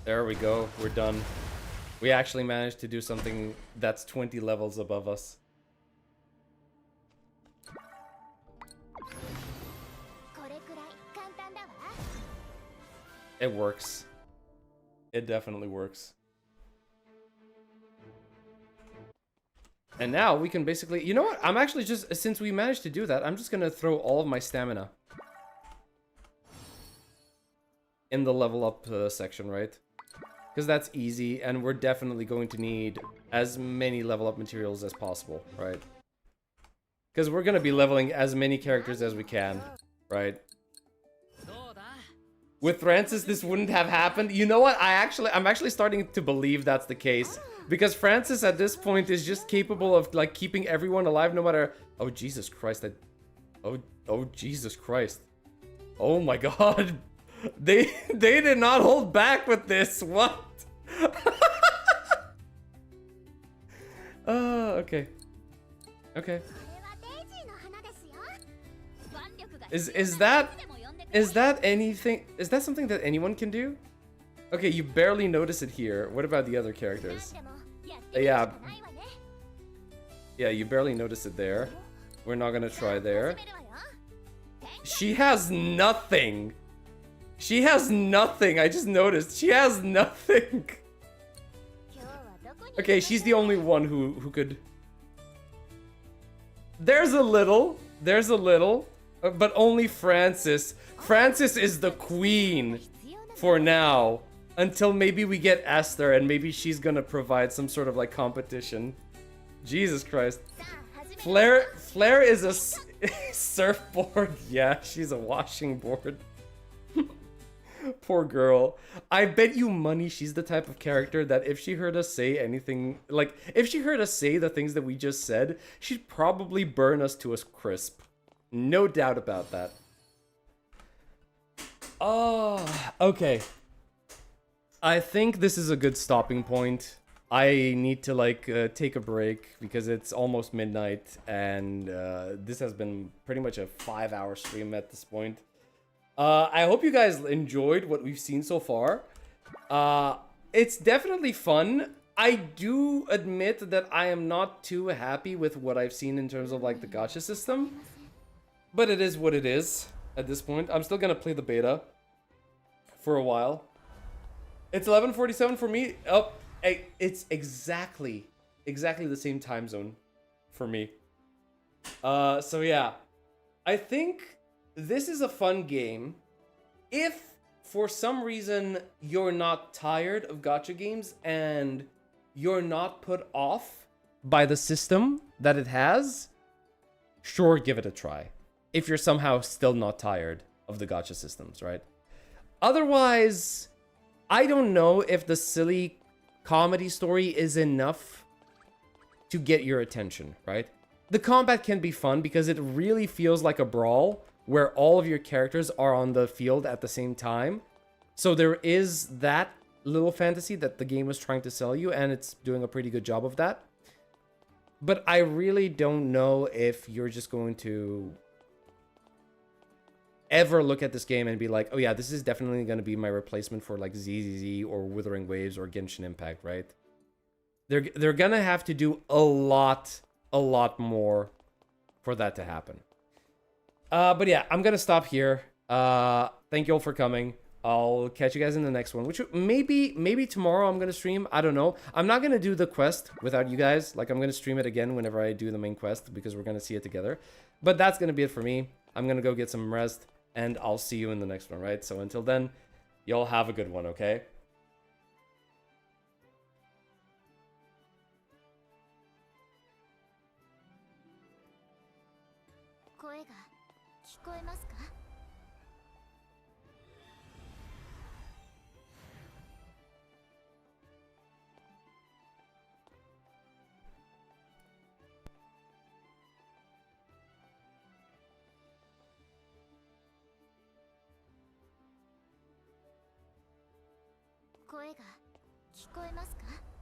There we go, we're done. We actually managed to do something that's 20 levels above us. It works. It definitely works. And now we can basically... You know what? I'm actually just... Since we managed to do that, I'm just gonna throw all of my stamina in the level up section, right? Because that's easy, and we're definitely going to need as many level up materials as possible, right? Because we're gonna be leveling as many characters as we can, right? With Francis, this wouldn't have happened. You know what? I'm actually starting to believe that's the case. Because Francis at this point is just capable of like keeping everyone alive no matter... Oh, Jesus Christ. Oh, Jesus Christ. Oh my God. They did not hold back with this. What? Okay. Okay. Is that anything? Is that something that anyone can do? Okay, you barely notice it here. What about the other characters? Yeah. Yeah, you barely notice it there. We're not gonna try there. She has nothing. She has nothing. I just noticed. She has nothing. Okay, she's the only one who could... There's a little. There's a little. But only Francis. Francis is the queen for now. Until maybe we get Esther and maybe she's gonna provide some sort of like competition. Jesus Christ. Flair is a surfboard. Yeah, she's a washing board. Poor girl. I bet you money she's the type of character that if she heard us say anything, like if she heard us say the things that we just said, she'd probably burn us to a crisp. No doubt about that. Oh, okay. I think this is a good stopping point. I need to like take a break because it's almost midnight and this has been pretty much a 5-hour stream at this point. I hope you guys enjoyed what we've seen so far. It's definitely fun. I do admit that I am not too happy with what I've seen in terms of like the gacha system. But it is what it is at this point. I'm still gonna play the beta for a while. It's 11:47 for me. Oh, it's exactly the same time zone for me. So yeah, I think this is a fun game. If for some reason you're not tired of gacha games and you're not put off by the system that it has, sure, give it a try. If you're somehow still not tired of the gacha systems, right? Otherwise, I don't know if the silly comedy story is enough to get your attention, right? The combat can be fun because it really feels like a brawl where all of your characters are on the field at the same time. So there is that little fantasy that the game is trying to sell you, and it's doing a pretty good job of that. But I really don't know if you're just going to ever look at this game and be like, oh yeah, this is definitely going to be my replacement for like ZZZ or Wuthering Waves or Genshin Impact, right? They're going to have to do a lot more for that to happen. But yeah, I'm going to stop here. Thank you all for coming. I'll catch you guys in the next one, which maybe tomorrow I'm going to stream. I don't know. I'm not going to do the quest without you guys. Like, I'm going to stream it again whenever I do the main quest because we're going to see it together. But that's going to be it for me. I'm going to go get some rest and I'll see you in the next one, right? So until then, y'all have a good one, okay? こえますか？声が聞こえますか？